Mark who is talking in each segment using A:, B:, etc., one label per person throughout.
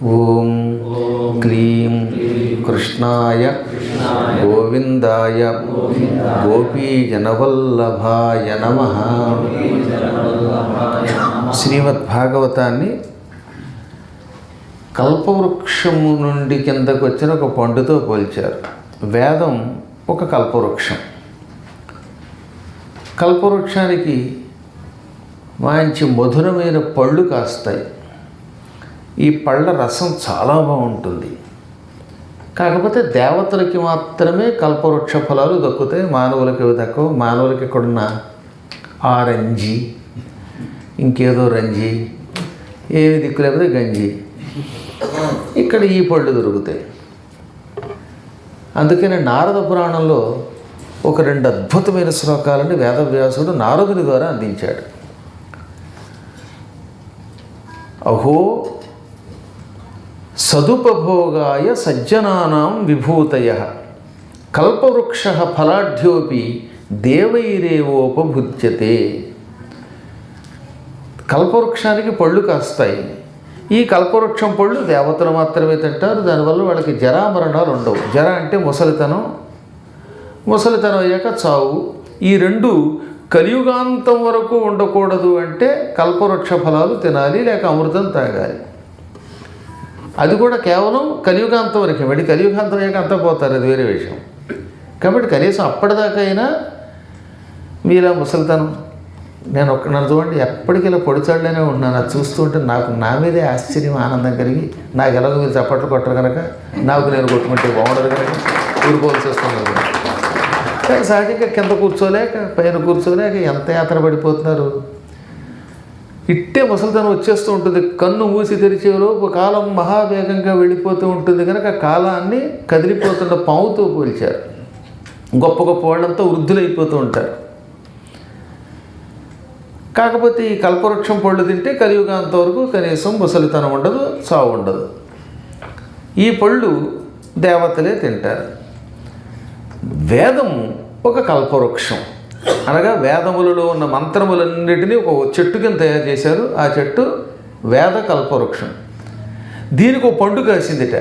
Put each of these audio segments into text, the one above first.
A: ఓం క్లీం కృష్ణాయ గోవిందాయ గోపీజనవల్లభాయ నమః. శ్రీమద్భాగవతాన్ని కల్పవృక్షము నుండి కిందకు వచ్చిన ఒక పండుతో పోల్చారు. వేదం ఒక కల్పవృక్షం. కల్పవృక్షానికి మంచి మధురమైన పళ్ళు కాస్తాయి. ఈ పళ్ళ రసం చాలా బాగుంటుంది. కాకపోతే దేవతలకి మాత్రమే కల్పవృక్ష ఫలాలు దక్కుతాయి, మానవులకి అవి దక్కవు. మానవులకి ఇక్కడున్న ఆరంజి, ఇంకేదో రంజి, ఏమి దిక్కు లేకపోతే గంజి, ఇక్కడ ఈ పళ్ళు దొరుకుతాయి. అందుకని నారద పురాణంలో ఒక 2 అద్భుతమైన శ్లోకాలని వేదవ్యాసుడు నారదుని ద్వారా అందించాడు. అహో సదుపభోగాయ సజ్జనానాం విభూతయః కల్పవృక్షః ఫలాఢ్యోపి దేవైరేవోపభుజ్యతే. కల్పవృక్షానికి పళ్ళు కాస్తాయి. ఈ కల్పవృక్షం పళ్ళు దేవతలు మాత్రమే తింటారు. దానివల్ల వాళ్ళకి జరామరణాలు ఉండవు. జర అంటే ముసలితనం, ముసలితనం అయ్యాక చావు. ఈ 2 కలియుగాంతం వరకు ఉండకూడదు అంటే కల్పవృక్ష ఫలాలు తినాలి, లేక అమృతం తాగాలి. అది కూడా కేవలం కలియుగాంతం వరకే. మళ్ళీ కలియుగాంతం అయ్యాక అంతా పోతారు, అది వేరే విషయం. కాబట్టి కనీసం అప్పటిదాకా అయినా మీరా ముసలితనం. నన్ను చూడండి, ఎప్పటికీ ఇలా పొడిచాడులోనే ఉన్నాను. అది చూస్తుంటే నాకు నా మీదే ఆశ్చర్యం, ఆనందం కలిగి, నాకు ఎలాగో మీరు చప్పట్లు కొట్టరు కనుక నాకు నేను కొట్టుకుంటే బాగుండదు కనుక ఊరుకోవాల్సి వస్తున్నారు. కానీ సహజంగా కింద కూర్చోలేక పైన కూర్చోలేక ఎంత యాత్ర పడిపోతున్నారు. ఇట్టే ముసలితనం వచ్చేస్తూ ఉంటుంది. కన్ను మూసి తెరిచేలోపు కాలం మహావేగంగా వెళ్ళిపోతూ ఉంటుంది కనుక కాలాన్ని కదిలిపోతున్న పాముతో పోల్చారు. గొప్ప గొప్ప వాళ్ళంతా వృద్ధులైపోతూ ఉంటారు. కాకపోతే ఈ కల్పవృక్షం పళ్ళు తింటే కలియుగాంత వరకు కనీసం ముసలితనం ఉండదు, చావు ఉండదు. ఈ పళ్ళు దేవతలే తింటారు. వేదం ఒక కల్పవృక్షం, అనగా వేదములలో ఉన్న మంత్రములన్నిటినీ ఒక చెట్టు కింద తయారు చేశారు. ఆ చెట్టు వేద కల్పవృక్షం. దీనికి ఒక పండు కాసిందిట.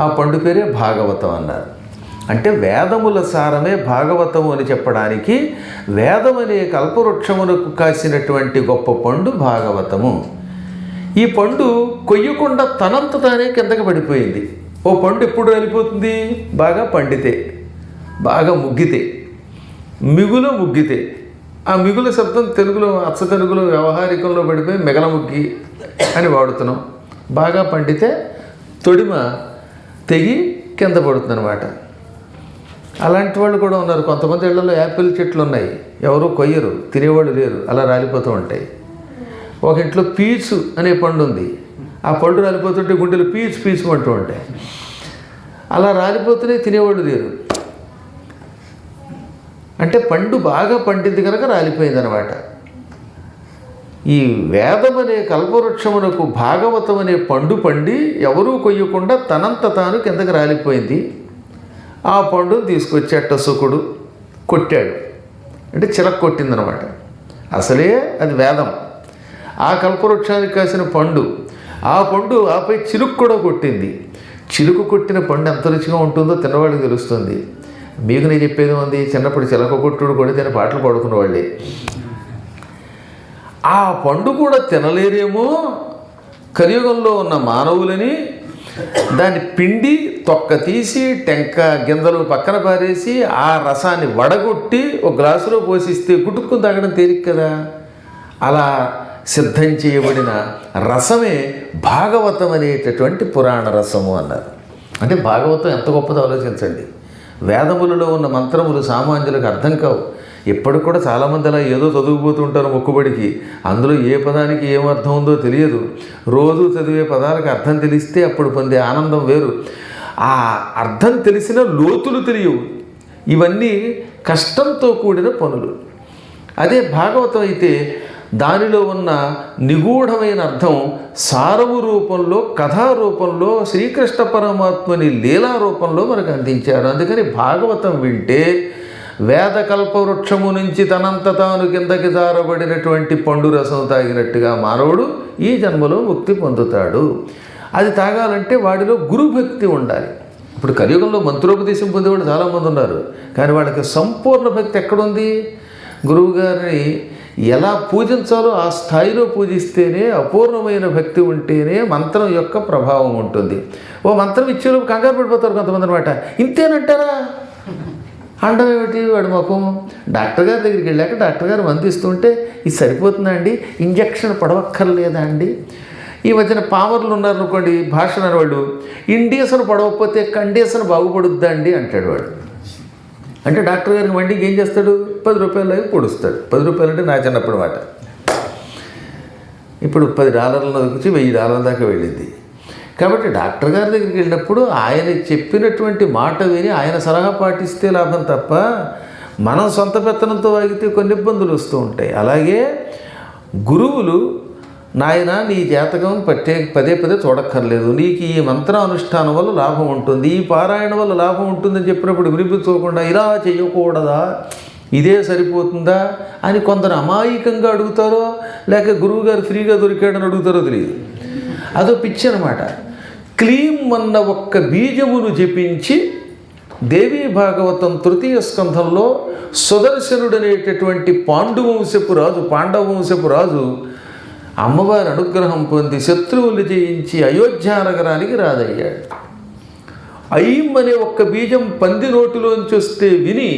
A: ఆ పండు పేరే భాగవతం అన్నారు. అంటే వేదముల సారమే భాగవతము అని చెప్పడానికి వేదం అనే కల్పవృక్షమునకు కాసినటువంటి గొప్ప పండు భాగవతము. ఈ పండు కొయ్యకుండా తనంత తానే కిందకి పడిపోయింది. ఓ పండు ఎప్పుడు రాలిపోతుంది? బాగా పండితే, బాగా ముగ్గితే, మిగులు ముగ్గితే. ఆ మిగులు శబ్దం తెలుగులో, అచ్చ తెలుగులో వ్యవహారికంలో పడిపోయి మిగల ముగ్గి అని వాడుతున్నాం. బాగా పండితే తొడిమ తెగి కింద పడుతుంది అనమాట. అలాంటి వాళ్ళు కూడా ఉన్నారు. కొంతమంది ఇళ్లలో యాపిల్ చెట్లు ఉన్నాయి, ఎవరు కొయ్యరు, తినేవాళ్ళు లేరు, అలా రాలిపోతూ ఉంటాయి. ఒక ఇంట్లో పీచు అనే పండు ఉంది. ఆ పండు రాలిపోతుంటే గుండెలు పీచు పీచుమంటూ ఉంటాయి. అలా రాలిపోతూనే తినేవాళ్ళు లేరు. అంటే పండు బాగా పండింది కనుక రాలిపోయింది అనమాట. ఈ వేదం అనే కల్పవృక్షమునకు భాగవతం అనే పండు పండి ఎవరూ కొయ్యకుండా తనంత తాను కిందకి రాలిపోయింది. ఆ పండును తీసుకొచ్చేట సుకుడు కొట్టాడు. అంటే చిలక కొట్టిందనమాట. అసలే అది వేదం. ఆ కల్పవృక్షానికి కాసిన పండు, ఆ పండు ఆపై చిలుకు కూడా కొట్టింది. చిలుకు కొట్టిన పండు ఎంత రుచిగా ఉంటుందో తిన్నవాళ్ళకి తెలుస్తుంది. మీకు నేను చెప్పేది ఉంది, చిన్నప్పుడు చిలక కొట్టుడు కూడా తిన పాటలు పాడుకున్న వాళ్ళే. ఆ పండు కూడా తినలేరేమో కలియుగంలో ఉన్న మానవులని దాన్ని పిండి తొక్క తీసి టెంక గింజలు పక్కన పారేసి ఆ రసాన్ని వడగొట్టి ఒక గ్లాసులో పోసిస్తే గుటుక్కుని తాగడం తేలిక కదా. అలా సిద్ధం చేయబడిన రసమే భాగవతం అనేటటువంటి పురాణ రసము అన్నారు. అంటే భాగవతం ఎంత గొప్పదో ఆలోచించండి. వేదములలో ఉన్న మంత్రములు సామాన్యులకు అర్థం కావు. ఇప్పటికి కూడా చాలామంది అలా ఏదో చదువుకుపోతూ ఉంటారు మొక్కుబడికి. అందులో ఏ పదానికి ఏం అర్థం ఉందో తెలియదు. రోజు చదివే పదాలకు అర్థం తెలిస్తే అప్పుడు పొందే ఆనందం వేరు. ఆ అర్థం తెలిసిన లోతులు తెలియవు. ఇవన్నీ కష్టంతో కూడిన పనులు. అదే భాగవతం అయితే దానిలో ఉన్న నిగూఢమైన అర్థం సారము రూపంలో, కథారూపంలో, శ్రీకృష్ణ పరమాత్మని లీలా రూపంలో మనకు అందించారు. అందుకని భాగవతం వింటే వేదకల్పవృక్షము నుంచి తనంత తాను కిందకి జారబడినటువంటి పండు రసం తాగినట్టుగా మానవుడు ఈ జన్మలో ముక్తి పొందుతాడు. అది తాగాలంటే వాడిలో గురుభక్తి ఉండాలి. ఇప్పుడు కలియుగంలో మంత్రోపదేశం పొందేవాళ్ళు చాలామంది ఉన్నారు, కానీ వాళ్ళకి సంపూర్ణ భక్తి ఎక్కడుంది? గురువుగారిని ఎలా పూజించాలో ఆ స్థాయిలో పూజిస్తేనే, అపూర్ణమైన భక్తి ఉంటేనే మంత్రం యొక్క ప్రభావం ఉంటుంది. ఓ మంత్రం ఇచ్చేలోపు కంగారు పడిపోతారు కొంతమంది అనమాట. ఇంతేనంటారా అండం ఏమిటి వాడి ముఖం? డాక్టర్ గారి దగ్గరికి వెళ్ళాక డాక్టర్ గారు మందు ఇస్తుంటే ఇది సరిపోతుందా అండి, ఇంజక్షన్ పడవక్కర్లేదా అండి? ఈ మధ్యన పామర్లు ఉన్నారనుకోండి, భాషణ అనేవాళ్ళు, ఇండియసన్ పడవకపోతే కండియసన్ బాగుపడుద్దా అండి అంటాడు వాడు. అంటే డాక్టర్ గారికి మండికి ఏం చేస్తాడు? 10 రూపాయలు పొడుస్తాడు. 10 రూపాయలు అంటే నా చిన్నప్పుడు మాట. ఇప్పుడు $10 వచ్చి $1000 దాకా వెళ్ళింది. కాబట్టి డాక్టర్ గారి దగ్గరికి వెళ్ళినప్పుడు ఆయన చెప్పినటువంటి మాట విని ఆయన సలహా పాటిస్తే లాభం తప్ప, మనం సొంత పెత్తనంతో వాగితే కొన్ని ఇబ్బందులు వస్తూ ఉంటాయి. అలాగే గురువులు, నాయన నీ జాతకం పదే చూడక్కర్లేదు, నీకు ఈ మంత్ర అనుష్ఠానం వల్ల లాభం ఉంటుంది, ఈ పారాయణ వల్ల లాభం ఉంటుందని చెప్పినప్పుడు వినిపించుకోకుండా ఇలా చేయకూడదా, ఇదే సరిపోతుందా అని కొందరు అమాయకంగా అడుగుతారో, లేక గురువుగారు ఫ్రీగా దొరికాడని అడుగుతారో తెలియదు. అదో పిచ్చి అనమాట. క్లీం అన్న ఒక్క బీజమును జపించి దేవీ భాగవతం 3వ స్కంధంలో సుదర్శనుడనేటటువంటి పాండవ వంశపు రాజు అమ్మవారి అనుగ్రహం పొంది శత్రువులు జయించి అయోధ్య నగరానికి రాజయ్యాడు. ఐం అనే ఒక్క బీజం పంది నోటిలోంచి వస్తే విని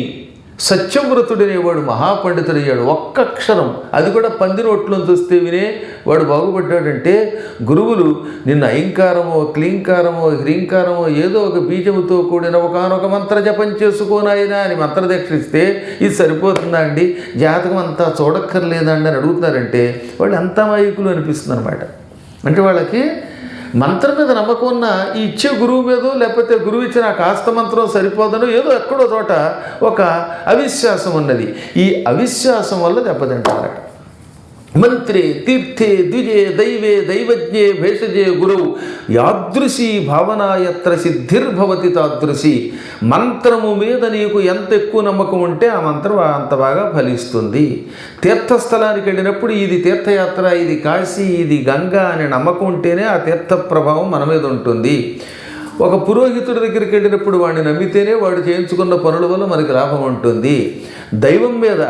A: సత్యవ్రతుడనేవాడు మహాపండితుడయ్యాడు. ఒక్క అక్షరం, అది కూడా పంది నోట్లోంచి వస్తే వినే వాడు బాగుపడ్డాడంటే గురువులు నిన్న ఐంకారమో క్లీంకారమో హ్రీంకారమో ఏదో ఒక బీజముతో కూడిన ఒకనొక మంత్ర జపం చేసుకోనాయినా అని మంత్రదీక్షిస్తే ఇది సరిపోతుందా అండి, జాతకం అంతా చూడక్కర్లేదా అండి అని అడుగుతున్నారంటే వాళ్ళు ఎంత అమాయకులు అనిపిస్తుంది అనమాట. అంటే వాళ్ళకి మంత్రం మీద నమ్మకం ఉన్న ఈ ఇచ్చే గురువు మీదో, లేకపోతే గురువు ఇచ్చిన కాస్త మంత్రం సరిపోదనో ఏదో ఎక్కడో చోట ఒక అవిశ్వాసం ఉన్నది. ఈ అవిశ్వాసం వల్ల దెబ్బతింటారట. మంత్రే తీర్థే ద్విజే దైవే దైవజ్ఞే భేషజే గురువు యాదృశీ భావనాయత్ర సిద్ధిర్భవతి తాదృశి. మంత్రము మీద నీకు ఎంత ఎక్కువ నమ్మకం ఉంటే ఆ మంత్రం అంత బాగా ఫలిస్తుంది. తీర్థస్థలానికి వెళ్ళినప్పుడు ఇది తీర్థయాత్ర, ఇది కాశీ, ఇది గంగా అనే నమ్మకం ఉంటేనే ఆ తీర్థ ప్రభావం మన మీద ఉంటుంది. ఒక పురోహితుడి దగ్గరికి వెళ్ళినప్పుడు వాడిని నమ్మితేనే వాడు చేయించుకున్న పనుల వల్ల మనకి లాభం ఉంటుంది. దైవం మీద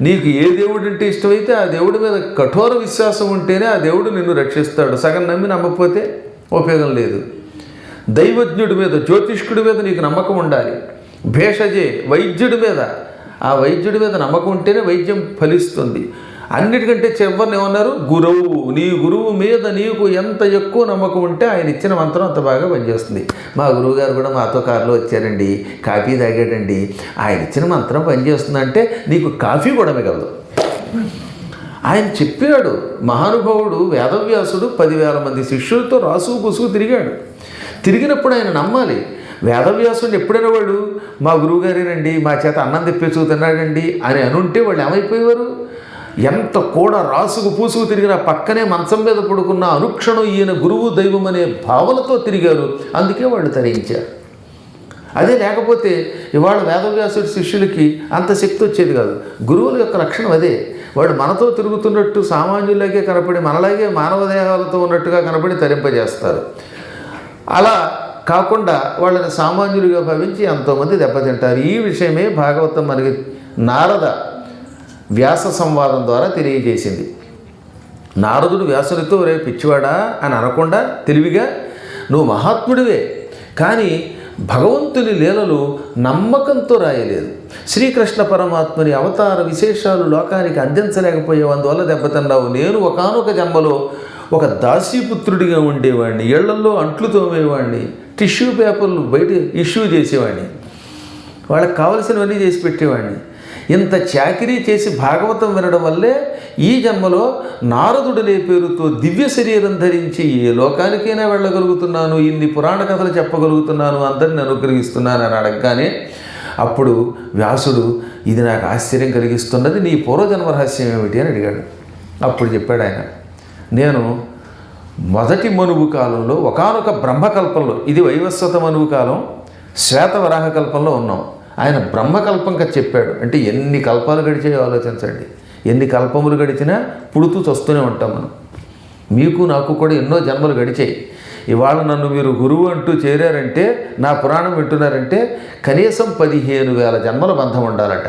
A: నీకు ఏ దేవుడు అంటే ఇష్టమైతే ఆ దేవుడి మీద కఠోర విశ్వాసం ఉంటేనే ఆ దేవుడు నిన్ను రక్షిస్తాడు. సగం నమ్మి నమ్మకపోతే ఉపయోగం లేదు. దైవజ్ఞుడి మీద, జ్యోతిష్కుడి మీద నీకు నమ్మకం ఉండాలి. భేషజే వైద్యుడి మీద, ఆ వైద్యుడి మీద నమ్మకం ఉంటేనే వైద్యం ఫలిస్తుంది. అన్నిటికంటే చివరిని ఏమన్నారు? గురువు. నీ గురువు మీద నీకు ఎంత ఎక్కువ నమ్మకం ఉంటే ఆయన ఇచ్చిన మంత్రం అంత బాగా పనిచేస్తుంది. మా గురువుగారు కూడా మాతో కారులో వచ్చారండి, కాఫీ తాగాడండి, ఆయన ఇచ్చిన మంత్రం పనిచేస్తుందంటే నీకు కాఫీ కూడా మిగలదు. ఆయన చెప్పాడు. మహానుభావుడు వేదవ్యాసుడు 10,000 మంది శిష్యులతో రాసు పుసుకు తిరిగినప్పుడు ఆయన నమ్మాలి. వేదవ్యాసుడిని ఎప్పుడైనా వాడు మా గురువుగారేనండి, మా చేత అన్నం తెప్పించు తిన్నాడండి అని అనుంటే వాళ్ళు ఏమైపోయేవారు? ఎంత కూడా రాసుకు పూసుకు తిరిగిన పక్కనే మంచం మీద పడుకున్న అనుక్షణం ఈయన గురువు దైవం అనే భావనతో తిరిగారు. అందుకే వాళ్ళు తరించారు. అదే లేకపోతే ఇవాళ వేదవ్యాసుడి శిష్యులకి అంత శక్తి వచ్చేది కాదు. గురువుల యొక్క లక్షణం అదే. వాడు మనతో తిరుగుతున్నట్టు సామాన్యులాగే కనపడి, మనలాగే మానవ దేహాలతో ఉన్నట్టుగా కనపడి తరింపజేస్తారు. అలా కాకుండా వాళ్ళని సామాన్యులుగా భావించి ఎంతోమంది దెబ్బతింటారు. ఈ విషయమే భాగవతం మనకి నారద వ్యాస సంవాదం ద్వారా తెలియజేసింది. నారదుడు వ్యాసునితో రే పిచ్చివాడా అని అనకుండా తెలివిగా, నువ్వు మహాత్ముడివే, కానీ భగవంతుని లీలలు నమ్మకంతో రాయలేదు. శ్రీకృష్ణ పరమాత్మని అవతార విశేషాలు లోకానికి అందించలేకపోయావు, అందువల్ల దెబ్బతిన్నావు. నేను ఒకానొక జన్మలో ఒక దాసీపుత్రుడిగా ఉండేవాడిని, ఇళ్లల్లో అంట్లు తోమేవాడిని, టిష్యూ పేపర్లు బయట ఇష్యూ చేసేవాడిని, వాళ్ళకి కావలసినవన్నీ చేసి పెట్టేవాడిని. ఇంత చాకిరీ చేసి భాగవతం వినడం వల్లే ఈ జన్మలో నారదుడనే పేరుతో దివ్య శరీరం ధరించి ఏ లోకానికైనా వెళ్ళగలుగుతున్నాను, ఇన్ని పురాణ కథలు చెప్పగలుగుతున్నాను, అందరిని అనుగ్రహిస్తున్నాను అని అడగగానే అప్పుడు వ్యాసుడు ఇది నాకు ఆశ్చర్యం కలిగిస్తున్నది, నీ పూర్వజన్మ రహస్యం ఏమిటి అని అడిగాడు. అప్పుడు చెప్పాడు ఆయన, నేను మొదటి మనువు కాలంలో ఒకానొక బ్రహ్మకల్పంలో, ఇది వైవస్వత మనువు కాలం, శ్వేతవరాహ కల్పంలో ఉన్నాం. ఆయన బ్రహ్మకల్పంగా చెప్పాడు. అంటే ఎన్ని కల్పాలు గడిచాయో ఆలోచించండి. ఎన్ని కల్పములు గడిచినా పుడుతూ చస్తూనే ఉంటాం మనం. మీకు నాకు కూడా ఎన్నో జన్మలు గడిచాయి. ఇవాళ నన్ను మీరు గురువు అంటూ చేరారంటే, నా పురాణం వింటున్నారంటే కనీసం 15,000 జన్మల బంధం ఉండాలట.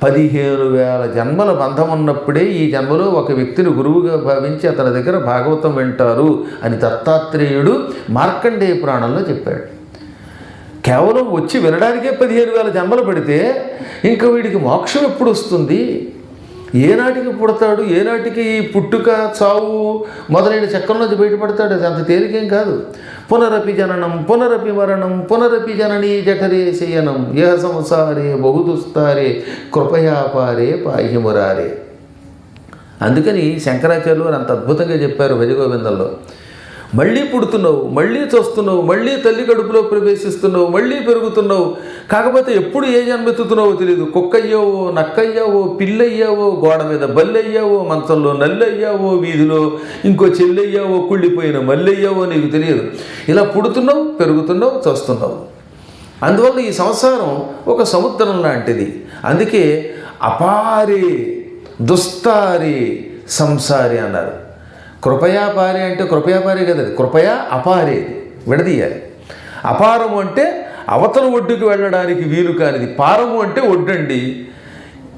A: 15,000 జన్మల బంధం ఉన్నప్పుడే ఈ జన్మలో ఒక వ్యక్తిని గురువుగా భావించి అతని దగ్గర భాగవతం వింటారు అని దత్తాత్రేయుడు మార్కండేయ పురాణంలో చెప్పాడు. కేవలం వచ్చి వినడానికే 15,000 జన్మలు పడితే ఇంకా వీడికి మోక్షం ఎప్పుడు వస్తుంది? ఏనాటికి పుడతాడు? ఏనాటికి ఈ పుట్టుక చావు మొదలైన చక్రం నుంచి బయటపడతాడు? అది అంత తేలికేం కాదు. పునరపి జననం పునరపి మరణం పునరపి జననీ జఠరే శయనం యహ సంసారే బహుదుస్తారే కృపయాపారే పాహిమురారే. అందుకని శంకరాచార్యులు అంత అద్భుతంగా చెప్పారు భజగోవిందంలో. మళ్ళీ పుడుతున్నావు, మళ్ళీ చూస్తున్నావు, మళ్ళీ తల్లి కడుపులో ప్రవేశిస్తున్నావు, మళ్ళీ పెరుగుతున్నావు. కాకపోతే ఎప్పుడు ఏ జన్మెత్తుతున్నావో తెలియదు. కుక్కయ్యావో, నక్కయ్యావో, పిల్లయ్యావో, గోడ మీద బల్లయ్యావో, మంచంలో నల్లయ్యావో, వీధిలో ఇంకో చెల్లయ్యావో, కుళ్ళిపోయిన మల్లయ్యావో నీకు తెలియదు. ఇలా పుడుతున్నావు, పెరుగుతున్నావు, చూస్తున్నావు. అందువల్ల ఈ సంసారం ఒక సముద్రం లాంటిది. అందుకే అపారే దుస్తారే సంసారి అన్నారు. కృపయాపారే అంటే కృపయాపారే కదా, అది కృపయా అపారే, విడదీయాలి. అపారము అంటే అవతల ఒడ్డుకు వెళ్ళడానికి వీలు కానిది. పారము అంటే ఒడ్డండి.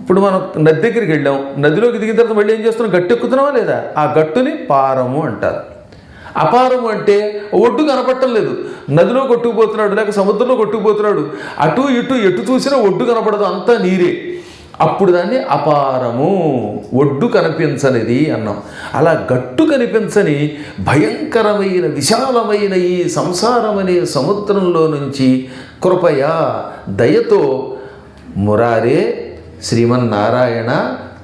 A: ఇప్పుడు మనం నది దగ్గరికి వెళ్ళాం, నదిలోకి దిగిన తర్వాత మళ్ళీ ఏం చేస్తున్నాం? గట్టు ఎక్కుతున్నామా లేదా? ఆ గట్టుని పారము అంటారు. అపారము అంటే ఒడ్డు కనపడటం లేదు, నదిలో కొట్టుకుపోతున్నాడు లేక సముద్రంలో కొట్టుకుపోతున్నాడు, అటు ఇటు ఎటు చూసినా ఒడ్డు కనపడదు, అంతా నీరే. అప్పుడు దాన్ని అపారము, ఒడ్డు కనిపించనిది అన్నాం. అలా గట్టు కనిపించని భయంకరమైన విశాలమైన ఈ సంసారం అనే సముద్రంలో నుంచి కృపయా దయతో మురారే శ్రీమన్నారాయణ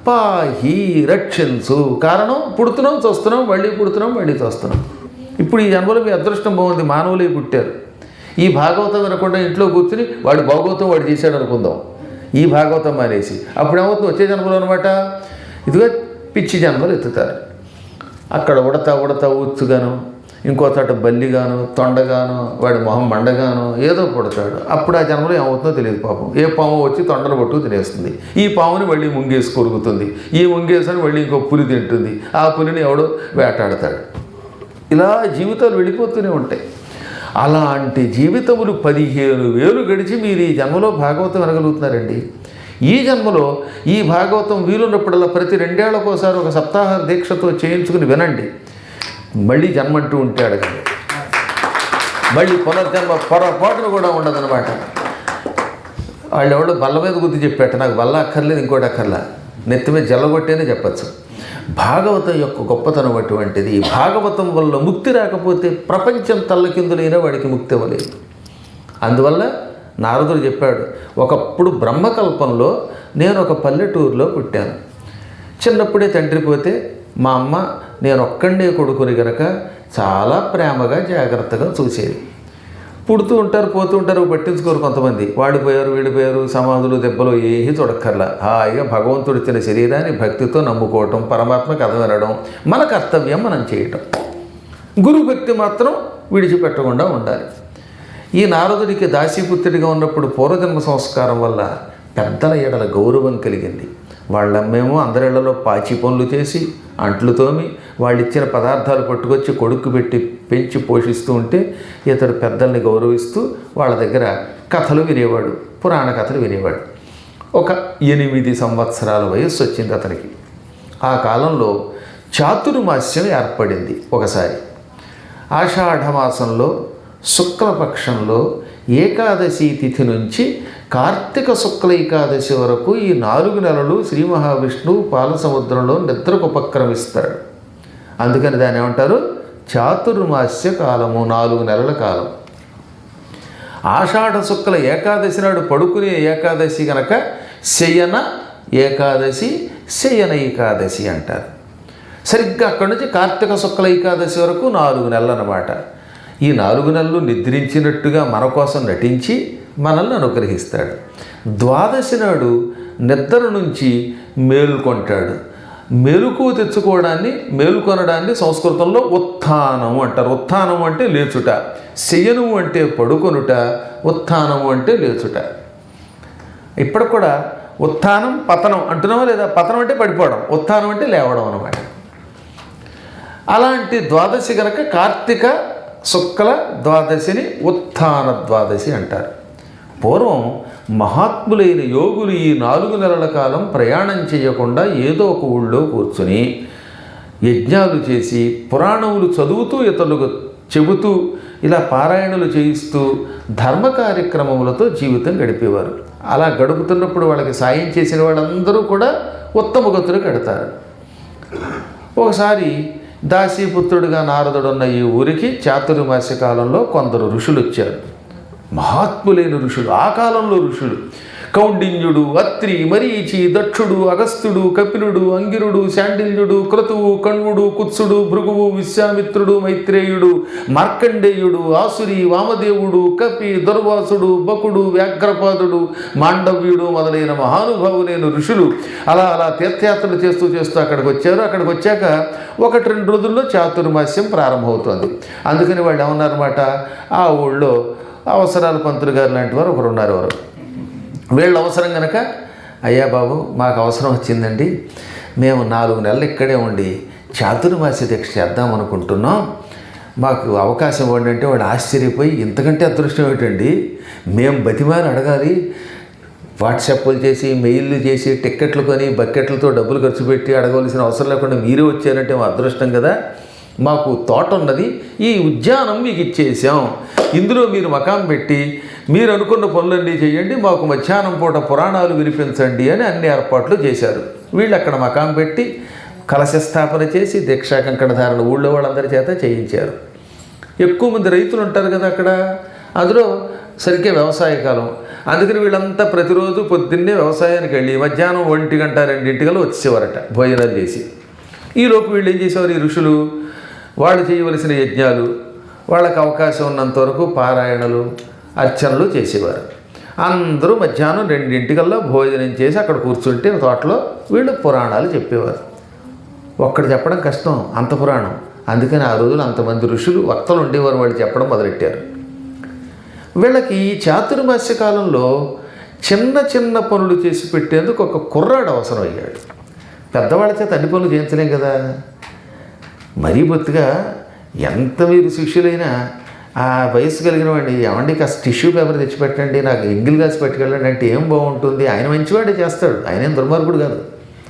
A: పాహి రక్షించు. కారణం పుడుతున్నాం, చూస్తున్నాం, మళ్ళీ పుడుతున్నాం, మళ్ళీ చూస్తున్నాం. ఇప్పుడు ఈ జన్మలో మీ అదృష్టం బాగుంది, మానవులే పుట్టారు. ఈ భాగవతం వినకుండా ఇంట్లో కూర్చుని వాడు భాగవతం వాడు చేశాడు అనుకుందాం, ఈ భాగవతం మానేసి. అప్పుడు ఏమవుతుంది? వచ్చే జన్మలో అనమాట ఇదిగో పిచ్చి జన్మలు ఎత్తుతారు. అక్కడ ఉడతా ఊచ్చుగాను, ఇంకో చోట బల్లిగాను, తొండగాను, వాడి మొహం మండగాను ఏదో పుడతాడు. అప్పుడు ఆ జన్మలో ఏమవుతుందో తెలియదు. పాపం ఏ పాము వచ్చి తొండను పట్టుకు తినేస్తుంది. ఈ పాముని మళ్ళీ ముంగేసి కొరుకుతుంది. ఈ ముంగేసని మళ్ళీ ఇంకో పులి తింటుంది. ఆ పులిని ఎవడో వేటాడతాడు. ఇలా జీవితాలు వెళ్ళిపోతూనే ఉంటాయి. అలాంటి జీవితములు 15,000 గడిచి మీరు ఈ జన్మలో భాగవతం వినగలుగుతున్నారండి. ఈ జన్మలో ఈ భాగవతం వీలున్నప్పుడల్లా ప్రతి 2 ఏళ్లకోసారి ఒక సప్తాహ దీక్షతో చేయించుకుని వినండి. మళ్ళీ జన్మ అంటూ ఉంటే అడగండి. మళ్ళీ పునర్జన్మ పొరపాటును కూడా ఉండదన్నమాట. వాళ్ళు ఎవడో బల్ల మీద గుద్ది చెప్పాట, నాకు బల్ల అక్కర్లేదు, ఇంకోటి అక్కర్లా, నెత్తి మీద జల్లగొట్టేనే చెప్పచ్చు. భాగవతం యొక్క గొప్పతనం అటువంటిది. భాగవతం వల్ల ముక్తి రాకపోతే ప్రపంచం తల్లకిందులైనా వాడికి ముక్తి ఇవ్వలేదు. అందువల్ల నారదుడు చెప్పాడు, ఒకప్పుడు బ్రహ్మకల్పంలో నేను ఒక పల్లెటూరులో పుట్టాను. చిన్నప్పుడే తండ్రి పోతే మా అమ్మ నేను ఒక్కడే కొడుకుని గనక చాలా ప్రేమగా జాగ్రత్తగా చూసేది. పుడుతూ ఉంటారు, పోతూ ఉంటారు, పట్టించుకోరు కొంతమంది. వాడిపోయారు, వీడిపోయారు, సమాధులు, దెబ్బలు ఏమీ చూడక్కర్లా. హాయిగా భగవంతుడు ఇచ్చిన శరీరాన్ని భక్తితో నమ్ముకోవటం, పరమాత్మ కథ వినడం, మన కర్తవ్యం మనం చేయటం. గురు భక్తి మాత్రం విడిచిపెట్టకుండా ఉండాలి. ఈ నారదుడికి దాసీపుత్రుడిగా ఉన్నప్పుడు పూర్వజన్మ సంస్కారం వల్ల పెద్దల ఎడల గౌరవం కలిగింది. వాళ్ళమ్మేమో అందరిళ్లలో పాచి పనులు చేసి అంట్లు తోమి వాళ్ళు ఇచ్చిన పదార్థాలు పట్టుకొచ్చి కొడుకు పెట్టి పెంచి పోషిస్తూ ఉంటే ఇతడు పెద్దల్ని గౌరవిస్తూ వాళ్ళ దగ్గర కథలు వినేవాడు, పురాణ కథలు వినేవాడు. ఒక 8 సంవత్సరాల వయస్సు వచ్చింది అతనికి. ఆ కాలంలో చాతుర్మాస్యం ఏర్పడింది. ఒకసారి ఆషాఢమాసంలో శుక్లపక్షంలో ఏకాదశి తిథి నుంచి కార్తీక శుక్ల ఏకాదశి వరకు ఈ 4 నెలలు శ్రీ మహావిష్ణువు పాలసముద్రంలో నిద్రకు ఉపక్రమిస్తాడు. అందుకని దాన్ని ఏమంటారు? చాతుర్మాస్య కాలము, 4 నెలల కాలం. ఆషాఢ శుక్ల ఏకాదశి నాడు పడుకునే ఏకాదశి కనుక శయన ఏకాదశి, శయన ఏకాదశి అంటారు. సరిగ్గా అక్కడి నుంచి కార్తీక శుక్ల ఏకాదశి వరకు 4 నెలలు అన్నమాట. ఈ 4 నెలలు నిద్రించినట్టుగా మన కోసం నటించి మనల్ని అనుగ్రహిస్తాడు. ద్వాదశి నాడు నిద్ర నుంచి మేలుకొంటాడు. మెలుకు తెచ్చుకోవడాన్ని, మేలుకొనడాన్ని సంస్కృతంలో ఉత్థానము అంటారు. ఉత్థానము అంటే లేచుట, శయనము అంటే పడుకొనుట, ఉత్థానము అంటే లేచుట. ఇప్పుడు కూడా ఉత్థానం పతనం అంటున్నామా లేదా? పతనం అంటే పడిపోవడం, ఉత్థానం అంటే లేవడం అన్నమాట. అలాంటి ద్వాదశి గనక కార్తీక శుక్ల ద్వాదశిని ఉత్థాన ద్వాదశి అంటారు. పూర్వం మహాత్ములైన యోగులు ఈ 4 నెలల కాలం ప్రయాణం చేయకుండా ఏదో ఒక ఊళ్ళో కూర్చుని యజ్ఞాలు చేసి పురాణములు చదువుతూ ఇతరులకు చెబుతూ ఇలా పారాయణలు చేయిస్తూ ధర్మ కార్యక్రమములతో జీవితం గడిపేవారు. అలా గడుపుతున్నప్పుడు వాళ్ళకి సాయం చేసిన వాళ్ళందరూ కూడా ఉత్తమ గతులు కడతారు. ఒకసారి దాసీపుత్రుడిగా నారదుడున్న ఈ ఊరికి చాతుర్మాస్య కాలంలో కొందరు ఋషులు వచ్చారు. మహాత్ములైన ఋషులు, ఆ కాలంలో ఋషులు. కౌండిన్యుడు, అత్రి, మరీచి, దక్షుడు, అగస్త్యుడు, కపిలుడు, అంగిరుడు, శాండిల్యుడు, క్రతువు, కణ్వుడు, కుత్సుడు, భృగువు, విశ్వామిత్రుడు, మైత్రేయుడు, మార్కండేయుడు, ఆసురి, వామదేవుడు, కపి, దుర్వాసుడు, బకుడు, వ్యాఘ్రపాదుడు, మాండవ్యుడు మొదలైన మహానుభావులైన ఋషులు అలా తీర్థయాత్రలు చేస్తూ అక్కడికి వచ్చారు. అక్కడికి వచ్చాక 1-2 రోజుల్లో చాతుర్మాస్యం ప్రారంభమవుతుంది. అందుకని వాళ్ళు ఏమన్నారన్నమాట, ఆ ఊళ్ళో అవసరాల పంతులు గారు లాంటి వారు ఒకరు ఉన్నారు. వీళ్ళ అవసరం కనుక, అయ్యా బాబు మాకు అవసరం వచ్చిందండి, మేము 4 నెలలు ఇక్కడే ఉండి చాతుర్మాస్య దీక్ష చేద్దాం అనుకుంటున్నాం, మాకు అవకాశం ఇవ్వండి అంటే వాడు ఆశ్చర్యపోయి, ఇంతకంటే అదృష్టం ఏమిటండి, మేము బతిమాని అడగాలి, వాట్సాప్లు చేసి మెయిల్లు చేసి టిక్కెట్లు కొని బకెట్లతో డబ్బులు ఖర్చు పెట్టి అడగవలసిన అవసరం లేకుండా మీరే వచ్చారంటే మా అదృష్టం కదా, మాకు తోట ఉన్నది, ఈ ఉద్యానం మీకు ఇచ్చేసాం, ఇందులో మీరు మకాం పెట్టి మీరు అనుకున్న పనులన్నీ చేయండి, మాకు మధ్యాహ్నం పూట పురాణాలు వినిపించండి అని అన్ని ఏర్పాట్లు చేశారు. వీళ్ళు అక్కడ మకాం పెట్టి కలశ స్థాపన చేసి దీక్షా కంకణధారణ ఊళ్ళో వాళ్ళందరి చేత చేయించారు. ఎక్కువ మంది రైతులు ఉంటారు కదా అక్కడ, అందులో సరిగ్గా వ్యవసాయ కాలం, అందుకని వీళ్ళంతా ప్రతిరోజు పొద్దున్నే వ్యవసాయానికి వెళ్ళి మధ్యాహ్నం 1 గంట 2 వచ్చేవారట భోజనాలు చేసి. ఈలోపు వీళ్ళు ఏం చేసేవారు, ఈ ఋషులు వాళ్ళు చేయవలసిన యజ్ఞాలు, వాళ్ళకి అవకాశం ఉన్నంత వరకు పారాయణలు అర్చనలు చేసేవారు. అందరూ మధ్యాహ్నం 2 భోజనం చేసి అక్కడ కూర్చుంటే తోటలో వీళ్ళు పురాణాలు చెప్పేవారు. ఒక్కడు చెప్పడం కష్టం, అంత పురాణం. అందుకని ఆ రోజులు అంతమంది ఋషులు వక్తలు ఉండేవారు, వాళ్ళు చెప్పడం మొదలెట్టారు. వీళ్ళకి ఈ చాతుర్మాస్య కాలంలో చిన్న పనులు చేసి పెట్టేందుకు ఒక కుర్రాడు అవసరం అయ్యాడు. పెద్దవాళ్ళ చేత అన్ని పనులు చేయించలేం కదా, మరీ బొత్తుగా ఎంత మీరు శిష్యులైనా ఆ వయసు కలిగిన వాడిని ఏమండి కాస్త టిష్యూ పేపర్ తెచ్చిపెట్టండి, నాకు ఎంగిల్ కాసి పెట్టుకెళ్ళండి అంటే ఏం బాగుంటుంది. ఆయన మంచివాడే చేస్తాడు, ఆయన ఏం దుర్మార్గుడు కాదు,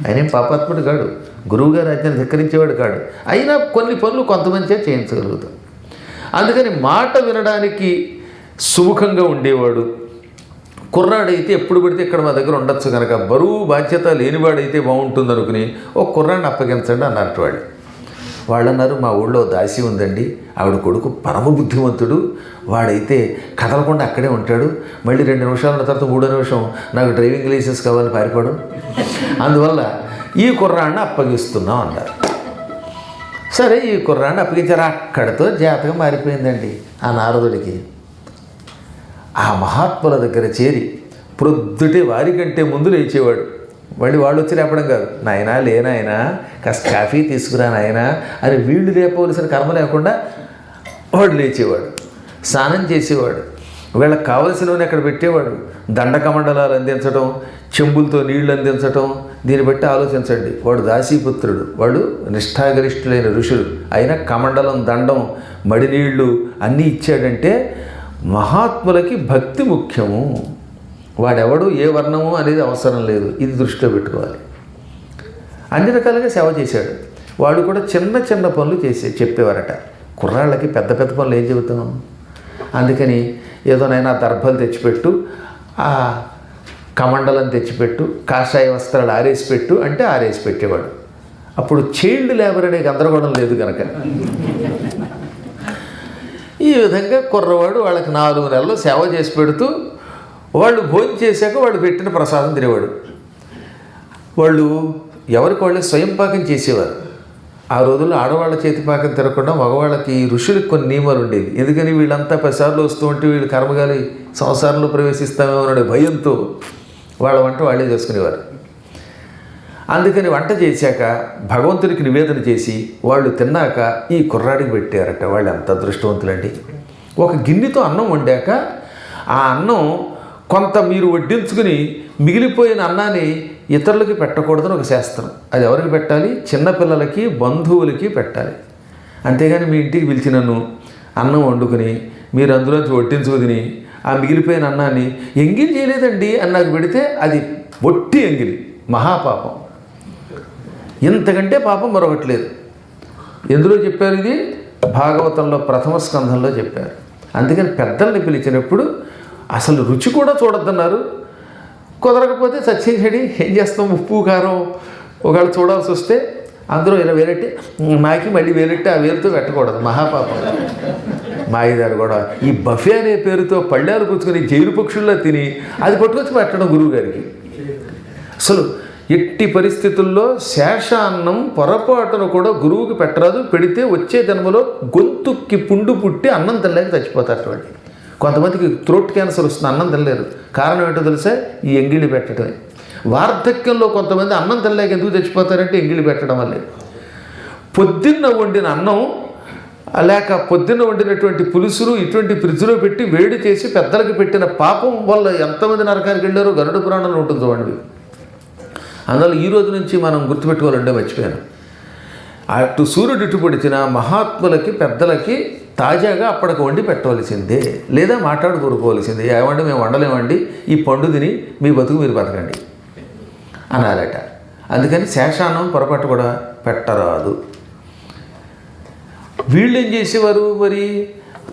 A: ఆయన ఏం పాపాత్ముడు కాడు, గురువుగారు ఆజ్ఞను ధిక్కరించేవాడు కాడు. అయినా కొన్ని పనులు కొంతమందిగా చేయించగలుగుతాం. అందుకని మాట వినడానికి సుముఖంగా ఉండేవాడు కుర్రాడైతే ఎప్పుడు పడితే ఇక్కడ మా దగ్గర ఉండొచ్చు కనుక బరువు బాధ్యత లేనివాడైతే బాగుంటుంది అనుకుని ఒక కుర్రాడిని అప్పగించండి అన్నట్టు వాళ్ళు అన్నారు, మా ఊళ్ళో దాసి ఉందండి, ఆవిడ కొడుకు పరమ బుద్ధిమంతుడు, వాడైతే కదలకుండా అక్కడే ఉంటాడు, మళ్ళీ 2 నిమిషాల తర్వాత 3వ నిమిషం నాకు డ్రైవింగ్ లైసెన్స్ కావాలని పారిపోవడం, అందువల్ల ఈ కుర్రాడిని అప్పగిస్తున్నాం అన్నారు. సరే ఈ కుర్రాడిని అప్పగించారు. అక్కడితో జాతకం మారిపోయిందండి ఆ నారదుడికి. ఆ మహాత్ముల దగ్గర చేరి ప్రొద్దుటే వారికంటే ముందు లేచేవాడు. మళ్ళీ వాళ్ళు వచ్చి లేపడం కాదు, నాయనా లేనాయనా కాస్త కాఫీ తీసుకురా నాయనా అని వీళ్ళు లేపవలసిన కర్మ లేకుండా వాడు లేచేవాడు, స్నానం చేసేవాడు, వీళ్ళకి కావలసినవన్నీ అక్కడ పెట్టేవాడు. దండకమండలాలు అందించడం, చెంబులతో నీళ్లు అందించడం, దీన్ని బట్టి ఆలోచించండి. వాడు దాసీపుత్రుడు, వాడు నిష్ఠాగరిష్ఠులైన ఋషులు, అయినా కమండలం, దండం, మడినీళ్ళు అన్నీ ఇచ్చాడంటే మహాత్ములకి భక్తి ముఖ్యము. వాడెవడు ఏ వర్ణము అనేది అవసరం లేదు, ఇది దృష్టిలో పెట్టుకోవాలి. అన్ని రకాలుగా సేవ చేశాడు. వాడు కూడా చిన్న పనులు చెప్పేవారట. కుర్రాళ్ళకి పెద్ద పనులు ఏం చెబుతాం, అందుకని ఏదోనైనా దర్భలు తెచ్చిపెట్టు, ఆ కమండలం తెచ్చిపెట్టు, కాషాయ వస్త్రాలు ఆరేసి పెట్టు అంటే ఆరేసి పెట్టేవాడు. అప్పుడు చైల్డ్ లేబర్ అనే గందరగోళం లేదు కనుక ఈ విధంగా కుర్రవాడు వాళ్ళకి 4 నెలలు సేవ చేసి పెడుతూ వాళ్ళు భోజనం చేశాక వాళ్ళు పెట్టిన ప్రసాదం తినేవాడు. వాళ్ళు ఎవరికి వాళ్ళు స్వయం పాకం చేసేవారు. ఆ రోజుల్లో ఆడవాళ్ళ చేతి పాకం తినకుండా మగవాళ్ళకి ఋషులకు కొన్ని నియమాలు ఉండేవి. ఎందుకని వీళ్ళంతా 10 సార్లు వస్తూ ఉంటే వీళ్ళు కర్మగాలి సంసారంలో ప్రవేశిస్తామేమో అనే భయంతో వాళ్ళ వంట వాళ్ళే చేసుకునేవారు. అందుకని వంట చేశాక భగవంతుడికి నివేదన చేసి వాళ్ళు తిన్నాక ఈ కుర్రాడికి పెట్టారట. వాళ్ళు ఎంత అదృష్టవంతులండి. ఒక గిన్నెతో అన్నం వండాక ఆ అన్నం కొంత మీరు వడ్డించుకుని మిగిలిపోయిన అన్నాన్ని ఇతరులకి పెట్టకూడదని ఒక శాస్త్రం. అది ఎవరికి పెట్టాలి? చిన్నపిల్లలకి, బంధువులకి పెట్టాలి. అంతేగాని మీ ఇంటికి పిలిచి నన్ను అన్నం వండుకుని మీరు అందులోంచి వడ్డించుకుని ఆ మిగిలిపోయిన అన్నాన్ని ఎంగిలి చేయలేదండి అని నాకు పెడితే అది ఒట్టి ఎంగిలి, మహాపాపం. ఇంతకంటే పాపం మరొకట్లేదు. ఎందులో చెప్పారు ఇది? భాగవతంలో ప్రథమ స్కంధంలో చెప్పారు. అందుకని పెద్దల్ని పిలిచినప్పుడు అసలు రుచి కూడా చూడొద్దన్నారు. కుదరకపోతే సచ్చేసేడి ఏం చేస్తాం, ఉప్పు కారం ఒకవేళ చూడాల్సి వస్తే అందులో ఇలా వేలెట్టి మాకి మళ్ళీ వేలెట్టి ఆ వేలుతో పెట్టకూడదు, మహాపాపం. మాయిదారు కూడా ఈ బఫే అనే పేరుతో పళ్ళాలు పుచ్చుకొని జైలు పక్షుల్లో తిని అది పట్టుకొచ్చి పెట్టడం గురువు గారికి. అసలు ఎట్టి పరిస్థితుల్లో శేషాన్నం పొరపాటును కూడా గురువుకి పెట్టరాదు. పెడితే వచ్చే జన్మలో గొంతుక్కి పుండు పుట్టి అన్నం తినలేక చచ్చిపోతారు. వాడి కొంతమందికి థ్రోట్ క్యాన్సర్ వస్తుంది, అన్నం తినలేరు. కారణం ఏంటో తెలుసా? ఈ ఎంగిలి పెట్టడమే. వార్ధక్యంలో కొంతమంది అన్నం తినలేక ఎందుకు చచ్చిపోతారంటే ఎంగిలి పెట్టడం వల్లే. పొద్దున్న వండిన అన్నం లేక పొద్దున్న వండినటువంటి పులుసులు ఇటువంటి ఫ్రిడ్జ్లో పెట్టి వేడి చేసి పెద్దలకు పెట్టిన పాపం వల్ల ఎంతమంది నరకానికి వెళ్ళారో గరుడ పురాణంలో ఉంటుంది చూడండి. అందువల్ల ఈ రోజు నుంచి మనం గుర్తుపెట్టుకోవాలంటే మర్చిపోయాను. అటు సూర్యుడు ఇటు పొడిచిన మహాత్ములకి పెద్దలకి తాజాగా అప్పటికి వండి పెట్టవలసిందే, లేదా మాట్లాడు కోరుకోవాల్సిందే. ఏమండి మేము వండలేమండి, ఈ పండు తిని మీ బతుకు మీరు బతకండి అనాలట. అందుకని శేషాన్నం పొరపాటు కూడా పెట్టరాదు. వీళ్ళు ఏం చేసేవారు మరి?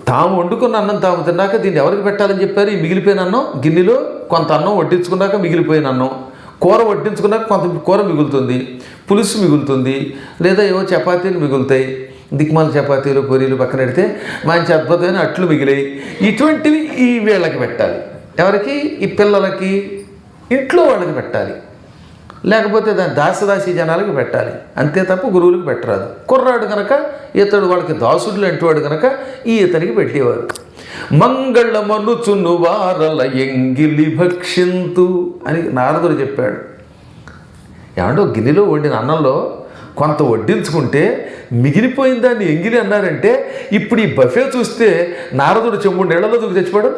A: తాము వండుకున్న అన్నం తాము తిన్నాక దీన్ని ఎవరికి పెట్టాలని చెప్పారు? ఈ మిగిలిపోయిన అన్నం గిన్నెలో కొంత అన్నం వడ్డించుకున్నాక మిగిలిపోయిన అన్నం, కూర వడ్డించుకున్నాక కొంత కూర మిగులుతుంది, పులుసు మిగులుతుంది, లేదా ఏవో చపాతీలు మిగులుతాయి, దిక్మాల చపాతీలు పూరీలు పక్కన పెడితే మంచి అద్భుతమైన అట్లు మిగిలాయి. ఇటువంటివి ఈ వీళ్ళకి పెట్టాలి. ఎవరికి? ఈ పిల్లలకి, ఇంట్లో వాళ్ళకి పెట్టాలి. లేకపోతే దాని దాసదాసి జనాలకి పెట్టాలి. అంతే తప్ప గురువులకు పెట్టరాదు. కుర్రాడు కనుక ఇతడు వాళ్ళకి దాసుడు అంటేవాడు కనుక ఈ ఇతనికి పెట్టేవారు. మంగళమనుచును వారల ఎంగిలి భక్షింతు అని నారదుడు చెప్పాడు. ఏమంటే గిన్నెలో వండిన అన్నంలో కొంత వడ్డించుకుంటే మిగిలిపోయిన దాన్ని ఎంగిలి అన్నారంటే ఇప్పుడు ఈ బఫే చూస్తే నారదుడు చెంబు నీళ్ళలో దూకి తెచ్చిపోవడం.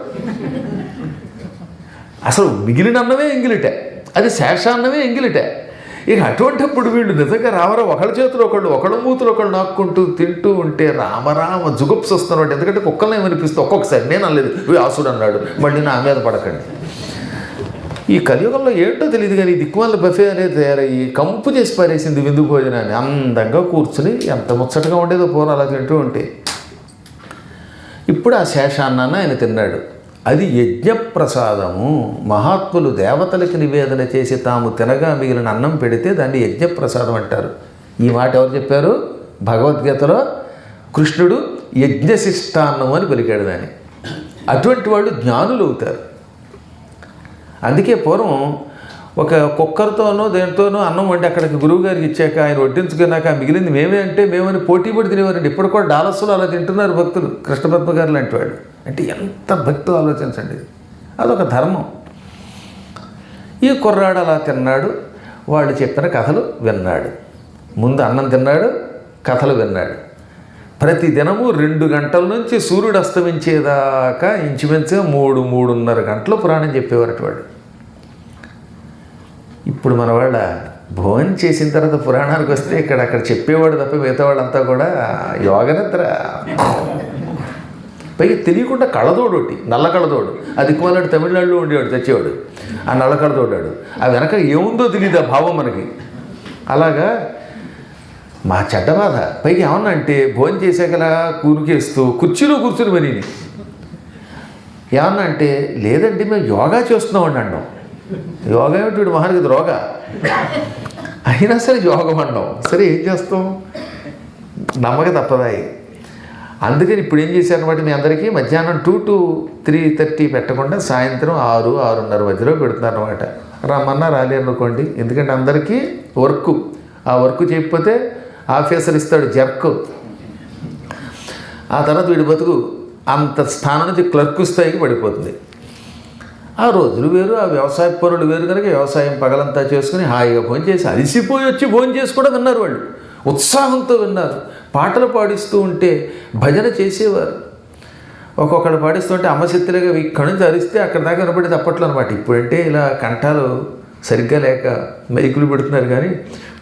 A: అసలు మిగిలిన అన్నమే ఎంగిలిటే, అది శేషాన్నమే ఎంగిలిటే. ఇక అటువంటిప్పుడు వీళ్ళు నిజంగా రామరామ ఒకళ్ళ చేతులు ఒకళ్ళ మూతులు ఒకళ్ళు నాక్కుంటూ తింటూ ఉంటే రామరామ జుగుప్స్ వస్తున్నాడు. ఎందుకంటే కుక్కలను ఏమనిపిస్తుంది ఒక్కొక్కసారి. నేను అనలేదు, ఆసుడు అన్నాడు, మళ్ళీ నా మీద పడకండి. ఈ కలియుగంలో ఏంటో తెలియదు కానీ దిక్కుమాల బఫే అనేది తయారయ్యి కంపు చేసి పారేసింది విందు భోజనాన్ని. అందంగా కూర్చుని ఎంత ముచ్చటగా ఉండేదో పూర్వం అలా తింటూ ఉంటే. ఇప్పుడు ఆ శేషాన్నాన్ని ఆయన తిన్నాడు. అది యజ్ఞప్రసాదము. మహాత్ములు దేవతలకి నివేదన చేసి తాము తినగా మిగిలిన అన్నం పెడితే దాన్ని యజ్ఞప్రసాదం అంటారు. ఈ మాట ఎవరు చెప్పారు? భగవద్గీతలో కృష్ణుడు యజ్ఞశిష్టాన్నం అని పలికాడు దాన్ని. అటువంటి వాళ్ళు జ్ఞానులు అవుతారు. అందుకే పూర్వం ఒక కుక్కర్తోనో దేనితోనో అన్నం వండి అక్కడికి గురువుగారికి ఇచ్చాక ఆయన వడ్డించుకున్నాక మిగిలింది మేమే అంటే మేమని పోటీ పడి తినేవారండి. ఇప్పుడు కూడా డాలస్సులో అలా తింటున్నారు భక్తులు. కృష్ణపద్మ గారు లాంటి వాడు. అంటే ఎంత భక్తులు ఆలోచించండి. అదొక ధర్మం. ఈ కుర్రాడు అలా తిన్నాడు, వాళ్ళు చెప్పిన కథలు విన్నాడు. ముందు అన్నం తిన్నాడు, కథలు విన్నాడు. ప్రతి దినము 2 గంటల నుంచి సూర్యుడు అస్తమించేదాకా ఇంచుమించుగా 3-3:30 గంటలు పురాణం చెప్పేవారట వాడు. ఇప్పుడు మన వాళ్ళ భోజనం చేసిన తర్వాత పురాణానికి వస్తే అక్కడ చెప్పేవాడు తప్ప మిగతా వాళ్ళంతా కూడా యోగనిద్ర. పైకి తెలియకుండా కళ్ళదోడు ఒకటి, నల్ల కళ్ళదోడు. అది ఎక్కువలాడు తమిళనాడులో ఉండేవాడు, తెచ్చేవాడు ఆ నల్ల కళ్ళదోడాడు. ఆ వెనక ఏముందో తెలియదు ఆ భావం మనకి. అలాగా మా చెడ్డ బాధ. పైకి ఏమన్నా అంటే భోజనం చేసాకలా కూరికేస్తూ కుర్చీలో కూర్చుని మరి ఏమన్నా అంటే లేదండి మేము యోగా చేస్తున్నామండి అన్నాం. యోగా ఏమిటి వీడు మహానికి రోగా అయినా సరే యోగం అన్నాం. సరే ఏం చేస్తాం, నమ్మక తప్పదాయి. అందుకని ఇప్పుడు ఏం చేశారనమాట, మీ అందరికీ మధ్యాహ్నం 2 to 3:30 పెట్టకుండా సాయంత్రం 6-6:30 మధ్యలో పెడుతున్నారనమాట. రమ్మన్నా రాలేనుకోండి, ఎందుకంటే అందరికీ వర్క్. ఆ వర్క్ చేయకపోతే ఆఫీసర్ ఇస్తాడు జర్క్. ఆ తర్వాత వీడి బతుకు అంత స్థానం నుంచి క్లర్క్ స్థాయికి పడిపోతుంది. ఆ రోజులు వేరు, ఆ వ్యవసాయ పనులు వేరు. కనుక వ్యవసాయం పగలంతా చేసుకుని హాయిగా భోజనం చేసి అలసిపోయి వచ్చి భోజనం చేసి కూడా విన్నారు. వాళ్ళు ఉత్సాహంతో విన్నారు. పాటలు పాడిస్తూ ఉంటే భజన చేసేవారు. ఒక్కొక్కడు పాడిస్తుంటే అమ్మశక్తిలాగా ఇక్కడి నుంచి అరిస్తే అక్కడ దాకా వినపడేది అప్పట్లో అనమాట. ఇప్పుడంటే ఇలా కంఠాలు సరిగ్గా లేక మైకులు పెడుతున్నారు. కానీ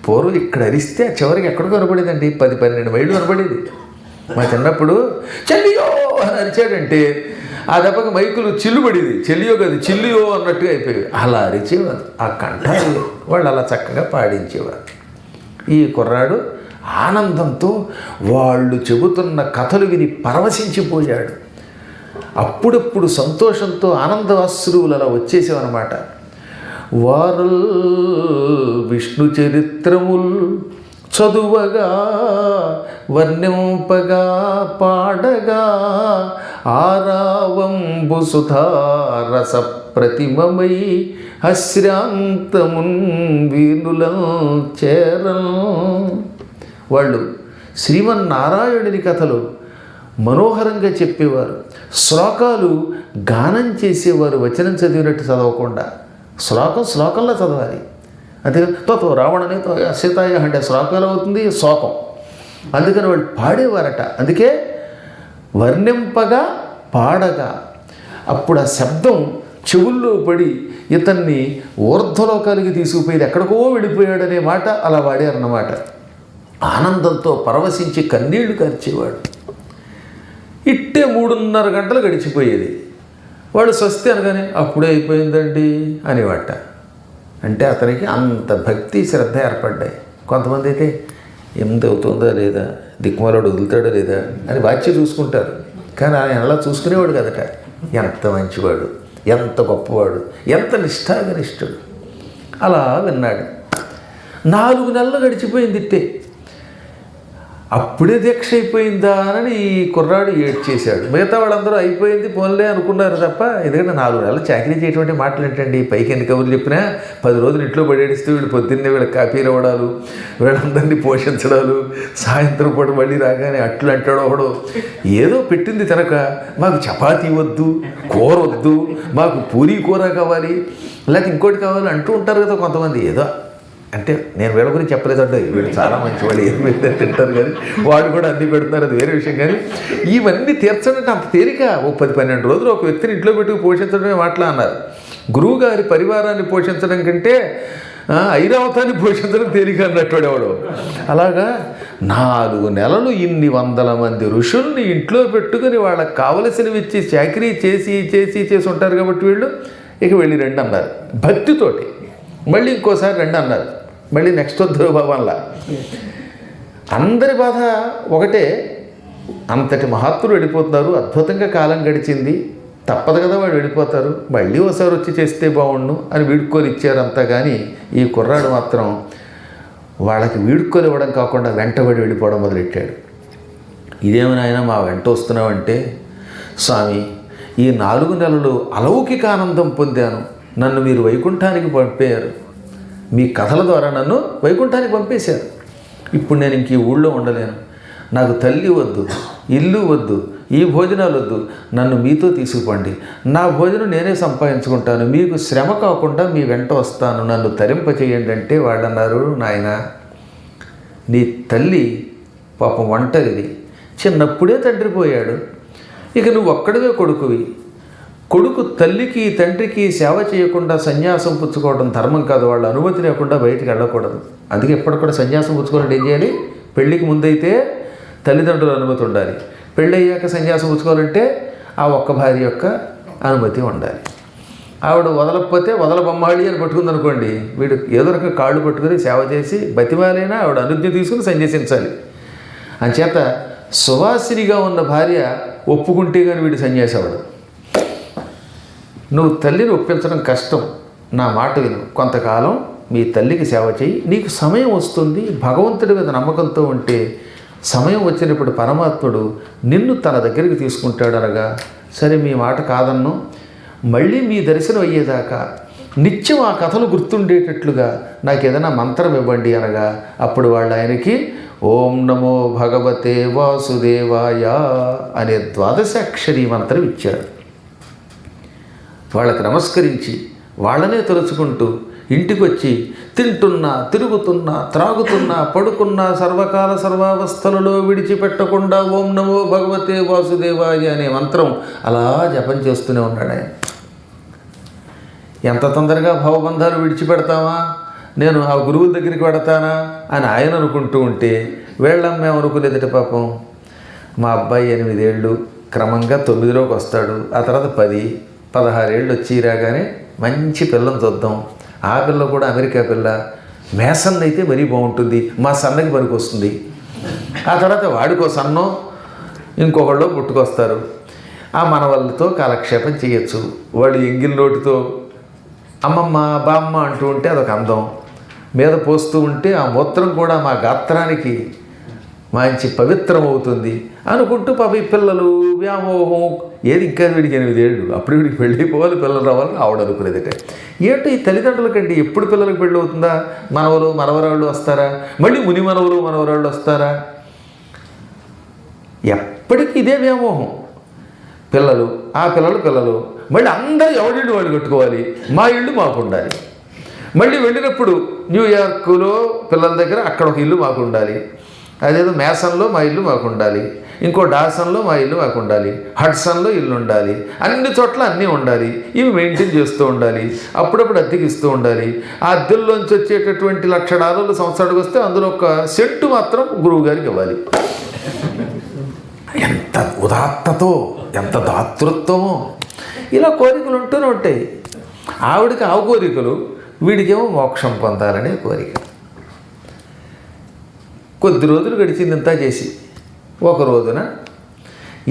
A: పూర్వం ఇక్కడ అరిస్తే చివరికి ఎక్కడికి కనపడేదండి, 10-12 మైళ్ళు కనపడేది. మా చిన్నప్పుడు చెల్లియో అని అరిచాడంటే ఆ దెబ్బకి మైకులు చిల్లుబడిది, చెల్లియో కాదు చిల్లియో అన్నట్టుగా అయిపోయేవి. అలా అరిచేవారు, ఆ కంఠాలు వాళ్ళు అలా చక్కగా పాడించేవారు. ఈ కుర్రాడు ఆనందంతో వాళ్ళు చెబుతున్న కథలు విని పరవశించిపోయాడు. అప్పుడప్పుడు సంతోషంతో ఆనందవాశ్రువులు అలా వచ్చేసేవన్నమాట. వారల్ విష్ణు చరిత్రముల్ చదువగా వర్ణింపగా పాడగా ఆరావంబు సుధారస ప్రతిమమై అశ్రాంతమున్ వీనులం చేరం. వాళ్ళు శ్రీమన్నారాయణుని కథలు మనోహరంగా చెప్పేవారు. శ్లోకాలు గానం చేసేవారు, వచనం చదివినట్టు చదవకుండా శ్లోకంలో చదవాలి. అంతే తో రావణని సీతాయ అంటే శ్లోకాలు అవుతుంది శోకం. అందుకని వాళ్ళు పాడేవారట. అందుకే వర్ణింపగా పాడగా అప్పుడు ఆ శబ్దం చెవుల్లో పడి ఇతన్ని ఊర్ధ్వలోకాలకి తీసుకుపోయేది, ఎక్కడికో వెళ్ళిపోయాడనే మాట అలా వాడారన్నమాట. ఆనందంతో పరవశించి కన్నీళ్లు కార్చేవాడు. ఇట్టే 3:30 గంటలు గడిచిపోయేది. వాడు స్వస్తి అనగానే అప్పుడే అయిపోయిందండి అనేవాట. అంటే అతనికి అంత భక్తి శ్రద్ధ ఏర్పడ్డాయి. కొంతమంది అయితే ఎంత అవుతుందా లేదా, దిక్కుమాలాడు వదులుతాడా లేదా అని వాచ్య చూసుకుంటారు. కానీ ఆయన అలా చూసుకునేవాడు కదట. ఎంత మంచివాడు, ఎంత గొప్పవాడు, ఎంత నిష్ఠాగరిష్ఠుడు. అలా విన్నాడు. 4 నెలలు గడిచిపోయింది. ఇట్టే అప్పుడే దీక్ష అయిపోయిందా అని ఈ కుర్రాడు ఏడ్చేశాడు. మిగతా వాళ్ళందరూ అయిపోయింది పోన్లే అనుకున్నారు తప్ప, ఎందుకంటే 4 నెలలు చాకరీ చేయటువంటి మాటలు ఏంటండి. పైకి ఎన్ని కబుర్లు చెప్పినా 10 రోజులు ఇంట్లో పడేడిస్తూ వీళ్ళు పొద్దున్నే వీళ్ళకి కాపీలు ఇవ్వడాలు, వీళ్ళందరినీ పోషించడాలు, సాయంత్రం పూట మళ్ళీ రాగానే అట్లు అంటాడు ఒకడు. ఏదో పెట్టింది తినక మాకు చపాతీ వద్దు, కూర వద్దు, మాకు పూరీ కూర కావాలి, లేకపోతే ఇంకోటి కావాలి అంటూ ఉంటారు కదా కొంతమంది. ఏదో అంటే నేను వీళ్ళ గురించి చెప్పలేదంటే వీళ్ళు చాలా మంచివాళ్ళు, ఏం పెడితే తింటారు, కానీ వాడు కూడా అన్నీ పెడుతున్నారు, అది వేరే విషయం. కానీ ఇవన్నీ తీర్చడంటే అంత తేలిక. 10-12 రోజులు ఒక వ్యక్తిని ఇంట్లో పెట్టుకు పోషించడమే మాటలా అన్నారు. గురువుగారి పరివారాన్ని పోషించడం కంటే ఐరావతాన్ని పోషించడం తేలిక అన్నట్టు ఎవడు. అలాగా 4 నెలలు ఇన్ని 100 మంది ఋషుల్ని ఇంట్లో పెట్టుకుని వాళ్ళకి కావలసినవి ఇచ్చి చాకరీ చేసి ఉంటారు కాబట్టి వీళ్ళు ఇక వెళ్ళి రండి అన్నారు భక్తితోటి. మళ్ళీ ఇంకోసారి రండి అన్నారు. మళ్ళీ నెక్స్ట్ ధ్రువభవన్లా. అందరి బాధ ఒకటే, అంతటి మహాత్ములు వెళ్ళిపోతున్నారు, అద్భుతంగా కాలం గడిచింది, తప్పదు కదా వాళ్ళు వెళ్ళిపోతారు, మళ్ళీ ఒకసారి వచ్చి చేస్తే బాగుండు అని వీడుకొని ఇచ్చారంతా. కానీ ఈ కుర్రాడు మాత్రం వాళ్ళకి వీడుకొని ఇవ్వడం కాకుండా వెంటబడి వెళ్ళిపోవడం మొదలెట్టాడు. ఇదేమైనా ఆయన మా వెంట వస్తున్నావంటే, స్వామి ఈ 4 నెలలు అలౌకిక ఆనందం పొందాను, నన్ను మీరు వైకుంఠానికి పంపారు, మీ కథల ద్వారా నన్ను వైకుంఠానికి పంపేశారు. ఇప్పుడు నేను ఇంక ఈ ఊళ్ళో ఉండలేను, నాకు తల్లి వద్దు, ఇల్లు వద్దు, ఈ భోజనాలు వద్దు, నన్ను మీతో తీసుకుపోండి, నా భోజనం నేనే సంపాదించుకుంటాను, మీకు శ్రమ కాకుండా మీ వెంట వస్తాను, నన్ను తరింపచేయండి అంటే వాళ్ళు అన్నారు, నాయన నీ తల్లి పాపం ఒంటరిది, చిన్నప్పుడే తండ్రి పోయాడు, ఇక నువ్వు ఒక్కడివే కొడుకువి, కొడుకు తల్లికి తండ్రికి సేవ చేయకుండా సన్యాసం పుచ్చుకోవడం ధర్మం కాదు, వాళ్ళ అనుమతి లేకుండా బయటికి వెళ్ళకూడదు. అందుకే ఎప్పటికి కూడా సన్యాసం పుచ్చుకోవాలంటే ఏం చేయాలి, పెళ్ళికి ముందైతే తల్లిదండ్రుల అనుమతి ఉండాలి, పెళ్ళి అయ్యాక సన్యాసం పుచ్చుకోవాలంటే ఆ ఒక్క భార్య యొక్క అనుమతి ఉండాలి. ఆవిడ వదలకపోతే బొమ్మాళి అని పట్టుకుంది అనుకోండి, వీడు ఏదో రకంగా కాళ్ళు పట్టుకుని సేవ చేసి బతిమాలైనా ఆవిడ అనుజ్ఞ తీసుకుని సన్యాసించాలి. అంచేత సువాసినిగా ఉన్న భార్య ఒప్పుకుంటే కానీ వీడు సన్యాసి అవడు. నువ్వు తల్లిని ఒప్పించడం కష్టం, నా మాట విను, కొంతకాలం మీ తల్లికి సేవ చేయి, నీకు సమయం వస్తుంది, భగవంతుడి మీద నమ్మకంతో ఉంటే సమయం వచ్చినప్పుడు పరమాత్ముడు నిన్ను తన దగ్గరికి తీసుకుంటాడు అనగా, సరే మీ మాట కాదన్ను, మళ్ళీ మీ దర్శనం అయ్యేదాకా నిత్యం ఆ కథలు గుర్తుండేటట్లుగా నాకు ఏదైనా మంత్రం ఇవ్వండి అనగా, అప్పుడు వాళ్ళు ఆయనకి ఓం నమో భగవతే వాసుదేవాయ అనే 12 అక్షరీ మంత్రం ఇచ్చాడు. వాళ్ళకి నమస్కరించి వాళ్ళనే తలుచుకుంటూ ఇంటికి వచ్చి తింటున్నా, తిరుగుతున్నా, త్రాగుతున్నా, పడుకున్నా, సర్వకాల సర్వావస్థలలో విడిచిపెట్టకుండా ఓం నమో భగవతే వాసుదేవాయ అనే మంత్రం అలా జపం చేస్తూనే ఉన్నాడు ఆయన. ఎంత తొందరగా భవబంధాలు విడిచిపెడతామా, నేను ఆ గురువుల దగ్గరికి పెడతానా అని ఆయన అనుకుంటూ ఉంటే, వీళ్ళమ్మేమనుకునేదట పాపం, మా అబ్బాయి 8 ఏళ్ళు, క్రమంగా 9లోకి వస్తాడు, ఆ తర్వాత 10, 16 ఏళ్ళు వచ్చి రాగానే మంచి పిల్లని చూద్దాం. ఆ పిల్ల కూడా అమెరికా పిల్ల, మేసన్ అయితే మరీ బాగుంటుంది, మా సన్నకి పనికి వస్తుంది. ఆ తర్వాత వాడికో సన్నో ఇంకొకళ్ళు పుట్టుకొస్తారు. ఆ మనవళ్ళతో కాలక్షేపం చేయొచ్చు. వాడు ఎంగిల్ నోటితో అమ్మమ్మ బామ్మ అంటూ ఉంటే అదొక అందం. మీద పోస్తూ ఉంటే ఆ మూత్రం కూడా మా గాత్రానికి మంచి పవిత్రం అవుతుంది అనుకుంటూ పాప ఈ పిల్లలు వ్యామోహం ఏది. ఇంకా వీడికి 8 ఏళ్ళు, అప్పుడు వీడికి పెళ్ళైపోవాలి, పిల్లలు రావాలని ఆవిడ అనుకునేదిటే. ఏంటో ఈ తల్లిదండ్రులకండి ఎప్పుడు పిల్లలకు పెళ్ళి అవుతుందా? మనవలు మనవరాళ్ళు వస్తారా? మళ్ళీ ముని మనవలు మనవరాళ్ళు వస్తారా? ఎప్పటికీ ఇదే వ్యామోహం. పిల్లలు, ఆ పిల్లలు మళ్ళీ అందరూ ఎవరిళ్ళు వాళ్ళు కట్టుకోవాలి, మా ఇల్లు మాకు ఉండాలి. మళ్ళీ వెళ్ళినప్పుడు న్యూయార్కులో పిల్లల దగ్గర అక్కడ ఒక ఇల్లు మాకు ఉండాలి, అదేదో మేసన్లో మా ఇల్లు మాకు ఉండాలి, ఇంకో డాసన్లో మా ఇల్లు మాకు ఉండాలి, హడ్సన్లో ఇల్లు ఉండాలి, అన్ని చోట్ల అన్నీ ఉండాలి. ఇవి మెయింటైన్ చేస్తూ ఉండాలి, అప్పుడప్పుడు అద్దెకిస్తూ ఉండాలి. ఆ అద్దెల్లోంచి వచ్చేటటువంటి $1,00,000 సంవత్సరానికి వస్తే అందులో ఒక సెంటు మాత్రం గురువు గారికి ఇవ్వాలి. ఎంత ఉదాత్తతో, ఎంత దాతృత్వమో! ఇలా కోరికలు ఉంటూనే ఉంటాయి. ఆవిడికి ఆ కోరికలు, వీడికేమో మోక్షం పొందాలనే కోరిక. కొద్ది రోజులు గడిచింది ఇంతా చేసి, ఒక రోజున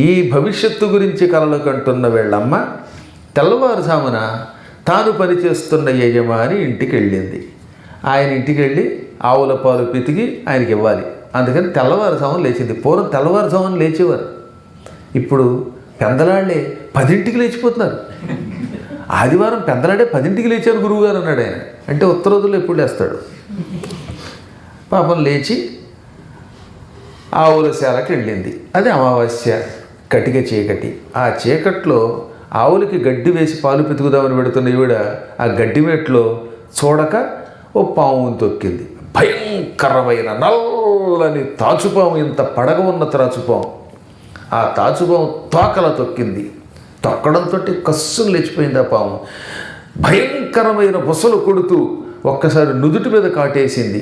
A: ఈ భవిష్యత్తు గురించి కలలు కంటున్న వీళ్ళమ్మ తెల్లవారుజామున తాను పనిచేస్తున్న యజమాని ఇంటికి వెళ్ళింది. ఆయన ఇంటికి వెళ్ళి ఆవుల పాలు పితికి ఆయనకి ఇవ్వాలి. అందుకని తెల్లవారుజామున లేచింది. పూర్వం తెల్లవారుజామున లేచేవారు, ఇప్పుడు పెందలాళ్ళే 10ంటికి లేచిపోతున్నారు. ఆదివారం పెందలాడే 10ంటికి లేచారు గురువుగారు అన్నాడు ఆయన. అంటే ఉత్తర రోజుల్లో ఎప్పుడు లేస్తాడు. పాపం లేచి ఆవుల శాలకు వెళ్ళింది. అది అమావాస్య, కటిక చీకటి. ఆ చీకట్లో ఆవులకి గడ్డి వేసి పాలు పితుకుదామని పెడుతున్న ఈవిడ ఆ గడ్డి మేట్లో చూడక ఓ పాముని తొక్కింది. భయంకరమైన నల్లని తాచుపాము, ఇంత పడగ ఉన్న తాచుపాము. ఆ తాచుపాము తోకలా తొక్కింది. తొక్కడంతో కస్సును లేచిపోయింది ఆ పాము. భయంకరమైన బుసలు కొడుతూ ఒక్కసారి నుదుటి మీద కాటేసింది.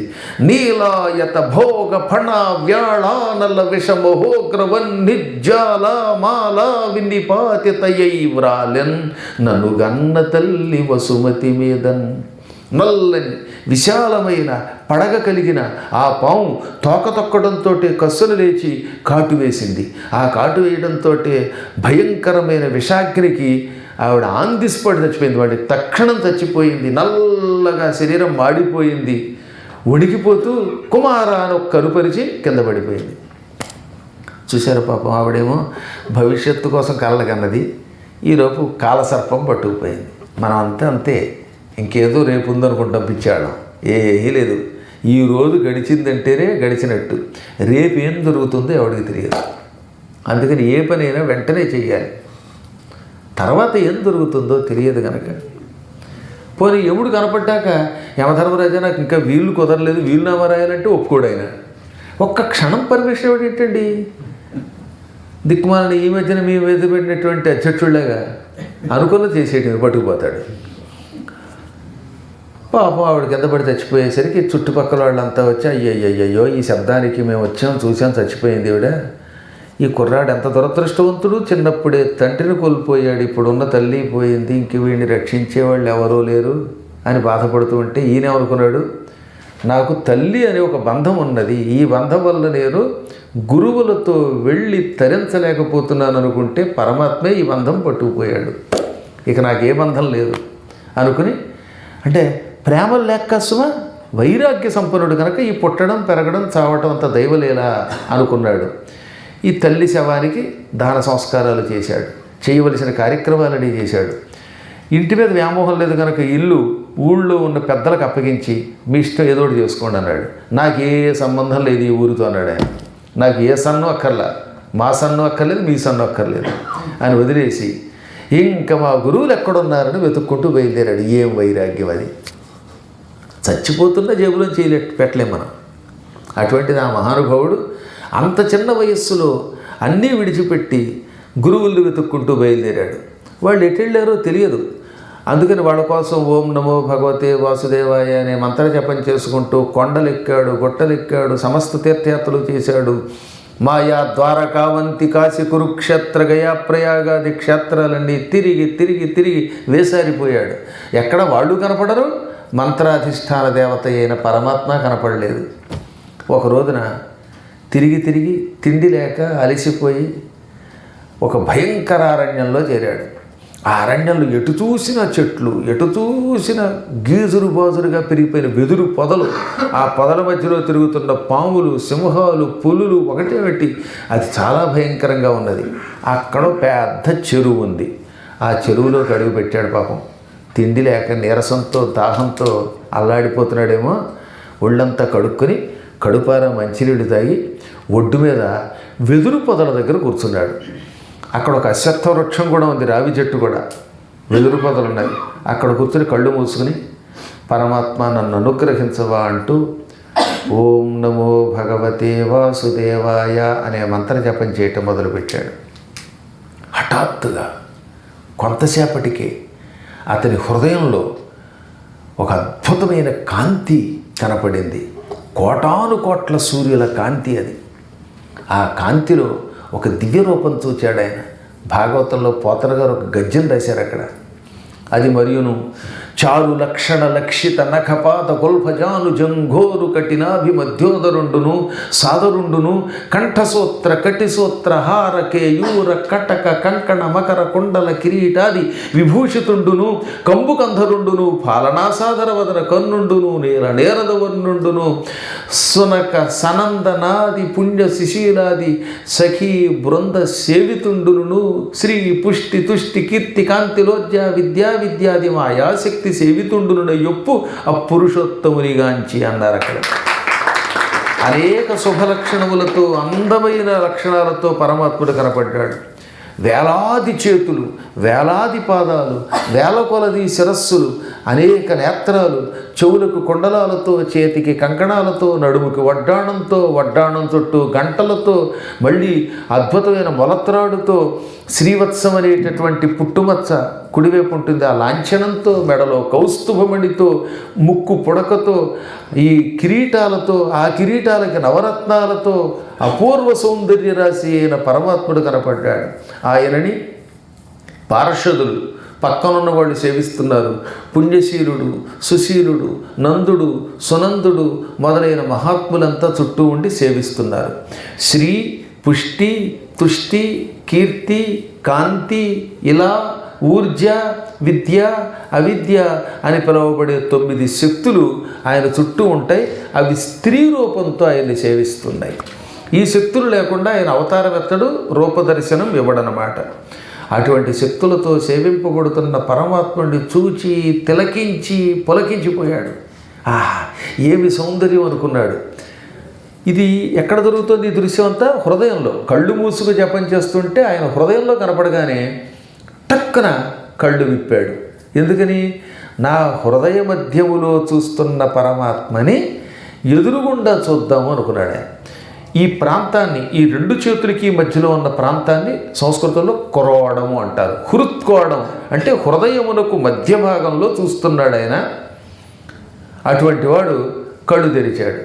A: నీలాయత భోగ ఫణ వ్యాళానల విషమహోగ్రవన్నిజ్జాల మాలా వినిపాతితయై వ్రాలెన్ నన్ను గన్న తల్లి వసుమతి మీదన్. నల్లని విశాలమైన పడగ కలిగిన ఆ పాము తోక తొక్కడంతో కస్సులు లేచి కాటు వేసింది. ఆ కాటు వేయడంతో భయంకరమైన విషాగ్నికి ఆవిడ ఆన్ ది స్పాట్ చచ్చిపోయింది. వాడి తక్షణం చచ్చిపోయింది. నల్లగా శరీరం మాడిపోయింది. వణికిపోతూ కుమార అని ఒక కనుపరిచి కింద పడిపోయింది. చూశారు పాపం, ఆవిడేమో భవిష్యత్తు కోసం కలగన్నది, ఈలోపు కాలసర్పం పట్టుకుపోయింది. మనం అంతే ఇంకేదో రేపు ఉందనుకుంటాం పిచ్చాళ్ళం. ఏమీ లేదు. ఈరోజు గడిచిందంటేనే గడిచినట్టు. రేపు ఏం జరుగుతుందో ఎవరికి తెలియదు. అందుకని ఏ పనైనా వెంటనే చెయ్యాలి. తర్వాత ఏం దొరుకుతుందో తెలియదు కనుక. పోనీ యముడు కనపడ్డాక యమధర్మరాజా నాకు ఇంకా వీళ్ళు కుదరలేదు, వీలునామా రాయాలంటే ఒప్పుకోడు ఆయన. ఒక్క క్షణం పర్మిషన్ ఏంటండి? దిక్కుమాలని ఈ మధ్యన మీ మీద పెట్టినటువంటి అధ్యక్షుడిలాగా అనుకున్న చేసేటివి పట్టుకుపోతాడు. పాపం ఆవిడ కింద పడి చచ్చిపోయేసరికి చుట్టుపక్కల వాళ్ళంతా వచ్చి అయ్యయ్యో ఈ శబ్దానికి మేము వచ్చాం చూసాం చచ్చిపోయింది ఈవిడ. ఈ కుర్రాడు ఎంత దురదృష్టవంతుడు, చిన్నప్పుడే తండ్రిని కోల్పోయాడు, ఇప్పుడున్న తల్లి పోయింది, ఇంక వీడిని రక్షించేవాళ్ళు ఎవరూ లేరు అని బాధపడుతూ ఉంటే ఈయనేమనుకున్నాడు, నాకు తల్లి అనే ఒక బంధం ఉన్నది, ఈ బంధం వల్ల నేను గురువులతో వెళ్ళి తరించలేకపోతున్నాను అనుకుంటే పరమాత్మే ఈ బంధం పట్టుకుపోయాడు, ఇక నాకే బంధం లేదు అనుకుని, అంటే ప్రేమ లేక్కసుమా వైరాగ్య సంపన్నుడు కనుక ఈ పుట్టడం పెరగడం చావటం అంత దైవలేలా అనుకున్నాడు. ఈ తల్లి శవానికి దాన సంస్కారాలు చేశాడు, చేయవలసిన కార్యక్రమాలని చేశాడు. ఇంటి మీద వ్యామోహం లేదు కనుక ఇల్లు ఊళ్ళో ఉన్న పెద్దలకు అప్పగించి మీ ఇష్టం ఏదో ఒకటి చేసుకోండి అన్నాడు. నాకు ఏ సంబంధం లేదు ఈ ఊరితో అన్నాడు ఆయన. నాకు ఏ సన్ను అక్కర్లా, మా సన్ను అక్కర్లేదు, మీ సన్ను అక్కర్లేదు అని వదిలేసి ఇంకా మా గురువులు ఎక్కడున్నారని వెతుక్కుంటూ బయలుదేరాడు. ఏం వైరాగ్యం అది! చచ్చిపోతున్న జేబులో పెట్టలేం మనం. అటువంటిది ఆ మహానుభావుడు అంత చిన్న వయస్సులో అన్నీ విడిచిపెట్టి గురువుల్ని వెతుక్కుంటూ బయలుదేరాడు. వాళ్ళు ఎటు వెళ్ళారో తెలియదు. అందుకని వాళ్ళ కోసం ఓం నమో భగవతే వాసుదేవాయ అనే మంత్ర జపం చేసుకుంటూ కొండలెక్కాడు, గుట్టలెక్కాడు, సమస్త తీర్థయాత్రలు చేశాడు, మాయా ద్వారకావంతి కాశీ కురుక్షేత్ర గయా ప్రయాగాది క్షేత్రాలన్నీ తిరిగి తిరిగి తిరిగి వేసారిపోయాడు. ఎక్కడ వాళ్ళు కనపడరు, మంత్రాధిష్టాన దేవత అయిన పరమాత్మ కనపడలేదు. ఒక రోజున తిరిగి తిరిగి తిండి లేక అలసిపోయి ఒక భయంకర అరణ్యంలో చేరాడు. ఆ అరణ్యంలో ఎటు చూసిన చెట్లు, ఎటు చూసిన గీజురు బాజురుగా పెరిగిపోయిన వెదురు పొదలు, ఆ పొదల మధ్యలో తిరుగుతున్న పాములు, సింహాలు, పులులు ఒకటి అది చాలా భయంకరంగా ఉన్నది. అక్కడ పెద్ద చెరువు ఉంది. ఆ చెరువులోకి అడుగు పెట్టాడు. పాపం తిండి లేక నీరసంతో దాహంతో అల్లాడిపోతున్నాడేమో. ఒళ్ళంతా కడుక్కొని కడుపారా మంచినీళ్ళు తాగి ఒడ్డు మీద వెదురు పొదల దగ్గర కూర్చున్నాడు. అక్కడ ఒక అశ్వత్థ వృక్షం కూడా ఉంది, రావి చెట్టు కూడా, వెదురు పొదలు ఉన్నాయి. అక్కడ కూర్చొని కళ్ళు మూసుకుని పరమాత్మ నన్ను అనుగ్రహించవా అంటూ ఓం నమో భగవతే వాసుదేవాయ అనే మంత్ర జపం చేయటం మొదలుపెట్టాడు. హఠాత్తుగా కొంతసేపటికి అతని హృదయంలో ఒక అద్భుతమైన కాంతి కనపడింది. కోటాను కోట్ల సూర్యుల కాంతి అది. ఆ కాంతిలో ఒక దివ్య రూపం చూచాడు ఆయన. భాగవతంలో పోతన గారు ఒక గద్యం రాశారు అక్కడ. అది మరియును చారు లక్షణ లక్షిత నఖపాత గొల్ఫజాను జంఘోరు కఠినాభిమధ్యోదరుండును సాదరుండును కంఠసూత్ర కటిసూత్ర హార కేయూర కటక కంకణ మకర కుండల కిరీటాది విభూషితుండును కంబుకంధరుండును పాలనాసాదర వదన కన్నుండును నేల నేరద వర్ణుండును సునక సనందనాది పుణ్య శిశీలాది సఖీ బృంద సేవితుండును శ్రీ పుష్టి తుష్టి కీర్తి కాంతిలోజ్య విద్యా విద్యాది మాయాశక్తి సేవితుండున యొప్పు అపురుషోత్తమునిగాంచి అన్నారు అక్కడ. అనేక శుభలక్షణములతో అందమైన లక్షణాలతో పరమాత్ముడు కనపడ్డాడు. వేలాది చేతులు, వేలాది పాదాలు, వేల కొలది శిరస్సులు, అనేక నేత్రాలు, చెవులకు కుండలాలతో, చేతికి కంకణాలతో, నడుముకి వడ్డాణంతో, వడ్డాణం చుట్టూ గంటలతో, మళ్ళీ అద్భుతమైన మొలత్రాడుతో, శ్రీవత్సం అనేటటువంటి పుట్టుమచ్చ కుడివైపు ఉంటుంది, ఆ లాంఛనంతో, మెడలో కౌస్తుభమణితో, ముక్కు పుడకతో, ఈ కిరీటాలతో, ఆ కిరీటాలకి నవరత్నాలతో అపూర్వ సౌందర్య రాశి అయిన పరమాత్ముడు కనపడ్డాడు. ఆయనని పార్షదులు పక్కనున్న వాళ్ళు సేవిస్తున్నారు. పుణ్యశీలుడు, సుశీలుడు, నందుడు, సునందుడు మొదలైన మహాత్ములంతా చుట్టూ ఉండి సేవిస్తున్నారు. శ్రీ పుష్టి తుష్టి కీర్తి కాంతి ఇలా ఊర్జ విద్య అవిద్య అని పిలువబడే 9 శక్తులు ఆయన చుట్టూ ఉంటాయి. అవి స్త్రీ రూపంతో ఆయన్ని సేవిస్తున్నాయి. ఈ శక్తులు లేకుండా ఆయన అవతారం ఎత్తడు, రూపదర్శనం ఇవ్వడనమాట. అటువంటి శక్తులతో సేవింపబడుతున్న పరమాత్ముడిని చూచి తిలకించి పులకించిపోయాడు. ఏమి సౌందర్యం అనుకున్నాడు. ఇది ఎక్కడ దొరుకుతుంది? ఈ దృశ్యం అంతా హృదయంలో. కళ్ళు మూసుకు జపం చేస్తుంటే ఆయన హృదయంలో కనపడగానే టక్కున కళ్ళు విప్పాడు. ఎందుకని? నా హృదయ మధ్యములో చూస్తున్న పరమాత్మని ఎదురుగుండా చూద్దాము అనుకున్నాడు. ఈ ప్రాంతాన్ని, ఈ 2 చేతులకి మధ్యలో ఉన్న ప్రాంతాన్ని సంస్కృతంలో కొరోడము అంటారు. హృత్కోణం అంటే హృదయమునకు మధ్య భాగంలో చూస్తున్నాడు ఆయన. అటువంటి వాడు కళ్ళు తెరిచాడు.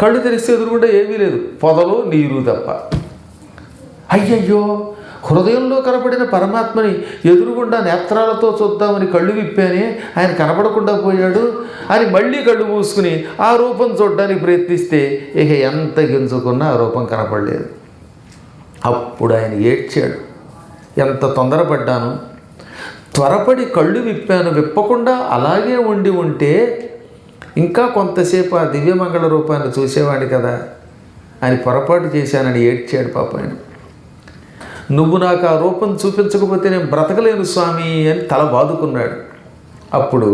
A: కళ్ళు తెరిస్తే ఎదురుగుండా ఏమీ లేదు, పొదలో నీరు తప్ప. అయ్యయ్యో, హృదయంలో కనపడిన పరమాత్మని ఎదురుగుండా నేత్రాలతో చూద్దామని కళ్ళు విప్పానే, ఆయన కనపడకుండా పోయాడు అని మళ్ళీ కళ్ళు మూసుకుని ఆ రూపం చూడడానికి ప్రయత్నిస్తే ఇక ఎంత గింజుకున్నా ఆ రూపం కనపడలేదు. అప్పుడు ఆయన ఏడ్చాడు. ఎంత తొందరపడ్డాను, త్వరపడి కళ్ళు విప్పాను, విప్పకుండా అలాగే ఉండి ఉంటే ఇంకా కొంతసేపు ఆ దివ్యమంగళ రూపాన్ని చూసేవాడి కదా అని పొరపాటు చేశానని ఏడ్చాడు పాప ఆయన. నువ్వు నాకు ఆ రూపం చూపించకపోతే నేను బ్రతకలేను స్వామి అని తల బాదుకున్నాడు. అప్పుడు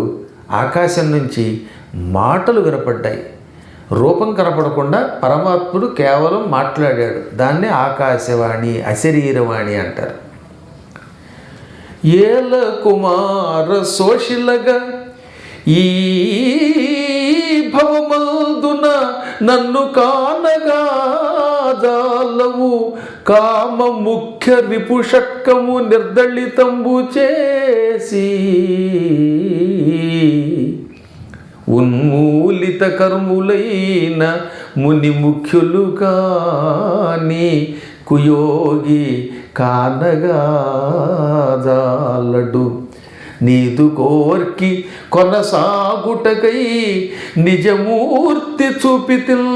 A: ఆకాశం నుంచి మాటలు వినపడ్డాయి. రూపం కనపడకుండా పరమాత్ముడు కేవలం మాట్లాడాడు. దాన్నే ఆకాశవాణి, అశరీరవాణి అంటారు. ఏల కుమార సోషిలగా ఈ భవమందున నన్ను కానగా జాలవు కామ ముఖ్య రిపుషట్కము నిర్దళితంబు చేసి ఉన్మూలిత కర్ములైన ముని ముఖ్యులు కాని కుయోగి కానగాదాలడు. నీదు కోర్కి కొనసాగుటకై నిజమూర్తి చూపితిల్.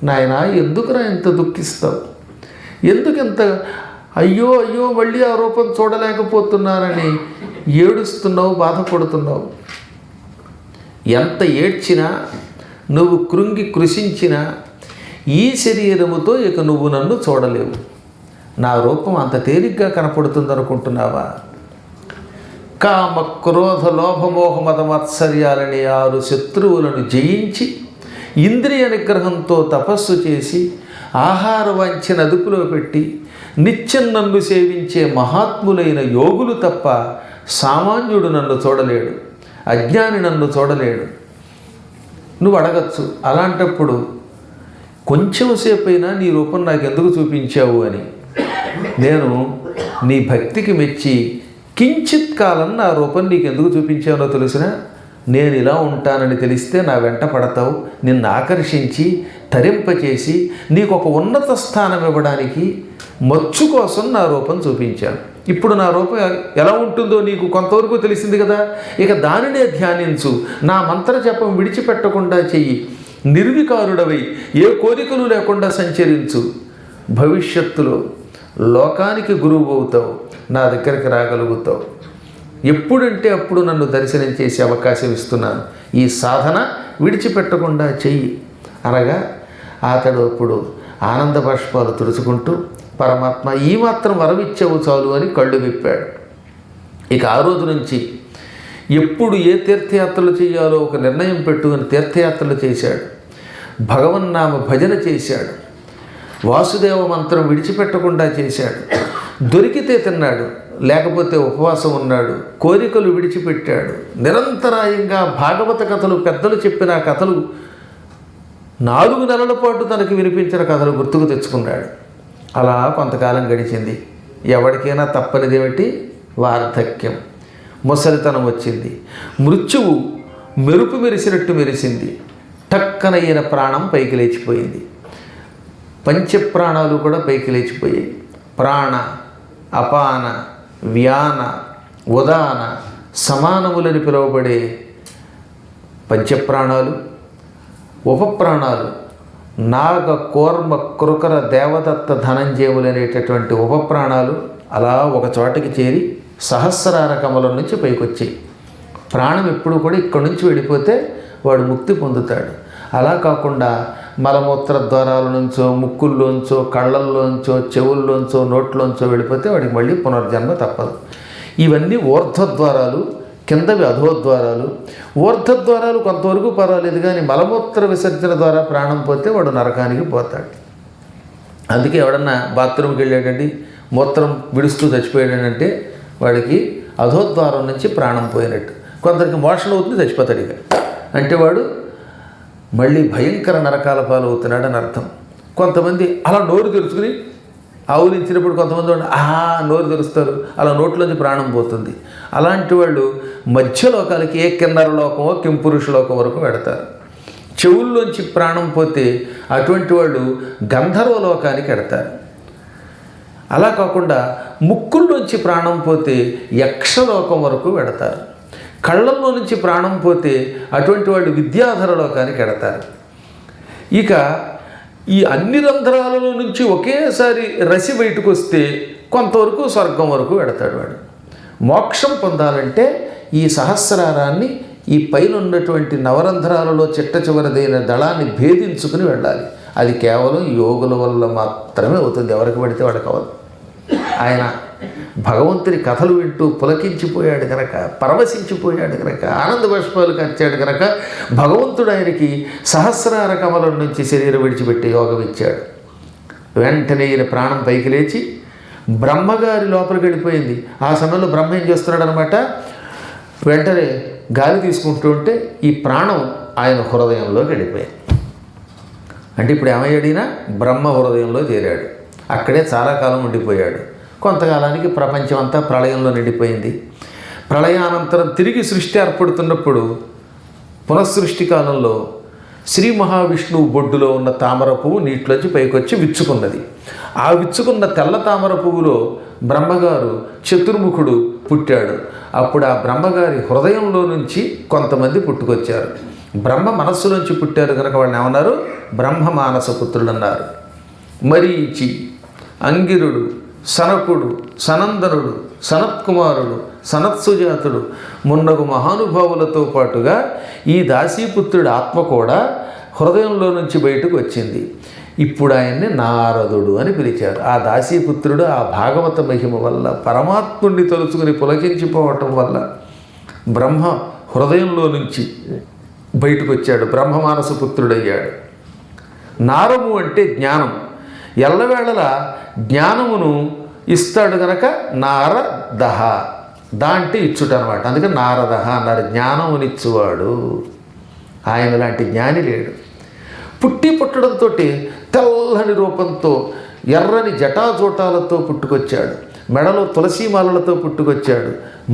A: నాయన, ఎందుకురా ఇంత దుఃఖిస్తావు? ఎందుకింత అయ్యో అయ్యో మళ్ళీ ఆ రూపం చూడలేకపోతున్నానని ఏడుస్తున్నావు, బాధపడుతున్నావు? ఎంత ఏడ్చినా, నువ్వు కృంగి కృషించినా ఈ శరీరముతో ఇక నువ్వు నన్ను చూడలేవు. నా రూపం అంత తేలిగ్గా కనపడుతుందనుకుంటున్నావా? కామ క్రోధ లోభమోహ మద మత్సర్యాలని 6 శత్రువులను జయించి ఇంద్రియ నిగ్రహంతో తపస్సు చేసి ఆహార వాంఛను అదుపులో పెట్టి నిత్యం నన్ను సేవించే మహాత్ములైన యోగులు తప్ప సామాన్యుడు నన్ను చూడలేడు, అజ్ఞాని నన్ను చూడలేడు. నువ్వు అడగచ్చు, అలాంటప్పుడు కొంచెం సేపైనా నీ రూపం నాకు ఎందుకు చూపించావు అని. నేను నీ భక్తికి మెచ్చి కించిత్ కాలం నా రూపం నీకు ఎందుకు చూపించానో తెలుసునా? నేను ఇలా ఉంటానని తెలిస్తే నా వెంట పడతావు, నిన్ను ఆకర్షించి తరింపచేసి నీకు ఒక ఉన్నత స్థానం ఇవ్వడానికి మచ్చు కోసం నా రూపం చూపించాను. ఇప్పుడు నా రూపం ఎలా ఉంటుందో నీకు కొంతవరకు తెలిసింది కదా. ఇక దానినే ధ్యానించు, నా మంత్ర జపం విడిచిపెట్టకుండా చెయ్యి, నిర్వికారుడవై ఏ కోరికలు లేకుండా సంచరించు. భవిష్యత్తులో లోకానికి గురువు అవుతావు, నా దగ్గరికి రాగలుగుతావు. ఎప్పుడంటే అప్పుడు నన్ను దర్శనం చేసే అవకాశం ఇస్తున్నాను. ఈ సాధన విడిచిపెట్టకుండా చెయ్యి అనగా అతడు అప్పుడు ఆనంద బాష్పాలు తుడుచుకుంటూ, పరమాత్మ ఈ మాత్రం వరం ఇచ్చావు చాలు అని కళ్ళు విప్పాడు. ఇక ఆ రోజు నుంచి ఎప్పుడు ఏ తీర్థయాత్రలు చేయాలో ఒక నిర్ణయం పెట్టుకుని తీర్థయాత్రలు చేశాడు. భగవన్నామ భజన చేశాడు. వాసుదేవ మంత్రం విడిచిపెట్టకుండా చేశాడు. దొరికితే తిన్నాడు, లేకపోతే ఉపవాసం ఉన్నాడు. కోరికలు విడిచిపెట్టాడు. నిరంతరాయంగా భాగవత కథలు, పెద్దలు చెప్పిన కథలు, 4 నెలల పాటు తనకి వినిపించిన కథలు గుర్తుకు తెచ్చుకున్నాడు. అలా కొంతకాలం గడిచింది. ఎవరికైనా తప్పనిదేమిటి? వార్ధక్యం, ముసలితనం వచ్చింది. మృత్యువు మెరుపు మెరిసినట్టు మెరిసింది. టక్కన ఈయన ప్రాణం పైకి లేచిపోయింది. పంచప్రాణాలు కూడా పైకి లేచిపోయాయి. ప్రాణ, అపాన, వ్యాన, ఉదాన సమానములని పిలువబడే పంచప్రాణాలు, ఉపప్రాణాలు, నాగ, కూర్మ, కృకర, దేవదత్త, ధనంజయములు అనేటటువంటి ఉపప్రాణాలు అలా ఒక చోటకి చేరి సహస్రార కమలం నుంచి పైకొచ్చాయి. ప్రాణం ఎప్పుడు కూడా ఇక్కడి నుంచి వెళ్ళిపోతే వాడు ముక్తి పొందుతాడు. అలా కాకుండా మలమూత్ర ద్వారాల నుంచో, ముక్కుల్లోంచో, కళ్ళల్లోంచో, చెవుల్లోంచో, నోట్లోంచో వెళ్ళిపోతే వాడికి మళ్ళీ పునర్జన్మ తప్పదు. ఇవన్నీ ఊర్ధ్వద్వారాలు, కిందవి అధోద్వారాలు. ఊర్ధ్వద్వారాలు కొంతవరకు పర్వాలేదు, కానీ మలమూత్ర విసర్జన ద్వారా ప్రాణం పోతే వాడు నరకానికి పోతాడు. అందుకే ఎవడన్నా బాత్రూమ్కి వెళ్ళాడండి, మూత్రం విడుస్తూ చచ్చిపోయాడంటే వాడికి అధోద్వారం నుంచి ప్రాణం పోయినట్టు. కొందరికి మోషన్ అవుతుంది, చచ్చిపోతాడు. ఇక అంటే వాడు మళ్ళీ భయంకర నరకాల పాలు అవుతున్నాడని అర్థం. కొంతమంది అలా నోరు తెరుచుకుని ఆవులించినప్పుడు కొంతమంది నోరు తెరుస్తారు, అలా నోట్లోంచి ప్రాణం పోతుంది. అలాంటి వాళ్ళు మధ్యలోకాలకి ఏ కిన్నర లోకమో కింపురుష లోకం వరకు పెడతారు. చెవుల్లోంచి ప్రాణం పోతే అటువంటి వాళ్ళు గంధర్వ లోకానికి ఎడతారు. అలా కాకుండా ముక్కుల్లోంచి ప్రాణం పోతే యక్షలోకం వరకు పెడతారు. కళ్ళల్లో నుంచి ప్రాణం పోతే అటువంటి వాళ్ళు విద్యాధర లోకానికి ఎడతారు. ఇక ఈ అన్ని రంధ్రాలలో నుంచి ఒకేసారి రసి బయటకు వస్తే కొంతవరకు స్వర్గం వరకు పెడతాడు వాడు. మోక్షం పొందాలంటే ఈ సహస్రారాన్ని, ఈ పైన ఉన్నటువంటి నవరంధ్రాలలో చిట్ట చివరిదైన దళాన్ని భేదించుకుని వెళ్ళాలి. అది కేవలం యోగుల వల్ల మాత్రమే అవుతుంది, ఎవరికి పడితే వాడికి అవ్వదు. ఆయన భగవంతుని కథలు వింటూ పులకించిపోయాడు కనుక, పరవశించిపోయాడు కనుక, ఆనంద బాష్పాలు కచ్చాడు కనుక భగవంతుడు ఆయనకి సహస్రార కమలం నుంచి శరీరం విడిచిపెట్టి యోగం ఇచ్చాడు. వెంటనే ఈయన ప్రాణం పైకి లేచి బ్రహ్మగారి లోపలికి వెళ్ళిపోయింది. ఆ సమయంలో బ్రహ్మ ఏం చేస్తున్నాడు అనమాట, వెంటనే గాలి తీసుకుంటూ ఉంటే ఈ ప్రాణం ఆయన హృదయంలోకి వెళ్ళిపోయింది. అంటే ఇప్పుడు ఏమయ్యాడినా బ్రహ్మ హృదయంలో చేరాడు. అక్కడే చాలా కాలం ఉండిపోయాడు. కొంతకాలానికి ప్రపంచం అంతా ప్రళయంలో నిండిపోయింది. ప్రళయానంతరం తిరిగి సృష్టి ఏర్పడుతున్నప్పుడు పునఃసృష్టి కాలంలో శ్రీ మహావిష్ణువు బొడ్డులో ఉన్న తామర పువ్వు నీటిలోంచి పైకొచ్చి విచ్చుకున్నది. ఆ విచ్చుకున్న తెల్ల తామర పువ్వులో బ్రహ్మగారు చతుర్ముఖుడు పుట్టాడు. అప్పుడు ఆ బ్రహ్మగారి హృదయంలో నుంచి కొంతమంది పుట్టుకొచ్చారు. బ్రహ్మ మనస్సులోంచి పుట్టారు కనుక వాళ్ళని ఏమన్నారు? బ్రహ్మ మానస పుత్రులు అన్నారు. మరీచి, అంగిరుడు, సనకుడు, సనందనుడు, సనత్కుమారుడు, సనత్సుజాతుడు మున్నగు మహానుభావులతో పాటుగా ఈ దాసీపుత్రుడి ఆత్మ కూడా హృదయంలో నుంచి బయటకు వచ్చింది. ఇప్పుడు ఆయన్ని నారదుడు అని పిలిచారు. ఆ దాసీపుత్రుడు ఆ భాగవత మహిమ వల్ల పరమాత్ముడిని తలుచుకుని పులకించిపోవటం వల్ల బ్రహ్మ హృదయంలో నుంచి బయటకు వచ్చాడు, బ్రహ్మమానస పుత్రుడయ్యాడు. నారము అంటే జ్ఞానం, ఎల్లవేళలా జ్ఞానమును ఇస్తాడు గనక నారదహ, దా అంటే ఇచ్చుట అనమాట. అందుకే నారదహ అన్నారు, జ్ఞానమునిచ్చువాడు. ఆయన లాంటి జ్ఞాని లేడు. పుట్టడంతో తెల్లని రూపంతో ఎర్రని జటాజోటాలతో పుట్టుకొచ్చాడు. మెడలో తులసీమాలలతో పుట్టుకొచ్చాడు.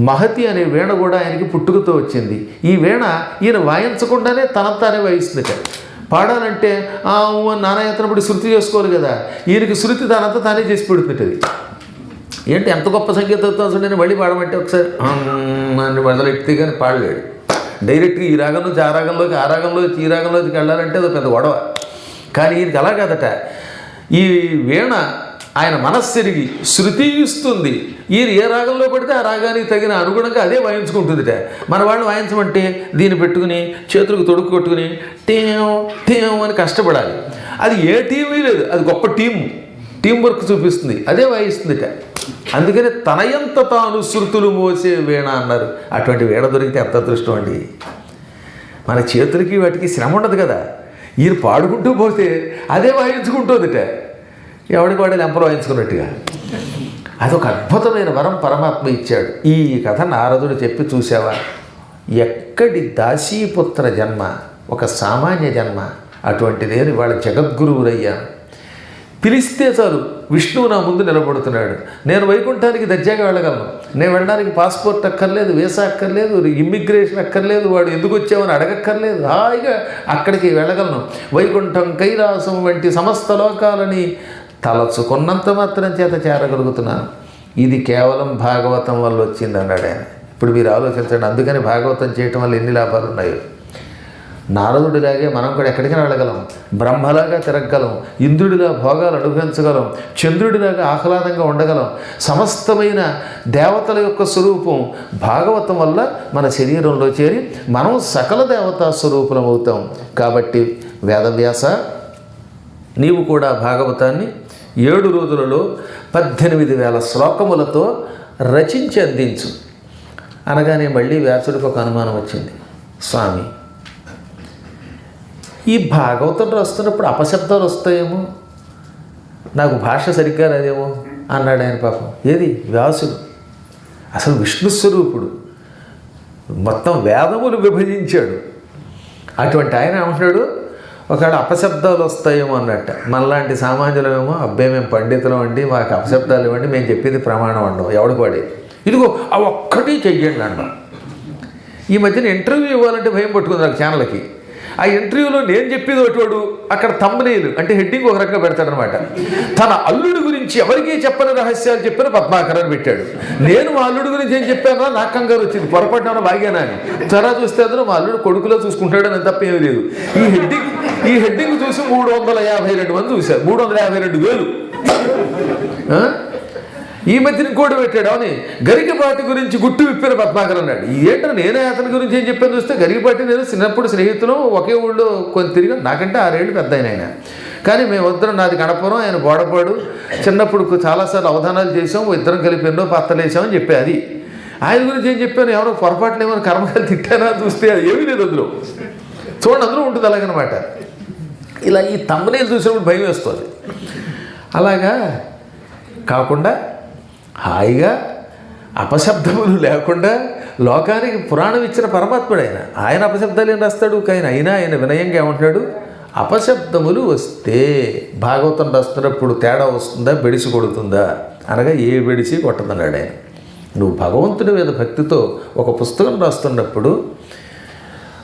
A: మహతి అనే వీణ కూడా ఆయనకి పుట్టుకతో వచ్చింది. ఈ వీణ ఈయన వాయించకుండానే తనంతానే వాయిస్తుంది. పాడాలంటే నానాయత్నపడి శృతి చేసుకోవాలి కదా, ఈయనకి శృతి దానంతా తానే చేసి పెడుతుంటుంది. ఏంటి ఎంత గొప్ప సంగీతంతో నేను మళ్ళీ పాడమంటే ఒకసారి అని మొదలెట్టితే కానీ పాడలేడు. డైరెక్ట్గా ఈ రాగం నుంచి ఆ రాగంలోకి, ఆ రాగంలోకి ఈ రాగంలోకి వెళ్ళాలంటే అది పెద్ద గొడవ. కానీ ఈయనకి అలా కాదట. ఈ వీణ ఆయన మనస్సెరిగి శృతి ఇస్తుంది. ఈయన ఏ రాగంలో పడితే ఆ రాగానికి తగిన అనుగుణంగా అదే వాయించుకుంటుందిట. మన వాళ్ళు వాయించమంటే దీన్ని పెట్టుకుని చేతులకు తొడుక్కు కొట్టుకుని టేం టేం అని కష్టపడాలి. అది ఏ టీమీ లేదు, అది గొప్ప టీం వర్క్ చూపిస్తుంది, అదే వాయిస్తుందిట. అందుకని తనయంత తాను శృతులు మోసే వీణ అన్నారు. అటువంటి వీణ దొరికితే ఎంత అదృష్టం అండి. మన చేతులకి వాటికి శ్రమ ఉండదు కదా. ఈయన పాడుకుంటూ పోతే అదే వాయించుకుంటుందిట, ఎవడికి వాడు లెంపలు వాయించుకున్నట్టుగా. అదొక అద్భుతమైన వరం పరమాత్మ ఇచ్చాడు. ఈ కథ నారదుడు చెప్పి చూసావా, ఎక్కడి దాసీపుత్ర జన్మ, ఒక సామాన్య జన్మ. అటువంటిదే వాళ్ళ జగద్గురువులయ్యాను. పిలిస్తే చాలు విష్ణువు నా ముందు నిలబడుతున్నాడు. నేను వైకుంఠానికి దర్జాగా వెళ్ళగలను. నేను వెళ్ళడానికి పాస్పోర్ట్ అక్కర్లేదు, వీసా అక్కర్లేదు, ఇమ్మిగ్రేషన్ అక్కర్లేదు, వాడు ఎందుకు వచ్చావని అడగక్కర్లేదు. హాయిగా అక్కడికి వెళ్ళగలను. వైకుంఠం, కైలాసం వంటి సమస్త లోకాలని తలచుకున్నంత మాత్రం చేత చేరగలుగుతున్నాను. ఇది కేవలం భాగవతం వల్ల వచ్చింది అన్నాడు ఆయన. ఇప్పుడు మీరు ఆలోచించండి, అందుకని భాగవతం చేయటం వల్ల ఎన్ని లాభాలు ఉన్నాయో. నారదుడిలాగే మనం కూడా ఎక్కడికైనా వెళ్ళగలం, బ్రహ్మలాగా తిరగగలం, ఇంద్రుడిలా భోగాలు అనుభవించగలం, చంద్రుడిలాగా ఆహ్లాదంగా ఉండగలం. సమస్తమైన దేవతల యొక్క స్వరూపం భాగవతం వల్ల మన శరీరంలో చేరి మనం సకల దేవతా స్వరూపులం అవుతాం. కాబట్టి వేదవ్యాస, నీవు కూడా భాగవతాన్ని 7 రోజులలో 18,000 శ్లోకములతో రచించి అందించు అనగానే మళ్ళీ వ్యాసుడికి ఒక అనుమానం వచ్చింది. స్వామి, ఈ భాగవతం రాస్తున్నప్పుడు అపశబ్దాలు వస్తాయేమో, నాకు భాష సరిగ్గా రాదేమో అన్నాడు ఆయన. పాపం ఏది వ్యాసుడు అసలు విష్ణు స్వరూపుడు, మొత్తం వేదములు విభజించాడు. అటువంటి ఆయన ఏమంటున్నాడు, ఒకవేళ అపశబ్దాలు వస్తాయేమో అన్నట్ట. మనలాంటి సామాన్యులమేమో అబ్బాయి మేము పండితులం అండి, మాకు అపశబ్దాలు ఇవ్వండి, మేము చెప్పేది ప్రమాణం అండం. ఎవడికి పడేది, ఇదిగో అవి ఒక్కటి చెయ్యండి అన్నాం. ఈ మధ్యన ఇంటర్వ్యూ ఇవ్వాలంటే భయం పట్టుకుంది నాకు ఛానల్కి. ఆ ఇంటర్వ్యూలో నేను చెప్పేది ఒకటి, అక్కడ థంబ్నెయిల్ అంటే హెడ్డింగ్ ఒక రకంగా పెడతాడనమాట. తన అల్లుడి గురించి ఎవరికీ చెప్పని రహస్యాలు చెప్పిన పద్మాకర్ అని పెట్టాడు. నేను మా అల్లుడి గురించి ఏం చెప్పానో నాకు కంగారు వచ్చింది, పొరపాటున బాగానా అని. త్వర చూస్తే అందులో మా అల్లుడు కొడుకులో చూసుకుంటాడని తప్ప ఏమీ లేదు. ఈ హెడ్డింగ్ చూసి 352 మంది చూశారు, 352,000. ఈ మధ్యన ఇంకోటి పెట్టాడు, అవుని గరికపాటి గురించి గుట్టు విప్పిన పద్మాకర్ అన్నాడు. ఏంటో నేనే అతని గురించి ఏం చెప్పాను చూస్తే, గరికపాటి నేను చిన్నప్పుడు స్నేహితులు, ఒకే ఊళ్ళో కొంత తిరిగి, నాకంటే 6 ఏళ్ళు పెద్ద ఆయన. కానీ మేము ఇద్దరం, నాది గణపురం, ఆయన బోడపాడు. చిన్నప్పుడు చాలాసార్లు అవధానాలు చేసాం, ఇద్దరం కలిపి ఎన్నో పాత్రలు వేసామని చెప్పే. అది ఆయన గురించి ఏం చెప్పాను, ఎవరో పొరపాటున ఏమైనా కర్మకాలు తిట్టానా చూస్తే అది ఏమీ లేదు అందులో. చూడండి, అందులో ఉంటుంది అలాగనమాట. ఇలా ఈ థంబ్నెయిల్ చూసినప్పుడు భయం వేస్తుంది. అలాగా కాకుండా హాయిగా అపశబ్దములు లేకుండా లోకానికి పురాణం ఇచ్చిన పరమాత్ముడు ఆయన అపశబ్దాలు ఏం రాస్తాడు. కానీ ఆయన వినయంగా ఏమంటున్నాడు, అపశబ్దములు వస్తే భాగవతం రాస్తున్నప్పుడు తేడా వస్తుందా, బెడిసి కొడుతుందా? అనగా ఏ బెడిసి కొట్టదన్నాడు ఆయన. నువ్వు భగవంతుడి మీద భక్తితో ఒక పుస్తకం రాస్తున్నప్పుడు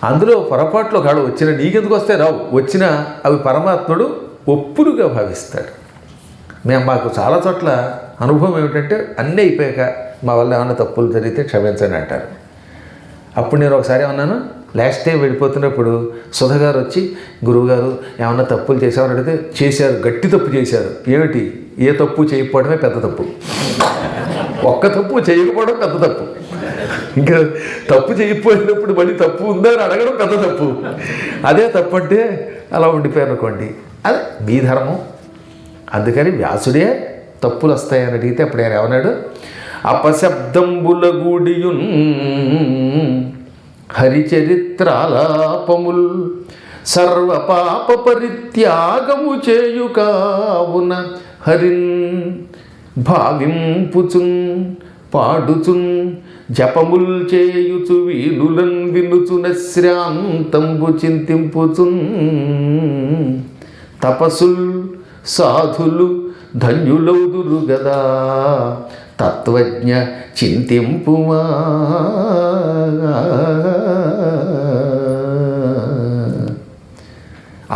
A: అందులో పొరపాట్లు ఒకవేళ వచ్చినా నీకెందుకు వస్తే రావు, వచ్చినా అవి పరమాత్ముడు ఒప్పులుగా భావిస్తాడు. మాకు చాలా చోట్ల అనుభవం ఏమిటంటే అన్నీ అయిపోయాక మా వల్ల ఏమన్నా తప్పులు జరిగితే క్షమించండి అంటారు. అప్పుడు నేను ఒకసారి ఏమన్నాను, లాస్ట్ టైం వెళ్ళిపోతున్నప్పుడు సుధగారు వచ్చి గురువుగారు ఏమన్నా తప్పులు చేశామని అడిగితే చేశారు, గట్టి తప్పు చేశారు. ఏమిటి? ఏ తప్పు చేయకపోవడమే పెద్ద తప్పు. ఒక్క తప్పు చేయకపోవడం పెద్ద తప్పు. ఇంకా తప్పు చేయకపోయినప్పుడు మళ్ళీ తప్పు ఉందా అని అడగడం పెద్ద తప్పు. అదే తప్పు అంటే అలా ఉండిపోయారు అనుకోండి, అదే మీ ధర్మం. అందుకని వ్యాసుడే తప్పులు వస్తాయని అడిగితే అప్పుడు ఆయన ఏమన్నాడు, అపశబ్దంబుల గూడియున్ హరిచరిత్రాలాపముల్ సర్వపాప పరిత్యాగము చేయుకావున హరిన్ భావింపుచున్ పాడుచున్ జపముల్ చేయుచు వీనులన్ వినుచున శ్రాంతంబు చింతింపుచున్ తపసుల్ సాధులు ధన్యులౌదురు గదా తత్వజ్ఞ చింతింపుమా.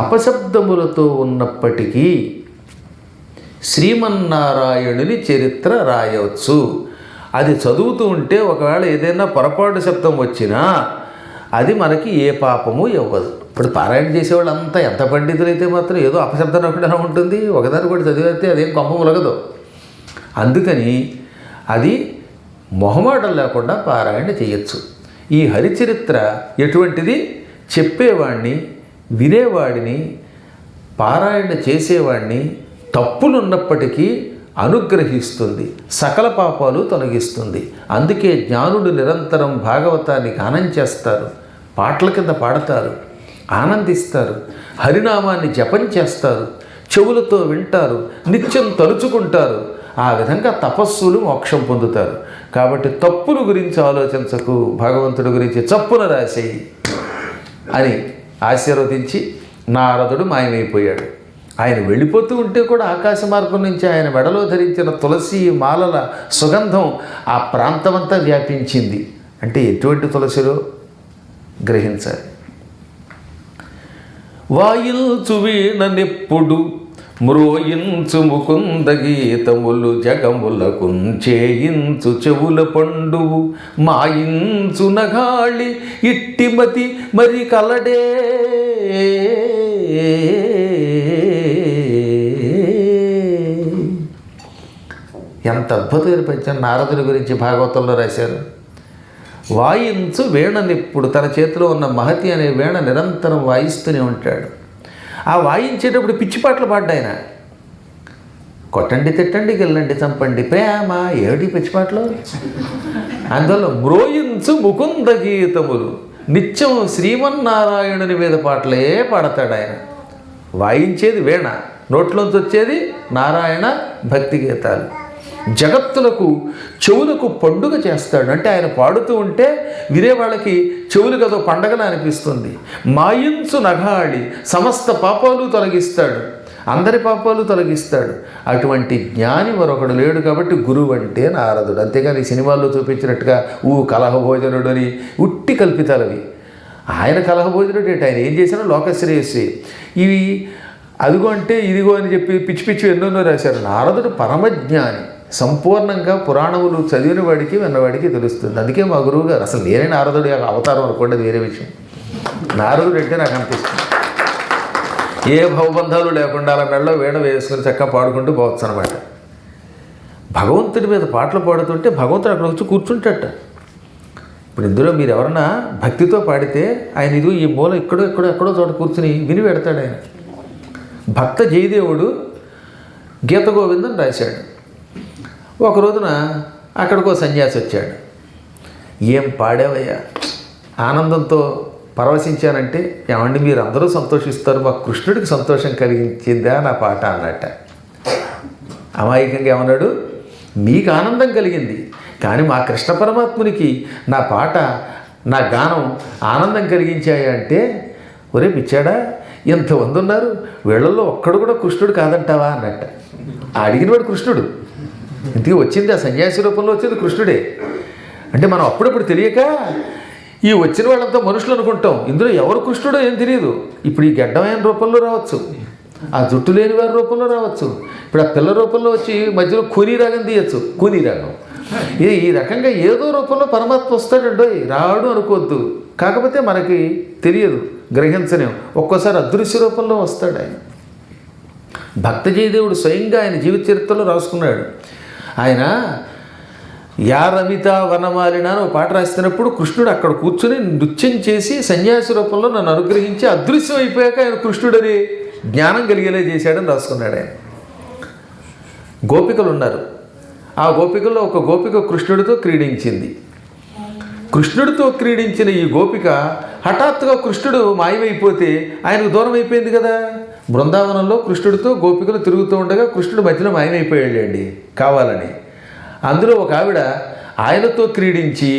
A: అపశబ్దములతో ఉన్నప్పటికీ శ్రీమన్నారాయణుని చరిత్ర రాయవచ్చు. అది చదువుతూ ఉంటే ఒకవేళ ఏదైనా పొరపాటు శబ్దం వచ్చినా అది మనకి ఏ పాపము ఇవ్వదు. ఇప్పుడు పారాయణ చేసేవాళ్ళంతా ఎంత పండితులైతే మాత్రం ఏదో అపశబ్దం ఒకటి ఉంటుంది, ఒకదాని కూడా చదివితే అదేం కొంప ములగదు. అందుకని అది మొహమాటం లేకుండా పారాయణ చేయొచ్చు. ఈ హరిచరిత్ర ఎటువంటిది? చెప్పేవాడిని, వినేవాడిని, పారాయణ చేసేవాడిని తప్పులున్నప్పటికీ అనుగ్రహిస్తుంది, సకల పాపాలు తొలగిస్తుంది. అందుకే జ్ఞానులు నిరంతరం భాగవతాన్ని గానం చేస్తారు, పాటల కింద పాడతారు, ఆనందిస్తారు, హరినామాన్ని జపం చేస్తారు, చెవులతో వింటారు, నిత్యం తలుచుకుంటారు. ఆ విధంగా తపస్సులు మోక్షం పొందుతారు. కాబట్టి తప్పుల గురించి ఆలోచించకు, భగవంతుడి గురించి చప్పున రాసేయి అని ఆశీర్వదించి నారదుడు మాయమైపోయాడు. ఆయన వెళ్ళిపోతూ ఉంటే కూడా ఆకాశ మార్గం నుంచి ఆయన మెడలో ధరించిన తులసి మాలల సుగంధం ఆ ప్రాంతమంతా వ్యాపించింది. అంటే ఎటువంటి తులసిలో గ్రహించాలి. వాయిల్చు వీణనెప్పుడు మ్రోయించు ముకుంద గీతములు జగములకు చేయించు చెవుల పండువు మాయించు నగాళి ఇట్టిమతి మరి కలడే. ఎంత అద్భుతమైన పద్యం నారదుని గురించి భాగవతంలో రాశారు. వాయించు వీణనిప్పుడు, తన చేతిలో ఉన్న మహతి అనే వీణ నిరంతరం వాయిస్తూనే ఉంటాడు. ఆ వాయించేటప్పుడు పిచ్చిపాటలు పాడ్డాయన. కొట్టండి, తిట్టండి, గెల్లండి, చంపండి, ప్రేమ, ఏమిటి పిచ్చిపాటలు? అందువల్ల మ్రోయించు ముకుంద గీతములు, నిత్యం శ్రీమన్నారాయణుని మీద పాటలే పాడతాడు ఆయన. వాయించేది వీణ, నోట్లోంచి వచ్చేది నారాయణ భక్తి గీతాలు. జగత్తులకు చెవులకు పండుగ చేస్తాడు. అంటే ఆయన పాడుతూ ఉంటే వినే వాళ్ళకి చెవులకు అదో పండగలా అనిపిస్తుంది. మాయించు నగాళి, సమస్త పాపాలు తొలగిస్తాడు, అందరి పాపాలు తొలగిస్తాడు. అటువంటి జ్ఞాని మరొకడు లేడు. కాబట్టి గురువు అంటే నారదుడు. అంతేగాని సినిమాల్లో చూపించినట్టుగా కలహభోజనుడు అని ఉట్టి కల్పితాలు అవి. ఆయన కలహభోజనుడు ఏంటి? ఆయన ఏం చేసినా లోకశ్రేయస్సే. ఇవి అదిగో అంటే ఇదిగో అని చెప్పి పిచ్చి పిచ్చి ఎన్నెన్నో రాశారు. నారదుడు పరమజ్ఞాని. సంపూర్ణంగా పురాణములు చదివిన వాడికి విన్నవాడికి తెలుస్తుంది. అందుకే మా గురువు గారు, అసలు నేనే నారదుడు అవతారం అనుకోండి, అది వేరే విషయం. నారదుడు అంటే నాకు అనిపిస్తుంది ఏ భవబంధాలు లేకుండా అలా మెడలో వీణ వేసుకుని చక్కగా పాడుకుంటూ పోవచ్చు అనమాట. భగవంతుడి మీద పాటలు పాడుతుంటే భగవంతుడు అక్కడ వచ్చి కూర్చుంటాట. ఇప్పుడు ఇందులో మీరు ఎవరన్నా భక్తితో పాడితే ఆయన ఇది ఈ మూల ఎక్కడో చోట కూర్చుని విని పెడతాడు ఆయన. భక్త జయదేవుడు గీత గోవిందం రాశాడు. ఒక రోజున అక్కడికో సన్యాసి వచ్చాడు. ఏం పాడావయ్యా, ఆనందంతో పరవశించానంటే, ఏమండి మీరు అందరూ సంతోషిస్తారు, మా కృష్ణుడికి సంతోషం కలిగించిందా నా పాట అన్నట్ట. అమాయకంగా ఏమన్నాడు, మీకు ఆనందం కలిగింది కానీ మా కృష్ణ పరమాత్మునికి నా పాట నా గానం ఆనందం కలిగించాయి అంటే, ఒరే పిచ్చాడా, ఎంతమంది ఉన్నారు, వీళ్ళల్లో ఒక్కడు కూడా కృష్ణుడు కాదంటావా అన్నట్ట. అడిగినవాడు కృష్ణుడు. ఇంటికి వచ్చింది ఆ సన్యాసి రూపంలో వచ్చింది కృష్ణుడే. అంటే మనం అప్పుడప్పుడు తెలియక ఈ వచ్చిన వాళ్ళంతా మనుషులు అనుకుంటాం, ఇందులో ఎవరు కృష్ణుడో ఏం తెలియదు. ఇప్పుడు ఈ గడ్డమైన రూపంలో రావచ్చు, ఆ జుట్టు లేని వారి రూపంలో రావచ్చు, ఇప్పుడు ఆ పిల్ల రూపంలో వచ్చి మధ్యలో కూనీ రాగం తీయచ్చు, కూనీ రాగం. ఈ రకంగా ఏదో రూపంలో పరమాత్మ వస్తాడండో, రాడు అనుకోవద్దు. కాకపోతే మనకి తెలియదు, గ్రహించలేం. ఒక్కోసారి అదృశ్య రూపంలో వస్తాడు ఆయన. భక్త జయదేవుడు స్వయంగా ఆయన జీవిత చరిత్రలో రాసుకున్నాడు. ఆయన యా రమిత వనమాలిన అని ఒక పాట రాస్తున్నప్పుడు కృష్ణుడు అక్కడ కూర్చుని నృత్యం చేసి సన్యాసి రూపంలో నన్ను అనుగ్రహించి అదృశ్యం అయిపోయాక ఆయన కృష్ణుడని జ్ఞానం కలిగేలా చేశాడని రాసుకున్నాడు ఆయన. గోపికలు ఉన్నారు, ఆ గోపికల్లో ఒక గోపిక కృష్ణుడితో క్రీడించింది. కృష్ణుడితో క్రీడించిన ఈ గోపిక హఠాత్తుగా కృష్ణుడు మాయమైపోతే ఆయనకు దూరం అయిపోయింది కదా. బృందావనంలో కృష్ణుడితో గోపికలు తిరుగుతూ ఉండగా కృష్ణుడు మధ్యలో మాయమైపోయాడండి కావాలని. అందులో ఒక ఆవిడ ఆయనతో క్రీడించి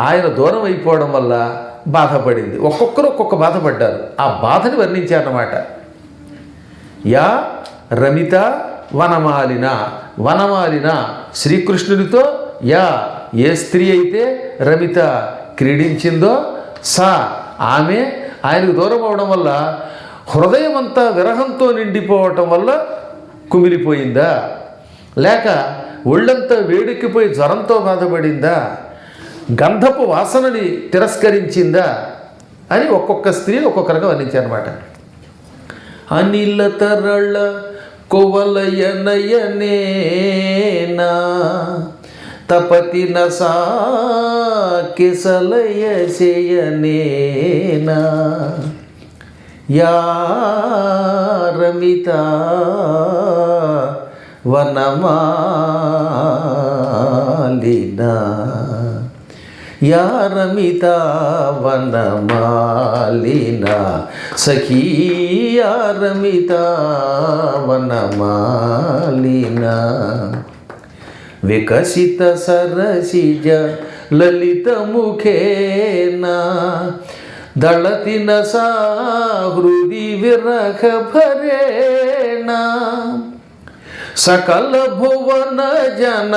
A: ఆయన దూరం అయిపోవడం వల్ల బాధపడింది. ఒక్కొక్కరు ఒక్కొక్క బాధపడ్డారు. ఆ బాధని వర్ణించారన్నమాట. యా రమిత వనమాలిన, వనమాలిన శ్రీకృష్ణుడితో యా ఏ స్త్రీ అయితే రమిత క్రీడించిందో సా ఆమె ఆయనకు దూరం అవడం వల్ల హృదయం అంతా విరహంతో నిండిపోవటం వల్ల కుమిలిపోయిందా, లేక ఒళ్ళంతా వేడెక్కిపోయి జ్వరంతో బాధపడిందా, గంధపు వాసనని తిరస్కరించిందా అని ఒక్కొక్క స్త్రీ ఒక్కొక్కరుగా వర్ణించారన్నమాట. అనిల తరళ కొవలయనయనేనా తపతి నసా కిసలయ శయనేనా యా రమిత వనమాలినా యా రమిత వనమాలినా సఖీ యా రమిత వనమాలినా వికసిత సరసిజ లలిత ముఖేనా దళతి నసా హృది విరఖ భరేణా సకల భువన జన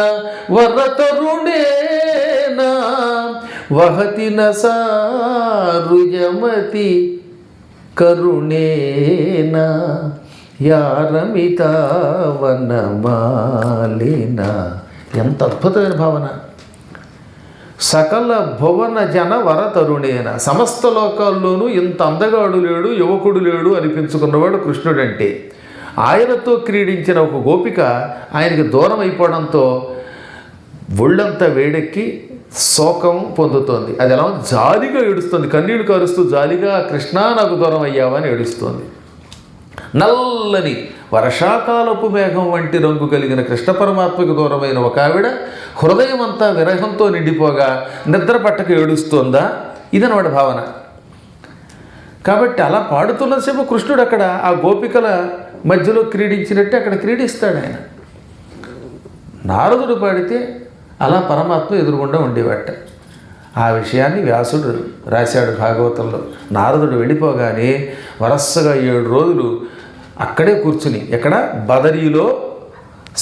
A: వరతరుణేనా వహతి నసా రుజమతి కరుణేనా యా రమిత వనమాలినా. ఎంత అద్భుతమైన భావన. సకల భువన జన వరతరుణేన, సమస్త లోకాల్లోనూ ఇంత అందగాడు లేడు, యువకుడు లేడు అనిపించుకున్నవాడు కృష్ణుడంటే. ఆయనతో క్రీడించిన ఒక గోపిక ఆయనకి దూరం అయిపోవడంతో ఒళ్ళంతా వేడెక్కి శోకం పొందుతోంది. అది ఎలా జాలిగా ఏడుస్తుంది, కన్నీళ్లు కారుస్తూ జాలిగా కృష్ణ నాకు దూరం అయ్యావా అని ఏడుస్తోంది. నల్లని వర్షాకాలపు మేఘం వంటి రంగు కలిగిన కృష్ణ పరమాత్మకు దూరమైన ఒక ఆవిడ హృదయం అంతా విరహంతో నిండిపోగా నిద్ర పట్టక ఏడుస్తోందా, ఇదనవాడి భావన. కాబట్టి అలా పాడుతున్నసేపు కృష్ణుడు అక్కడ ఆ గోపికల మధ్యలో క్రీడించినట్టే అక్కడ క్రీడిస్తాడు ఆయన. నారదుడు పాడితే అలా పరమాత్మ ఎదురుగుండా ఉండేవాట. ఆ విషయాన్ని వ్యాసుడు రాశాడు భాగవతంలో. నారదుడు వెళ్ళిపోగానే వరసగా 7 రోజులు అక్కడే కూర్చుని, ఎక్కడ బదరీలో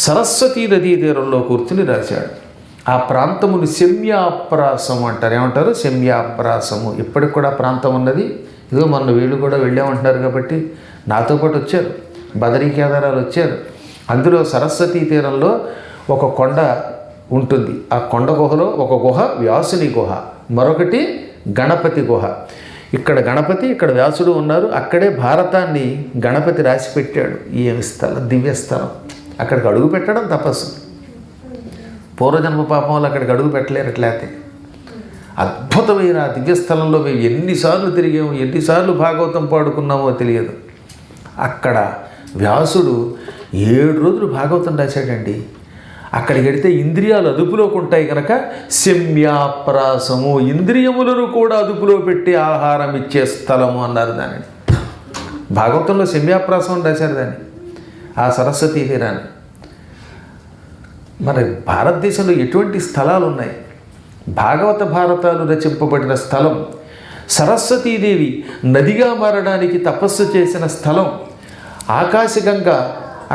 A: సరస్వతీ నదీ తీరంలో కూర్చుని రాశాడు. ఆ ప్రాంతమును శమ్యాప్రాసము అంటారు. ఏమంటారు? శమ్యాప్రాసము. ఇప్పటికి కూడా ప్రాంతం ఉన్నది. ఇదో మొన్న వీళ్ళు కూడా వెళ్ళామంటున్నారు కాబట్టి నాతో పాటు వచ్చారు, బదరీ కేదారాలు వచ్చారు. అందులో సరస్వతీ తీరంలో ఒక కొండ ఉంటుంది. ఆ కొండ గుహలో ఒక గుహ వ్యాసుని గుహ, మరొకటి గణపతి గుహ. ఇక్కడ గణపతి, ఇక్కడ వ్యాసుడు ఉన్నారు. అక్కడే భారతాన్ని గణపతి రాసి పెట్టాడు. ఏమి స్థలం, దివ్యస్థలం. అక్కడికి అడుగు పెట్టడం తపస్సు. పూర్వజన్మ పాపం వల్ల అక్కడికి అడుగు పెట్టలేరు. అట్లయితే అద్భుతమైన ఆ దివ్యస్థలంలో మేము ఎన్నిసార్లు తిరిగాము, ఎన్నిసార్లు భాగవతం పాడుకున్నామో తెలియదు. అక్కడ వ్యాసుడు 7 రోజులు భాగవతం రాశాడండి. అక్కడికి వెడితే ఇంద్రియాలు అదుపులోకి ఉంటాయి కనుక శమ్యాప్రాసము, ఇంద్రియములను కూడా అదుపులో పెట్టి ఆహారం ఇచ్చే స్థలము అన్నారు దానిని. భాగవతంలో శమ్యాప్రాసం రాశారు దాన్ని, ఆ సరస్వతీ తీరాన్ని. మన భారతదేశంలో ఎటువంటి స్థలాలు ఉన్నాయి? భాగవత భారతాలు రచింపబడిన స్థలం, సరస్వతీదేవి నదిగా మారడానికి తపస్సు చేసిన స్థలం, ఆకాశగంగ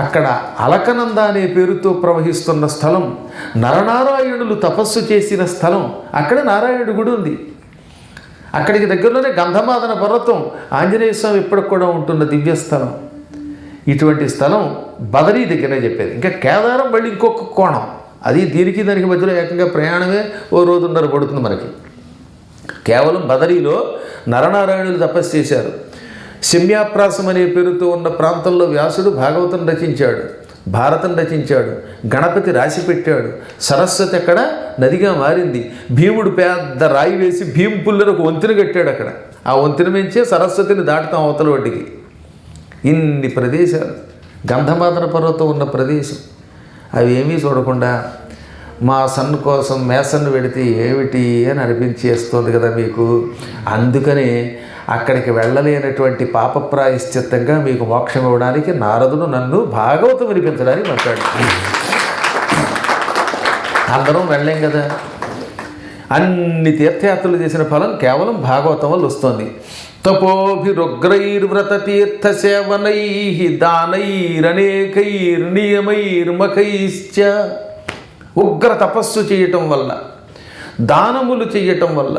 A: అక్కడ అలకనంద అనే పేరుతో ప్రవహిస్తున్న స్థలం, నరనారాయణులు తపస్సు చేసిన స్థలం, అక్కడ నారాయణుడి గుడి ఉంది. అక్కడికి దగ్గరలోనే గంధమాదన పర్వతం, ఆంజనేయ స్వామి ఇప్పటికి కూడా ఉంటున్న దివ్యస్థలం. ఇటువంటి స్థలం బదరీ దగ్గరనే చెప్పేది. ఇంకా కేదారం మళ్ళీ ఇంకొక కోణం, అది దీనికి దానికి మధ్యలో ఏకంగా ప్రయాణమే ఓ రోజున్నర పడుతుంది మనకి. కేవలం బదరీలో నరనారాయణులు తపస్సు చేశారు. శమ్యాప్రాసం అనే పేరుతో ఉన్న ప్రాంతంలో వ్యాసుడు భాగవతం రచించాడు, భారతం రచించాడు, గణపతి రాసి పెట్టాడు. సరస్వతి అక్కడ నదిగా మారింది. భీముడు పెద్ద రాయి వేసి భీంపుల్లని ఒక వంతెన కట్టాడు అక్కడ. ఆ వంతెన మించే సరస్వతిని దాటుతాం అవతల ఒడ్డుకి. ఇన్ని ప్రదేశాలు, గంధమాదన పర్వతం ఉన్న ప్రదేశం, అవి ఏమీ చూడకుండా మా సన్ కోసం మేసన్ను పెడితే ఏమిటి అని అనిపించేస్తుంది కదా మీకు. అందుకనే అక్కడికి వెళ్ళలేనటువంటి పాపప్రాయశ్చిత్తంగా మీకు మోక్షం ఇవ్వడానికి నారదుడు నన్ను భాగవతం వినిపించడానికి మాట్లాడు. అందరం వెళ్ళలేం కదా. అన్ని తీర్థయాత్రలు చేసిన ఫలం కేవలం భాగవతం వల్ల వస్తుంది. తపోభిరుగ్రైర్వ్రత తీర్థ సేవనై దానైరనేకైర్నియమైర్మఖైశ్చ. ఉగ్ర తపస్సు చేయటం వల్ల, దానములు చేయటం వల్ల,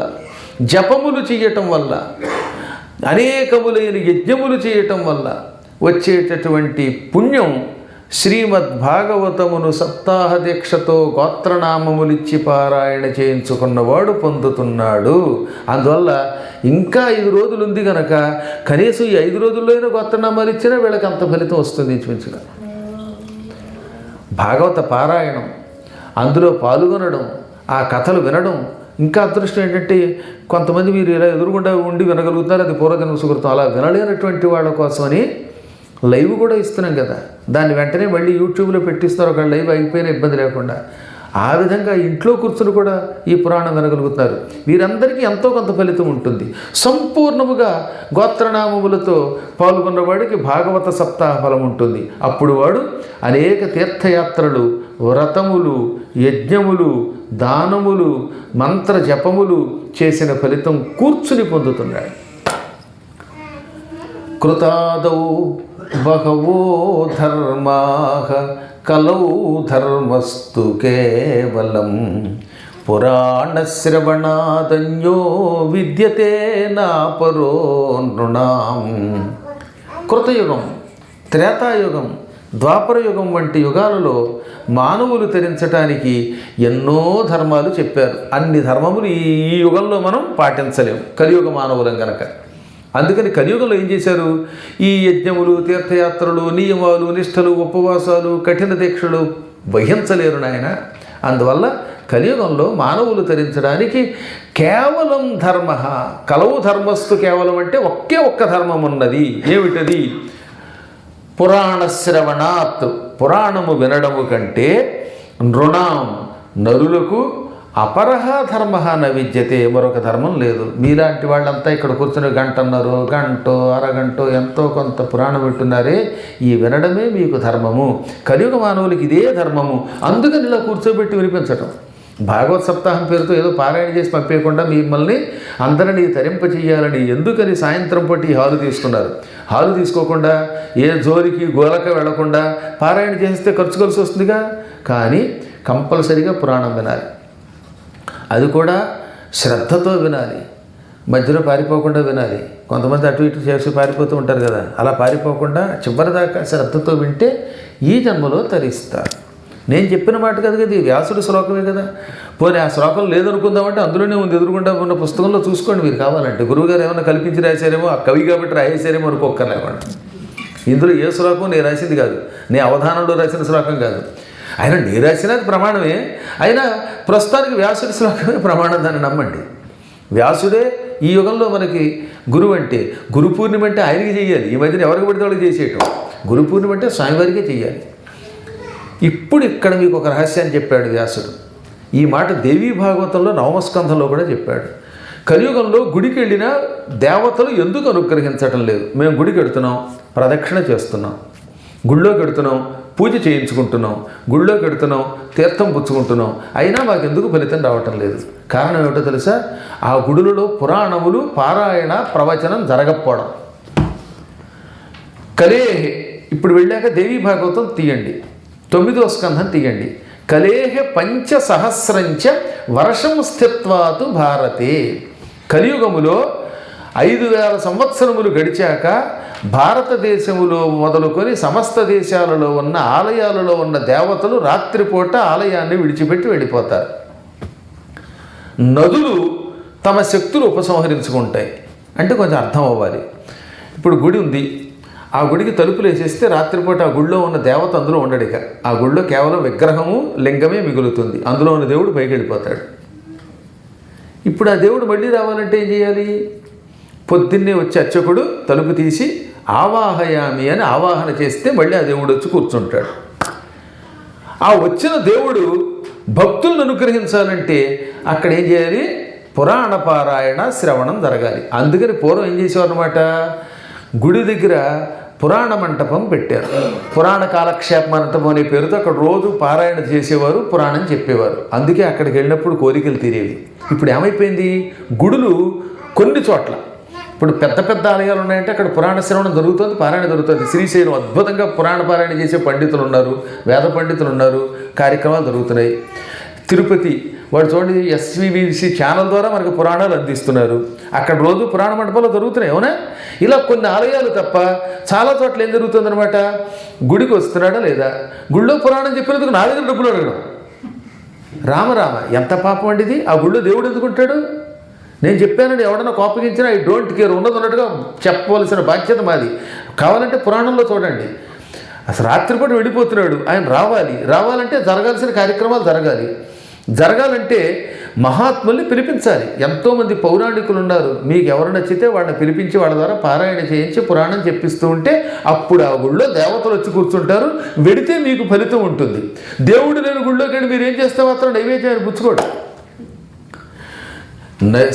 A: జపములు చేయటం వల్ల, అనేకములైన యజ్ఞములు చేయటం వల్ల వచ్చేటటువంటి పుణ్యం శ్రీమద్భాగవతమును సప్తాహ దీక్షతో గోత్రనామములిచ్చి పారాయణ చేయించుకున్నవాడు పొందుతున్నాడు. అందువల్ల ఇంకా 5 రోజులు ఉంది కనుక కనీసం ఈ 5 రోజుల్లో అయినా గోత్రనామాలు ఇచ్చినా వీళ్ళకి అంత ఫలితం వస్తుంది ఇంచుమించుగా. భాగవత పారాయణం, అందులో పాల్గొనడం, ఆ కథలు వినడం. ఇంకా అదృష్టం ఏంటంటే కొంతమంది మీరు ఇలా ఎదురుగుండా ఉండి వినగలుగుతున్నారు, అది పూర్వజన్మ సుకృతం. అలా వినలేనటువంటి వాళ్ళ కోసమని లైవ్ కూడా ఇస్తున్నాం కదా, దాన్ని వెంటనే మళ్ళీ యూట్యూబ్లో పెట్టిస్తారు. ఒక లైవ్ అయిపోయినా ఇబ్బంది లేకుండా. ఆ విధంగా ఇంట్లో కూర్చుని కూడా ఈ పురాణం వినగలుగుతున్నారు. వీరందరికీ ఎంతో కొంత ఫలితం ఉంటుంది. సంపూర్ణముగా గోత్రనామములతో పాల్గొన్నవాడికి భాగవత సప్తాహ ఫలం ఉంటుంది. అప్పుడు వాడు అనేక తీర్థయాత్రలు, వ్రతములు, యజ్ఞములు, దానములు, మంత్ర జపములు చేసిన ఫలితం కూర్చుని పొందుతున్నాడు. కృతాదౌ బహవో ధర్మాః కలౌ ధర్మస్తు కేవలం పురాణశ్రవణాదన్యో విద్యతే నాపరో నృణాం. కృతయుగం, త్రేతాయుగం, ద్వాపరయుగం వంటి యుగాలలో మానవులు తరించటానికి ఎన్నో ధర్మాలు చెప్పారు. అన్ని ధర్మములు ఈ యుగంలో మనం పాటించలేము, కలియుగ మానవులం గనక. అందుకని కలియుగంలో ఏం చేశారు? ఈ యజ్ఞములు, తీర్థయాత్రలు, నియమాలు, నిష్టలు, ఉపవాసాలు, కఠిన దీక్షలు వహించలేరు నాయన. అందువల్ల కలియుగంలో మానవులు తరించడానికి కేవలం ధర్మ కలవు ధర్మస్తు. కేవలం అంటే ఒక్క ధర్మం ఉన్నది. ఏమిటది? పురాణశ్రవణాత్, పురాణము వినడము కంటే నృణాం, నరులకు అపరహ ధర్మ న విద్యతే, మరొక ధర్మం లేదు. మీలాంటి వాళ్ళంతా ఇక్కడ కూర్చుని గంటన్నరో, గంటో, అరగంటో ఎంతో కొంత పురాణం వింటున్నారే, ఈ వినడమే మీకు ధర్మము. కలియుగ మానవులకి ఇదే ధర్మము. అందుకని ఇలా కూర్చోబెట్టి వినిపించటం. భాగవత్ సప్తాహం పేరుతో ఏదో పారాయణ చేసి పంపేయకుండా మిమ్మల్ని అందరినీ తరింపచేయాలని ఎందుకని సాయంత్రం పూట ఈ హాలు తీసుకున్నారు. హాలు తీసుకోకుండా ఏ జోలికి గోలక వెళ్లకుండా పారాయణ చేస్తే ఖర్చు కలిసి వస్తుందిగా. కానీ కంపల్సరీగా పురాణం వినాలి. అది కూడా శ్రద్ధతో వినాలి. మధ్యలో పారిపోకుండా వినాలి. కొంతమంది అటు ఇటు చేసి పారిపోతూ ఉంటారు కదా, అలా పారిపోకుండా చివరిదాకా శ్రద్ధతో వింటే ఈ జన్మలో తరిస్తారు. నేను చెప్పిన మాట కదా, ఇది వ్యాసుడి శ్లోకమే కదా. పోనీ ఆ శ్లోకం లేదనుకుందామంటే అందులోనే ఉంది, ఎదురుకుండా ఉన్న పుస్తకంలో చూసుకోండి మీరు కావాలంటే. గురువుగారు ఏమైనా కల్పించి రాశారేమో, ఆ కవి కాబట్టి రాసేసారేమో అనుకోక్కర్లేకుండా. ఇందులో ఏ శ్లోకం నేను రాసింది కాదు, నేను అవధానంలో రాసిన శ్లోకం కాదు. ఆయన నేను రాసినది ప్రమాణమే. అయినా ప్రస్తుతానికి వ్యాసుడి శ్లోకమే ప్రమాణం, దాన్ని నమ్మండి. వ్యాసుడే ఈ యుగంలో మనకి గురువు. అంటే గురు పూర్ణిమ అంటే ఆయనకి చేయాలి. ఈ మధ్యన ఎవరికి పడితే వాళ్ళకి చేసేయటం. గురు పూర్ణిమ అంటే స్వామివారికే చేయాలి. ఇప్పుడు ఇక్కడ మీకు ఒక రహస్యాన్ని చెప్పాడు వ్యాసుడు. ఈ మాట దేవీ భాగవతంలో నవమస్కంధంలో కూడా చెప్పాడు. కలియుగంలో గుడికి వెళ్ళినా దేవతలు ఎందుకు అనుగ్రహించటం లేదు? మేము గుడికి వెడుతున్నాం, ప్రదక్షిణ చేస్తున్నాం, గుళ్ళోకి వెడుతున్నాం, పూజ చేయించుకుంటున్నాం, గుళ్ళోకి వెడుతున్నాం, తీర్థం పుచ్చుకుంటున్నాం, అయినా మాకెందుకు ఫలితం రావటం లేదు? కారణం ఏమిటో తెలుసా? ఆ గుడులలో పురాణములు, పారాయణ, ప్రవచనం జరగకపోవడం. కలే ఇప్పుడు వెళ్ళాక దేవీ భాగవతం తీయండి, 9వ స్కంధం తీయండి. కలేహ పంచసహస్రంచ వర్షం స్థిత్వాతు భారతే. కలియుగములో 5000 సంవత్సరములు గడిచాక భారతదేశములో మొదలుకొని సమస్త దేశాలలో ఉన్న ఆలయాలలో ఉన్న దేవతలు రాత్రిపూట ఆలయాన్ని విడిచిపెట్టి వెళ్ళిపోతారు. నదులు తమ శక్తులు ఉపసంహరించుకుంటాయి. అంటే కొంచెం అర్థం అవ్వాలి. ఇప్పుడు గుడి ఉంది, ఆ గుడికి తలుపులు వేసేస్తే రాత్రిపూట ఆ గుడిలో ఉన్న దేవత అందులో ఉండడిక. ఆ గుడిలో కేవలం విగ్రహము లింగమే మిగులుతుంది. అందులో ఉన్న దేవుడు పైకి వెళ్ళిపోతాడు. ఇప్పుడు ఆ దేవుడు మళ్ళీ రావాలంటే ఏం చేయాలి? పొద్దున్నే వచ్చి అర్చకుడు తలుపు తీసి ఆవాహయామి అని ఆవాహన చేస్తే మళ్ళీ ఆ దేవుడు వచ్చి కూర్చుంటాడు. ఆ వచ్చిన దేవుడు భక్తులను అనుగ్రహించాలంటే అక్కడ ఏం చేయాలి? పురాణ పారాయణ శ్రవణం జరగాలి. అందుకని పూర్వం ఏం చేసేవారు అనమాట, గుడి దగ్గర పురాణ మంటపం పెట్టారు. పురాణ కాలక్షేప మంటపం అనే పేరుతో అక్కడ రోజు పారాయణ చేసేవారు, పురాణం చెప్పేవారు. అందుకే అక్కడికి వెళ్ళినప్పుడు కోరికలు తీరేవి. ఇప్పుడు ఏమైపోయింది, గుడులు కొన్ని చోట్ల, ఇప్పుడు పెద్ద పెద్ద ఆలయాలు ఉన్నాయంటే అక్కడ పురాణ శ్రవణం జరుగుతుంది, పారాయణ జరుగుతుంది. శ్రీశైలం అద్భుతంగా పురాణ పారాయణ చేసే పండితులు ఉన్నారు, వేద పండితులు ఉన్నారు, కార్యక్రమాలు జరుగుతున్నాయి. తిరుపతి వాడు చూడండి, ఎస్విబిసి ఛానల్ ద్వారా మనకు పురాణాలు అందిస్తున్నారు. అక్కడ రోజు పురాణ మండపాలు జరుగుతున్నాయి, అవునా? ఇలా కొన్ని ఆలయాలు తప్ప చాలా చోట్ల ఏం జరుగుతుందనమాట, గుడికి వస్తున్నాడా లేదా, గుళ్ళో పురాణం చెప్పినందుకు నా దగ్గర డబ్బులు అడగడం. రామరామ, ఎంత పాపం అండి ఇది. ఆ గుళ్ళో దేవుడు ఎందుకుంటాడు? నేను చెప్పానండి, ఎవడన్నా కోపగించినా ఐ డోంట్ కేర్, ఉన్నట్టుగా చెప్పవలసిన బాధ్యత మాది. కావాలంటే పురాణంలో చూడండి, అసలు రాత్రిపూట వెళ్ళిపోతున్నాడు, ఆయన రావాలంటే జరగాల్సిన కార్యక్రమాలు జరగాలంటే మహాత్ముల్ని పిలిపించాలి. ఎంతోమంది పౌరాణికులు ఉన్నారు, మీకు ఎవరు నచ్చితే వాళ్ళని పిలిపించి వాళ్ళ ద్వారా పారాయణ చేయించి పురాణం చెప్పిస్తూ ఉంటే అప్పుడు ఆ గుళ్ళో దేవతలు వచ్చి కూర్చుంటారు. వెడితే మీకు ఫలితం ఉంటుంది. దేవుడు లేని గుళ్ళోకి వెళ్ళి మీరు ఏం చేస్తే మాత్రం నైవేద్యాన్ని పుచ్చుకోడు.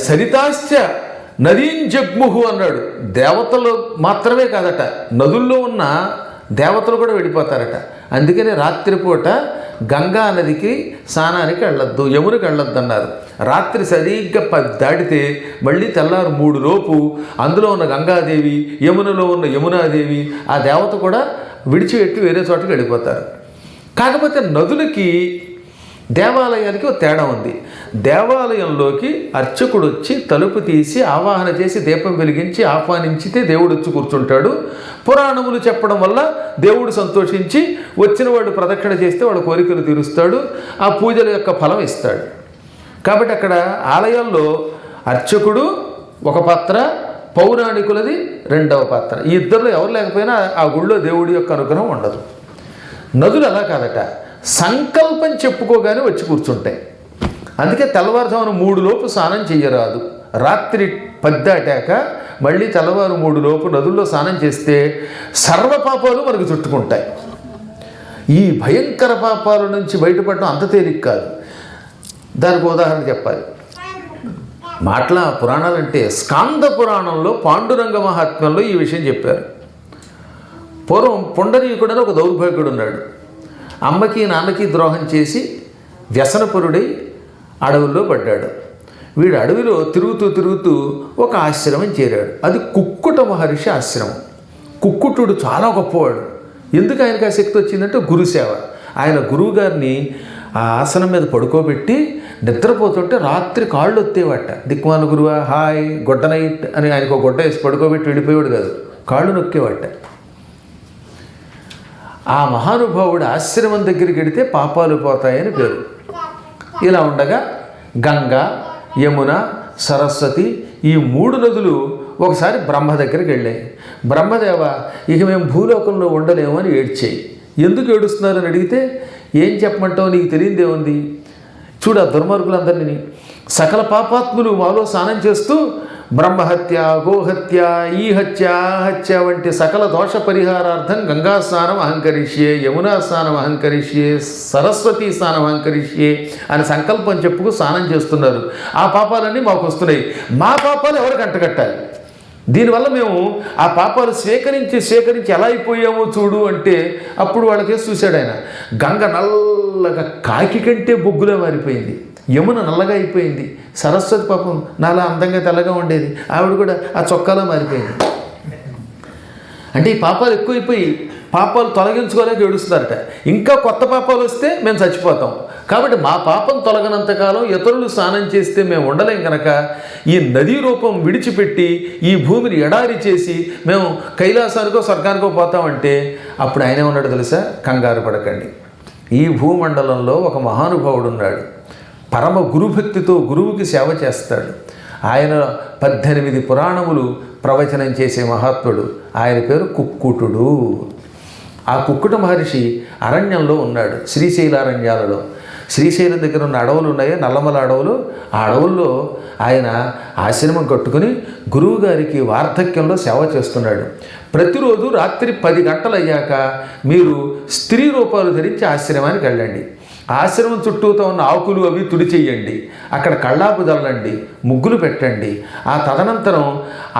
A: సరితాశ్చ నదీం జగ్ముహు అన్నాడు. దేవతలు మాత్రమే కాదట, నదుల్లో ఉన్న దేవతలు కూడా వెళ్ళిపోతారట. అందుకని రాత్రిపూట గంగా నదికి స్నానానికి వెళ్ళొద్దు, యమునికి వెళ్ళొద్దు అన్నారు. రాత్రి సరిగ్గా 10 దాటితే మళ్ళీ తెల్లారు 3 లోపు అందులో ఉన్న గంగాదేవి, యమునలో ఉన్న యమునాదేవి, ఆ దేవత కూడా విడిచిపెట్టి వేరే చోటకి వెళ్ళిపోతారు. కాకపోతే నదులకి దేవాలయానికి ఒక తేడా ఉంది. దేవాలయంలోకి అర్చకుడు వచ్చి తలుపు తీసి ఆవాహన చేసి దీపం వెలిగించి ఆహ్వానించితే దేవుడు వచ్చి కూర్చుంటాడు. పురాణములు చెప్పడం వల్ల దేవుడు సంతోషించి వచ్చిన వాడు ప్రదక్షిణ చేస్తే వాడు కోరికలు తీరుస్తాడు, ఆ పూజల యొక్క ఫలం ఇస్తాడు. కాబట్టి అక్కడ ఆలయాల్లో అర్చకుడు ఒక పాత్ర, పౌరాణికులది రెండవ పాత్ర. ఈ ఇద్దరిలో ఎవరు లేకపోయినా ఆ గుళ్ళో దేవుడి యొక్క అనుగ్రహం ఉండదు. నదులు అలా కాదట, సంకల్పం చెప్పుకోగానే వచ్చి కూర్చుంటాయి. అందుకే తెల్లవారుజామున 3 లోపు స్నానం చెయ్యరాదు. రాత్రి 10 దాటాక మళ్ళీ తెల్లవారు 3 లోపు నదుల్లో స్నానం చేస్తే సర్వ పాపాలు మనకు చుట్టుకుంటాయి. ఈ భయంకర పాపాల నుంచి బయటపడడం అంత తేలిక కాదు. దానికి ఉదాహరణ చెప్పాలి. పురాణాలంటే స్కాంద పురాణంలో పాండురంగ మహాత్మ్యంలో ఈ విషయం చెప్పారు. పూర్వం పుండరీకుడని ఒక దౌర్భాగ్యుడు ఉన్నాడు. అమ్మకి నాన్నకి ద్రోహం చేసి వ్యసనపరుడై అడవుల్లో పడ్డాడు. వీడు అడవిలో తిరుగుతూ ఒక ఆశ్రమం చేరాడు. అది కుక్కుట మహర్షి ఆశ్రమం. కుక్కుటుడు చాలా గొప్పవాడు. ఎందుకు ఆయనకు ఆ శక్తి వచ్చిందంటే గురుసేవ. ఆయన గురువుగారిని ఆ ఆసనం మీద పడుకోబెట్టి నిద్రపోతుంటే రాత్రి కాళ్ళు వచ్చేవాట. దిక్మాల గురువా, హాయ్ గుడ్ నైట్ అని ఆయనకు ఒక గుడ్డ వేసి పడుకోబెట్టి వెళ్ళిపోయాడు కాదు, కాళ్ళు నొక్కేవాట. ఆ మహానుభావుడు ఆశ్రమం దగ్గరికి వెడితే పాపాలు పోతాయని పేరు. ఇలా ఉండగా గంగా, యమున, సరస్వతి ఈ 3 నదులు ఒకసారి బ్రహ్మ దగ్గరికి వెళ్ళాయి. బ్రహ్మదేవ, ఇక మేము భూలోకంలో ఉండలేము అని ఏడ్చాయి. ఎందుకు ఏడుస్తున్నారని అడిగితే, ఏం చెప్పమంటావు, నీకు తెలియదేముంది, చూడ దుర్మార్గులందరినీ, సకల పాపాత్ములు మాలో స్నానం చేస్తూ బ్రహ్మహత్య, గోహత్య, ఈ హత్య, హత్య వంటి సకల దోష పరిహారార్థం గంగా స్నానం అహంకరిష్యే, యమునా స్నానం అహంకరిష్యే, సరస్వతీ స్నానం అహంకరిష్యే అని సంకల్పం చెప్పుకు స్నానం చేస్తున్నారు. ఆ పాపాలన్నీ మాకు వస్తున్నాయి, మా పాపాలు ఎవరికి అంటగట్టాలి? దీనివల్ల మేము ఆ పాపాలు స్వీకరించి ఎలా అయిపోయామో చూడు అంటే అప్పుడు వాళ్ళకేసి చూశాడు ఆయన. గంగ నల్లగా కాకి కంటే బొగ్గులో మారిపోయింది, యమున నల్లగా అయిపోయింది, సరస్వతి పాపం నాలా అందంగా తెల్లగా ఉండేది, ఆవిడ కూడా ఆ చొక్కాలో మారిపోయింది. అంటే ఈ పాపాలు ఎక్కువైపోయి పాపాలు తొలగించుకోలేక ఏడుస్తున్నారట. ఇంకా కొత్త పాపాలు వస్తే మేము చచ్చిపోతాం, కాబట్టి మా పాపం తొలగనంతకాలం ఇతరులు స్నానం చేస్తే మేము ఉండలేం కనుక ఈ నదీ రూపం విడిచిపెట్టి ఈ భూమిని ఎడారి చేసి మేము కైలాసానికో స్వర్గానికో పోతామంటే అప్పుడు ఆయనే ఉన్నాడు తెలుసా, కంగారు పడకండి. ఈ భూమండలంలో ఒక మహానుభావుడు ఉన్నాడు, పరమ గురుభక్తితో గురువుకి సేవ చేస్తాడు. ఆయన 18 పురాణములు ప్రవచనం చేసే మహాత్ముడు. ఆయన పేరు కుక్కుటుడు. ఆ కుక్కుట మహర్షి అరణ్యంలో ఉన్నాడు, శ్రీశైలారణ్యాలలో. శ్రీశైలం దగ్గర ఉన్న అడవులు ఉన్నాయి, నల్లమల అడవులు. ఆ అడవుల్లో ఆయన ఆశ్రమం కట్టుకుని గురువుగారికి వార్ధక్యంలో సేవ చేస్తున్నాడు. ప్రతిరోజు రాత్రి 10 గంటలు అయ్యాక మీరు స్త్రీ రూపాలు ధరించి ఆశ్రమానికి వెళ్ళండి. ఆశ్రమం చుట్టూతో ఉన్న ఆకులు అవి తుడిచేయండి, అక్కడ కళ్ళాపు చల్లండి, ముగ్గులు పెట్టండి. ఆ తదనంతరం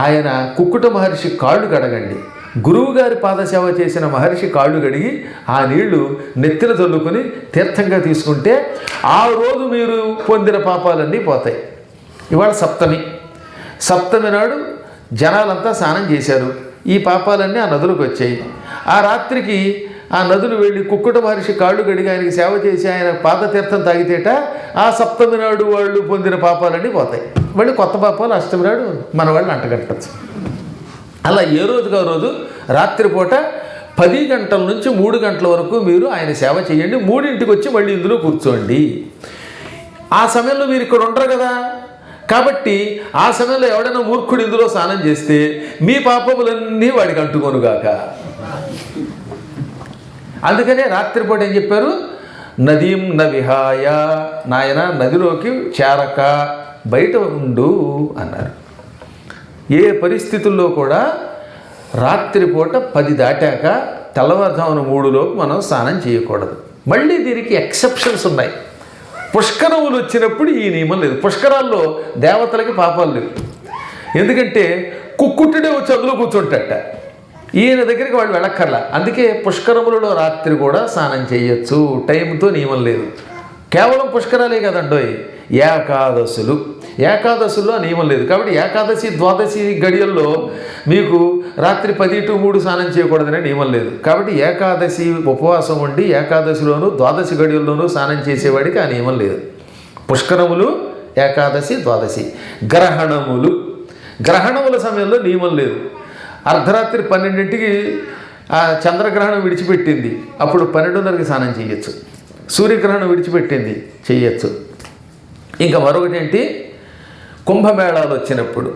A: ఆయన కుక్కుట మహర్షి కాళ్ళు కడగండి. గురువుగారి పాదసేవ చేసిన మహర్షి కాళ్ళు కడిగి ఆ నీళ్లు నెత్తిన చల్లుకొని తీర్థంగా తీసుకుంటే ఆ రోజు మీరు పొందిన పాపాలన్నీ పోతాయి. ఇవాళ సప్తమి నాడు జనాలంతా స్నానం చేశారు, ఈ పాపాలన్నీ ఆ నదులకు వచ్చాయి. ఆ రాత్రికి ఆ నదులు వెళ్ళి కుక్కుట మహర్షి కాళ్ళు కడిగి ఆయనకి సేవ చేసి ఆయన పాదతీర్థం తాగితేట ఆ సప్తమి నాడు వాళ్ళు పొందిన పాపాలన్నీ పోతాయి. మళ్ళీ కొత్త పాపాలు అష్టమి నాడు మన వాళ్ళు అంటగట్టచ్చు. అలా ఏ రోజుగా రోజు రాత్రిపూట 10 గంటల నుంచి 3 గంటల వరకు మీరు ఆయన సేవ చేయండి. 3ంటికి వచ్చి మళ్ళీ ఇందులో కూర్చోండి. ఆ సమయంలో మీరు ఇక్కడ ఉండరు కదా, కాబట్టి ఆ సమయంలో ఎవడైనా మూర్ఖుడు ఇందులో స్నానం చేస్తే మీ పాపములన్నీ వాడికి అంటుకోనుగాక. అందుకనే రాత్రిపూట ఏం చెప్పారు, నదీం న విహాయ, నాయన నదిలోకి చేరక బయట ఉండు అన్నారు. ఏ పరిస్థితుల్లో కూడా రాత్రిపూట 10 దాటాక తెల్లవారుజామున 3లోపు మనం స్నానం చేయకూడదు. మళ్ళీ దీనికి ఎక్సెప్షన్స్ ఉన్నాయి. పుష్కరములు వచ్చినప్పుడు ఈ నియమం లేదు. పుష్కరాల్లో దేవతలకి పాపాలు లేవు, ఎందుకంటే కుక్కుట్టుడే వచ్చి అందులో కూర్చుంటట, ఈయన దగ్గరికి వాళ్ళు వెళ్ళక్కర్లా. అందుకే పుష్కరములలో రాత్రి కూడా స్నానం చేయొచ్చు, టైంతో నియమం లేదు. కేవలం పుష్కరాలే కదండోయ్, ఏకాదశుల్లో నియమం లేదు. కాబట్టి ఏకాదశి ద్వాదశి గడియల్లో మీకు రాత్రి 10 to 3 స్నానం చేయకూడదనే నియమం లేదు. కాబట్టి ఏకాదశి ఉపవాసం ఉండి ఏకాదశిలోనూ ద్వాదశి గడియల్లోనూ స్నానం చేసేవాడికి ఆ నియమం లేదు. పుష్కరములు, ఏకాదశి, ద్వాదశి. గ్రహణముల సమయంలో నియమం లేదు. అర్ధరాత్రి 12ంటికి ఆ చంద్రగ్రహణం విడిచిపెట్టింది, అప్పుడు 12:30కి స్నానం చేయొచ్చు. సూర్యగ్రహణం విడిచిపెట్టింది, చేయొచ్చు. ఇంకా మరొకటి ఏంటి, కుంభమేళాలు వచ్చినప్పుడు,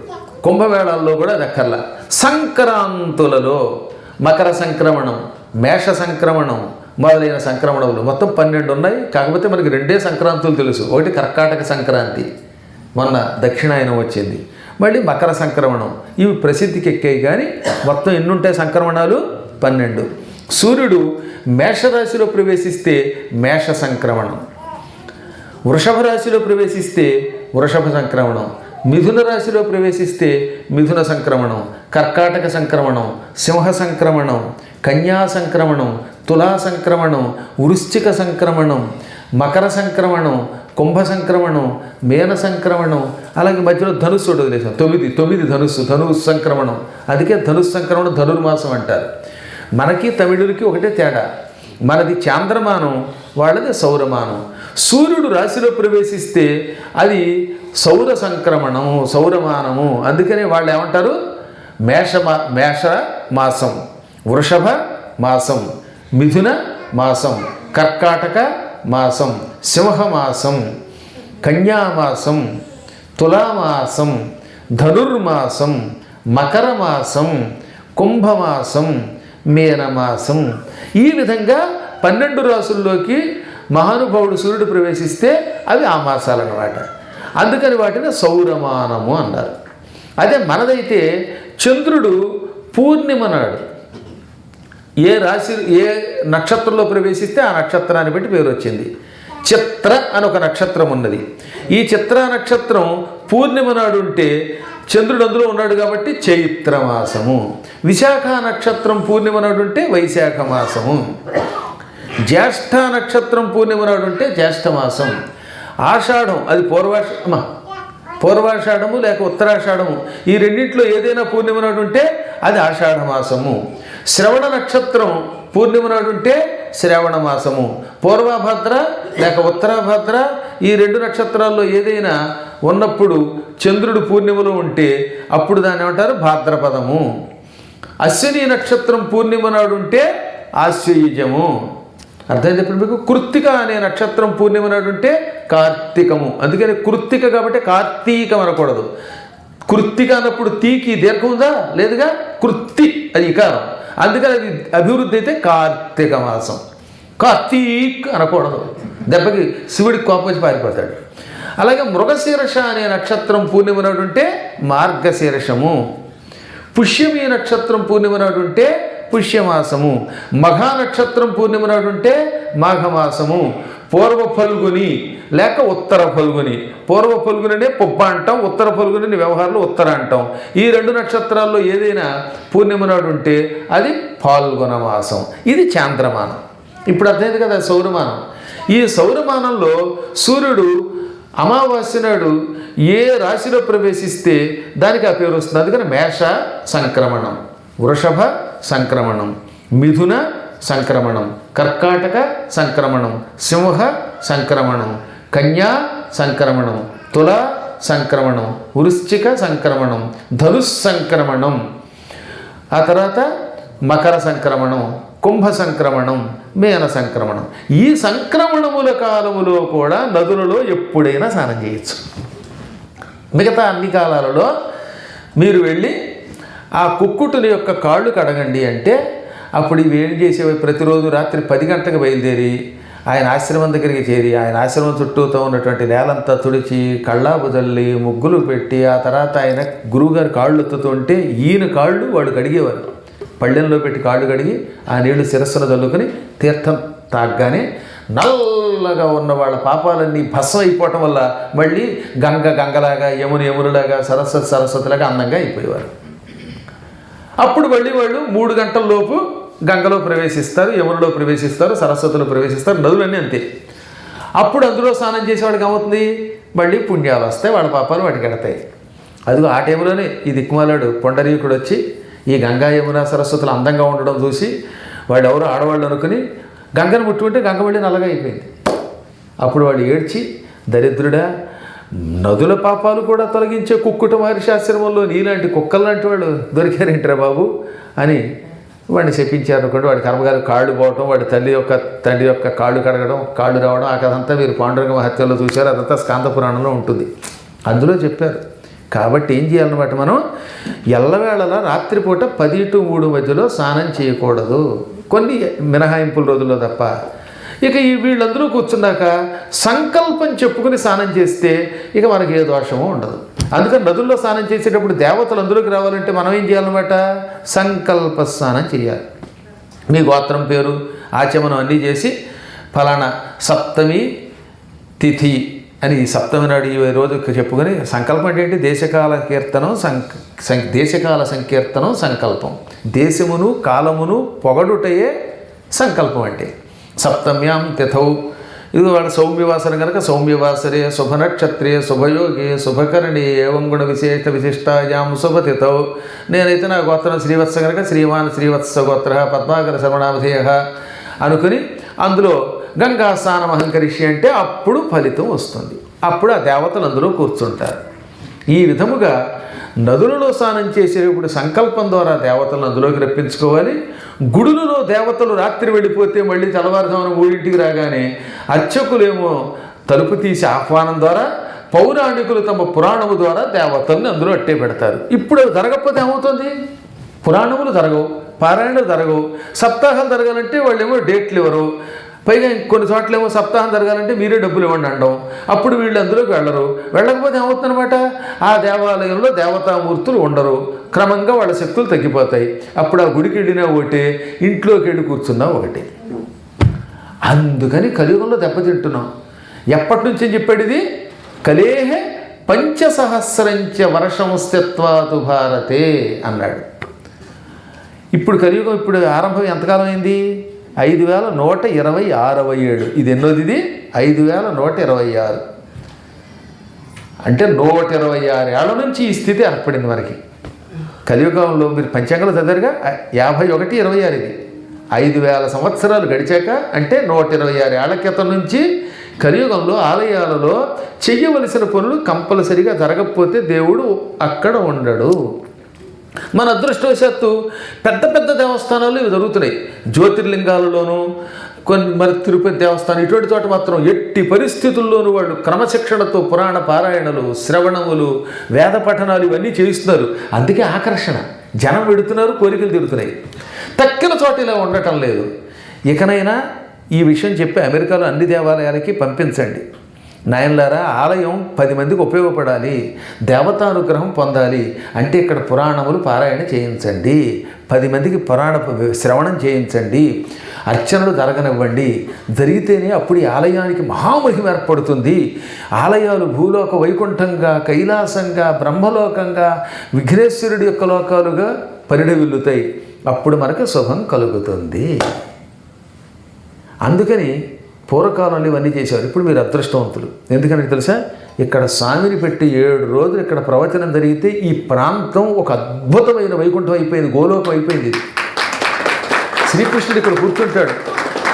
A: కుంభమేళాల్లో కూడా దక్కర్లా. సంక్రాంతులలో మకర సంక్రమణం, మేష సంక్రమణం మొదలైన సంక్రమణములు మొత్తం 12 ఉన్నాయి. కాకపోతే మనకి 2 సంక్రాంతులు తెలుసు. ఒకటి కర్కాటక సంక్రాంతి, మొన్న దక్షిణాయనం వచ్చింది. మళ్ళీ మకర సంక్రమణం. ఇవి ప్రసిద్ధికి ఎక్కాయి, కానీ మొత్తం ఎన్ని ఉంటాయి సంక్రమణాలు? 12. సూర్యుడు మేషరాశిలో ప్రవేశిస్తే మేష సంక్రమణం, వృషభ రాశిలో ప్రవేశిస్తే వృషభ సంక్రమణం, మిథున రాశిలో ప్రవేశిస్తే మిథున సంక్రమణం, కర్కాటక సంక్రమణం, సింహ సంక్రమణం, కన్యా సంక్రమణం, తులా సంక్రమణం, వృశ్చిక సంక్రమణం, మకర సంక్రమణం, కుంభ సంక్రమణం, మేన సంక్రమణం, అలాగే మధ్యలో ధనుస్సు వదిలేసాం. 9 ధనుస్సు సంక్రమణం. అందుకే ధనుస్సు సంక్రమణం ధనుర్మాసం అంటారు. మనకి తమిళులకి ఒకటే తేడా, మనది చాంద్రమానం, వాళ్ళది సౌరమానం. సూర్యుడు రాశిలో ప్రవేశిస్తే అది సౌర సంక్రమణము, సౌరమానము. అందుకనే వాళ్ళు ఏమంటారు, మేష మాసం, వృషభ మాసం, మిథున మాసం, కర్కాటక మాసం, సింహమాసం, కన్యామాసం, తులామాసం, ధనుర్మాసం, మకరమాసం, కుంభమాసం, మీనమాసం. ఈ విధంగా 12 రాసుల్లోకి మహానుభావుడు సూర్యుడు ప్రవేశిస్తే అవి ఆ మాసాలు అన్నమాట. అందుకని వాటిని సౌరమానము అన్నారు. అదే మనదైతే చంద్రుడు పూర్ణిమ నాడు ఏ రాశి ఏ నక్షత్రంలో ప్రవేశిస్తే ఆ నక్షత్రాన్ని బట్టి పేరు వచ్చింది. చిత్ర అని ఒక నక్షత్రం ఉన్నది. ఈ చిత్ర నక్షత్రం పూర్ణిమ నాడు ఉంటే చంద్రుడు అందులో ఉన్నాడు కాబట్టి చైత్రమాసము. విశాఖ నక్షత్రం పూర్ణిమ నాడు ఉంటే వైశాఖ మాసము. జ్యేష్ఠ నక్షత్రం పూర్ణిమ నాడు ఉంటే జ్యేష్ఠమాసం. ఆషాఢం అది పూర్వాషాఢము లేక ఉత్తరాషాఢము, ఈ రెండింటిలో ఏదైనా పూర్ణిమ నాడు ఉంటే అది ఆషాఢమాసము. శ్రవణ నక్షత్రం పూర్ణిమ నాడు ఉంటే శ్రావణ మాసము. పూర్వభద్ర లేక ఉత్తరాభద్ర ఈ 2 నక్షత్రాల్లో ఏదైనా ఉన్నప్పుడు చంద్రుడు పూర్ణిమలో ఉంటే అప్పుడు దాన్ని ఏమంటారు భాద్రపదము. అశ్విని నక్షత్రం పూర్ణిమ నాడు ఉంటే ఆశ్వయుజము. అర్థమైంది ఇప్పుడు మీకు? కృత్తిక అనే నక్షత్రం పూర్ణిమ నాడు ఉంటే కార్తీకము. అందుకని కృత్తిక కాబట్టి కార్తీకం అనకూడదు. కృత్తిక అన్నప్పుడు తీకి దీర్ఘం ఉందా? లేదుగా. కృత్తి అది ఇకారం, అందుకని అది అభివృద్ధి అయితే కార్తీక మాసం. కార్తీక్ అనకూడదు, దెబ్బకి శివుడికి కోపం వచ్చి పారిపోతాడు. అలాగే మృగశీర్ష అనే నక్షత్రం పూర్ణిమ నాడు ఉంటే మార్గశీర్షము. పుష్యమి నక్షత్రం పూర్ణిమ నాడు ఉంటే పుష్యమాసము. మఘా నక్షత్రం పూర్ణిమ నాడు ఉంటే మాఘమాసము. పూర్వ ఫల్గుని లేక ఉత్తర ఫల్గుని. పూర్వ ఫల్గునినే పొబ్బ అంటాం, ఉత్తర ఫల్గుని వ్యవహారంలో ఉత్తర అంటాం. ఈ 2 నక్షత్రాల్లో ఏదైనా పూర్ణిమ నాడు ఉంటే అది ఫాల్గుణ మాసం. ఇది చాంద్రమానం. ఇప్పుడు అర్థమైంది కదా సౌరమానం. ఈ సౌరమానంలో సూర్యుడు అమావాస్య నాడు ఏ రాశిలో ప్రవేశిస్తే దానికి ఆ పేరు వస్తుంది. అందుకని మేష సంక్రమణం, వృషభ సంక్రమణం, మిథున సంక్రమణం, కర్కాటక సంక్రమణం, సింహ సంక్రమణం, కన్యా సంక్రమణం, తుల సంక్రమణం, వృశ్చిక సంక్రమణం, ధనుస్ సంక్రమణం, ఆ తర్వాత మకర సంక్రమణం, కుంభ సంక్రమణం, మేన సంక్రమణం. ఈ సంక్రమణముల కాలములో కూడా నదులలో ఎప్పుడైనా స్నానం చేయొచ్చు. మిగతా అన్ని కాలాలలో మీరు వెళ్ళి ఆ కుక్కుటుని యొక్క కాళ్ళు కడగండి అంటే అప్పుడు ఇవి ఏం చేసేవి? ప్రతిరోజు రాత్రి 10 గంటలకు బయలుదేరి ఆయన ఆశ్రమం దగ్గరికి చేరి ఆయన ఆశ్రమం చుట్టూతో ఉన్నటువంటి నేలంతా తుడిచి కళ్ళాపు చల్లి ముగ్గులు పెట్టి ఆ తర్వాత ఆయన గురువుగారి కాళ్ళు ఎత్తుతుంటే ఈయన కాళ్ళు వాళ్ళు కడిగేవారు. పళ్ళెంలో పెట్టి కాళ్ళు కడిగి ఆ నీళ్లు శిరస్సును చల్లుకొని తీర్థం తాగ్గానే నల్లగా ఉన్న వాళ్ళ పాపాలన్నీ భస్మం అయిపోవటం వల్ల మళ్ళీ గంగలాగా యమునులాగా సరస్వతిలాగా అందంగా అయిపోయేవారు. అప్పుడు మళ్ళీ వాళ్ళు 3 గంటల లోపు గంగలో ప్రవేశిస్తారు, యమునలో ప్రవేశిస్తారు, సరస్వతిలో ప్రవేశిస్తారు. నదులన్నీ అంతే. అప్పుడు అందులో స్నానం చేసేవాడికి ఏమవుతుంది? మళ్ళీ పుణ్యాలు వస్తాయి, వాళ్ళ పాపాలు వాటికి ఎడతాయి. అదిగో ఆ టైంలోనే ఈ దిక్కుమాలాడు పొండరీకుడు వచ్చి ఈ గంగా యమున సరస్వతులు అందంగా ఉండడం చూసి వాడు ఎవరో ఆడవాళ్ళు అనుకుని గంగను ముట్టుకుంటే గంగ మళ్ళీ నల్లగా అయిపోయింది. అప్పుడు వాడు ఏడ్చి, దరిద్రుడా, నదుల పాపాలు కూడా తొలగించే కుక్కుట మహర్షి ఆశ్రమంలో నీలాంటి కుక్కలు లాంటి వాడు దొరికారేంట్రా బాబు అని వాడిని శపించారు అనుకోండి. వాడి కర్మగారి కాళ్ళు పోవటం, వాడి తండ్రి యొక్క కాళ్ళు కడగడం, కాళ్ళు రావడం, ఆ కథంతా మీరు పాండురంగ మహత్యంలో చూశారు. అదంతా స్కాంద పురాణంలో ఉంటుంది, అందులో చెప్పారు. కాబట్టి ఏం చేయాలన్నమాట, మనం ఎల్లవేళలా రాత్రిపూట 10 to 3 మధ్యలో స్నానం చేయకూడదు, కొన్ని మినహాయింపుల రోజుల్లో తప్ప. ఇక ఈ వీళ్ళందరూ కూర్చున్నాక సంకల్పం చెప్పుకుని స్నానం చేస్తే ఇక మనకి ఏ దోషము ఉండదు. అందుకని నదుల్లో స్నానం చేసేటప్పుడు దేవతలు అందులోకి రావాలంటే మనం ఏం చేయాలన్నమాట? సంకల్ప స్నానం చేయాలి. మీ గోత్రం పేరు ఆచమనం అన్నీ చేసి ఫలానా సప్తమి తిథి అని సప్తమి నాడు ఈ రోజు చెప్పుకొని సంకల్పం అంటే ఏంటి? దేశకాల కీర్తనం, దేశకాల సంకీర్తనం సంకల్పం. దేశమును కాలమును పొగడుటయే సంకల్పం అంటే. సప్తమ్యాం తిథౌ, ఇది వాళ్ళ సౌమ్యవాసన కనుక సౌమ్యవాసరే శుభనక్షత్రే శుభయోగే శుభకరణి ఏవం గుణ విశిష్టాయాం శుభతిథౌ. నేనైతే నా గోత్రం శ్రీవత్స కనుక శ్రీమాన్ శ్రీవత్స గోత్ర పద్మాకర శరవణామధేయ అనుకుని అందులో గంగా స్నానం అహంకరిషి అంటే అప్పుడు ఫలితం వస్తుంది. అప్పుడు ఆ దేవతలు అందులో కూర్చుంటారు. ఈ విధముగా నదులలో స్నానం చేసేటప్పుడు సంకల్పం ద్వారా దేవతలను అందులోకి రప్పించుకోవాలి. గుడులలో దేవతలు రాత్రి వెళ్ళిపోతే మళ్ళీ తెల్లవారుజామున 3ంటికి రాగానే అర్చకులేమో తలుపు తీసి ఆహ్వానం ద్వారా, పౌరాణికులు తమ పురాణము ద్వారా దేవతల్ని అందులో అట్టే పెడతారు. ఇప్పుడు జరగకపోతే ఏమవుతుంది? పురాణములు జరగవు, పారాయణలు జరగవు, సప్తాహాలు జరగాలంటే వాళ్ళేమో డేట్లు ఇవ్వరు. పైగా కొన్ని చోట్లేమో సప్తాహం జరగాలంటే మీరే డబ్బులు ఇవ్వండి అనడం. అప్పుడు వీళ్ళు అందులోకి వెళ్ళరు. వెళ్ళకపోతే ఏమవుతుందన్నమాట? ఆ దేవాలయంలో దేవతామూర్తులు ఉండరు. క్రమంగా వాళ్ళ శక్తులు తగ్గిపోతాయి. అప్పుడు ఆ గుడికి వెళ్ళినా ఒకటే, ఇంట్లోకి వెళ్ళి కూర్చున్నా ఒకటి. అందుకని కలియుగంలో దెబ్బతింటున్నాం. ఎప్పటి నుంచి చెప్పాడు ఇది? కలేహ పంచసహస్రంచ వర్షం స్థిత్వాతు భారతే అన్నాడు. ఇప్పుడు కలియుగం ఇప్పుడు ఆరంభం ఎంతకాలం అయింది? 5126. ఇది ఎన్నోది? ఇది 5126. అంటే 126 ఏళ్ల నుంచి ఈ స్థితి ఏర్పడింది మనకి. కలియుగంలో మీరు పంచాంగంలో చదివారుగా 51:26 ఇది 5000 సంవత్సరాలు గడిచాక అంటే 126 ఏళ్ల క్రితం నుంచి కలియుగంలో ఆలయాలలో చెయ్యవలసిన పనులు కంపల్సరిగా జరగకపోతే దేవుడు అక్కడ ఉండడు. మన అదృష్టవశాత్తు పెద్ద పెద్ద దేవస్థానాలు ఇవి జరుగుతున్నాయి. జ్యోతిర్లింగాలలోనూ కొన్ని మరి తిరుపతి దేవస్థానం ఇటువంటి చోట మాత్రం ఎట్టి పరిస్థితుల్లోనూ వాళ్ళు క్రమశిక్షణతో పురాణ పారాయణలు, శ్రవణములు, వేద పఠనాలు ఇవన్నీ చేయిస్తున్నారు. అందుకే ఆకర్షణ, జనం వెడుతున్నారు, కోరికలు తీరుతున్నాయి. తక్కిన చోట ఇలా ఉండటం లేదు. ఇకనైనా ఈ విషయం చెప్పి అమెరికాలో అన్ని దేవాలయాలకి పంపించండి. నాయనలారా, ఆలయం 10 మందికి ఉపయోగపడాలి, దేవతానుగ్రహం పొందాలి అంటే ఇక్కడ పురాణములు పారాయణ చేయించండి, 10 మందికి పురాణ శ్రవణం చేయించండి, అర్చనలు జరగనివ్వండి. జరిగితేనే అప్పుడు ఈ ఆలయానికి మహామహిమ ఏర్పడుతుంది. ఆలయాలు భూలోక వైకుంఠంగా, కైలాసంగా, బ్రహ్మలోకంగా, విఘ్నేశ్వరుడి యొక్క లోకాలుగా పరిణవిల్లుతాయి. అప్పుడు మనకు శుభం కలుగుతుంది. అందుకని పూర్వకాలంలో ఇవన్నీ చేశారు. ఇప్పుడు మీరు అదృష్టవంతులు. ఎందుకని తెలుసా? ఇక్కడ స్వామిని పెట్టి 7 రోజులు ఇక్కడ ప్రవచనం జరిగితే ఈ ప్రాంతం ఒక అద్భుతమైన వైకుంఠం అయిపోయింది, గోలోకం అయిపోయింది. శ్రీకృష్ణుడు ఇక్కడ కూర్చుంటాడు.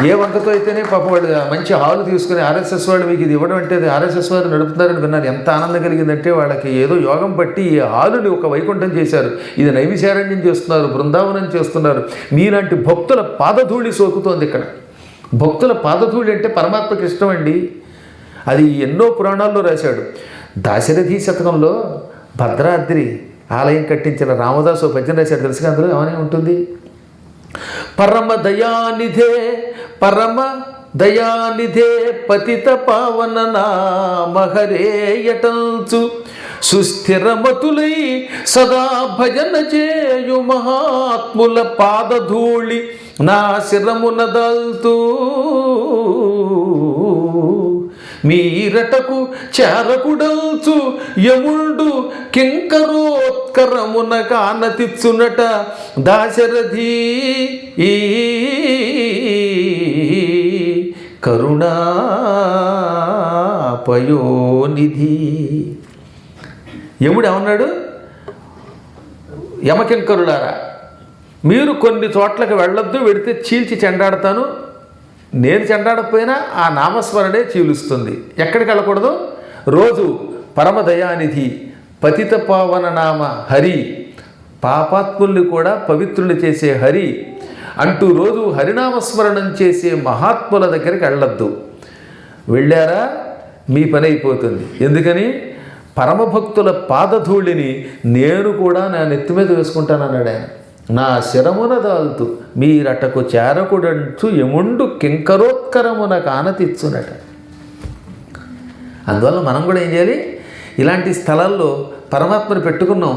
A: ఏ వంకతో అయితేనే పాపం వాళ్ళు మంచి హాలు తీసుకుని ఆర్ఎస్ఎస్ వాళ్ళు మీకు ఇది ఇవ్వడం అంటే ఆర్ఎస్ఎస్ వారు నడుపుతారని విన్నారు. ఎంత ఆనందం కలిగిందంటే వాళ్ళకి ఏదో యోగం పట్టి ఈ హాలుని ఒక వైకుంఠం చేశారు. ఇది నైమిశారణ్యం చేస్తున్నారు, బృందావనం చేస్తున్నారు. మీలాంటి భక్తుల పాదధూళి సోకుతోంది ఇక్కడ. భక్తుల పాదధూళి అంటే పరమాత్మకి ఇష్టం అండి. అది ఎన్నో పురాణాల్లో రాశాడు. దాశరథి శతకంలో భద్రాద్రి ఆలయం కట్టించిన రామదాసు పద్యం రాశాడు. తెలుసుగా అందులో ఏమని ఉంటుంది? పరమ దయానిధే పరమ దయానిధే పతిత పావన నామహరేయటంచు సుస్థిరమతులై సదా భజన చేయు మహాత్ముల పాదధూళి నా శిరమున దాల్తూ మీరటకు చారకుడల్చు యముండు కింకరోత్కరమున కానతిచ్చునట దాశరథి కరుణాపయోనిధి. యముడు ఏమన్నాడు? యమకింకరులారా, మీరు కొన్ని చోట్లకి వెళ్ళొద్దు, వెడితే చీల్చి చెండాడతాను. నేను చెండాడకపోయినా ఆ నామస్మరణే చీలుస్తుంది. ఎక్కడికి వెళ్ళకూడదు? రోజు పరమదయానిధి పతిత పావన నామ హరి, పాపాత్ముల్ని కూడా పవిత్రులు చేసే హరి అంటూ రోజు హరినామస్మరణం చేసే మహాత్ముల దగ్గరికి వెళ్ళొద్దు. వెళ్ళారా మీ పని అయిపోతుంది. ఎందుకని? పరమభక్తుల పాదధూళిని నేను కూడా నా నెత్తి మీద వేసుకుంటానన్నాడు ఆయన. నా శిరమున దాల్తు మీరటకు చారకుడంచు యముండు కింకరోత్కరమున కానతిచ్చునట. అందువల్ల మనం కూడా ఏం చేయాలి? ఇలాంటి స్థలాల్లో పరమాత్మను పెట్టుకున్నాం.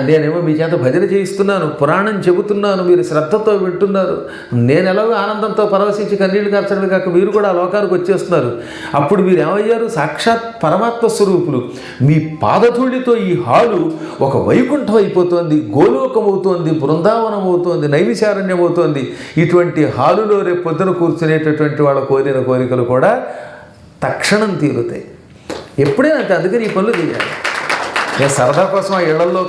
A: నేనేమో మీ చేత భజన చేయిస్తున్నాను, పురాణం చెబుతున్నాను, మీరు శ్రద్ధతో వింటున్నారు. నేను ఎలాగో ఆనందంతో పరవశించి కన్నీళ్లు కార్చడం కాక మీరు కూడా ఆ లోకానికి వచ్చేస్తున్నారు. అప్పుడు మీరు ఏమయ్యారు? సాక్షాత్ పరమాత్మ స్వరూపులు. మీ పాదధూళితో ఈ హాలు ఒక వైకుంఠం అయిపోతుంది, గోలోకం అవుతోంది, బృందావనం అవుతోంది, నైమిశారణ్యం అవుతోంది. ఇటువంటి హాలులో రేపు పొద్దున కూర్చునేటటువంటి వాళ్ళ కోరిన కోరికలు కూడా తక్షణం తీరుతాయి. ఎప్పుడైనా అంతే. అందుకని ఈ పనులు చేయాలి. నేను సరదా కోసం ఆ ఇళ్లలో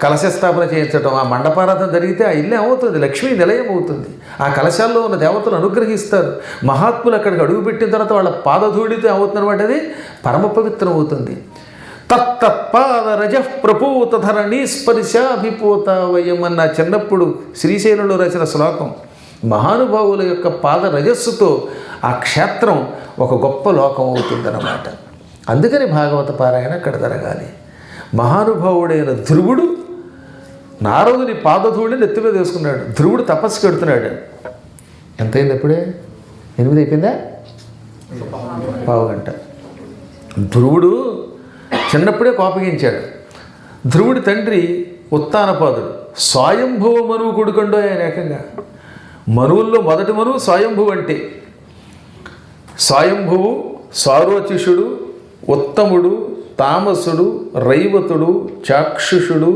A: కలశ స్థాపన చేయించడం, ఆ మండపారాధన జరిగితే ఆ ఇల్లు ఏమవుతుంది? లక్ష్మీ నిలయం అవుతుంది. ఆ కలశాల్లో ఉన్న దేవతలు అనుగ్రహిస్తారు. మహాత్ములు అక్కడికి అడుగుపెట్టిన తర్వాత వాళ్ళ పాదధూళితో ఏమవుతుందన్నమాట? అది పరమ పవిత్రం అవుతుంది. తత్తత్పాద రజ ప్రపూత ధరణి స్పర్శాభిపూత వయమన్న చిన్నప్పుడు శ్రీశైలంలో రాసిన శ్లోకం. మహానుభావుల యొక్క పాద రజస్సుతో ఆ క్షేత్రం ఒక గొప్ప లోకం అవుతుందన్నమాట. అందుకని భాగవత పారాయణ అక్కడ జరగాలి. మహానుభావుడైన ధ్రువుడు నారదుని పాదధూళిని నెత్తి మీద వేసుకున్నాడు. ధ్రువుడు తపస్సు పెడుతున్నాడు. ఎంతైంది? అప్పుడే 8 అయిపోయిందా? పావుగంట. ధ్రువుడు చిన్నప్పుడే కోపగించాడు. ధ్రువుడి తండ్రి ఉత్తానపాదుడు, స్వయంభువ మనువు కొడుకుండో ఆయన. ఏకంగా మనువుల్లో మొదటి మనువు స్వయంభువు. అంటే స్వయంభువు, సారోచిషుడు, ఉత్తముడు, తామసుడు, రైవతుడు, చాక్షుషుడు,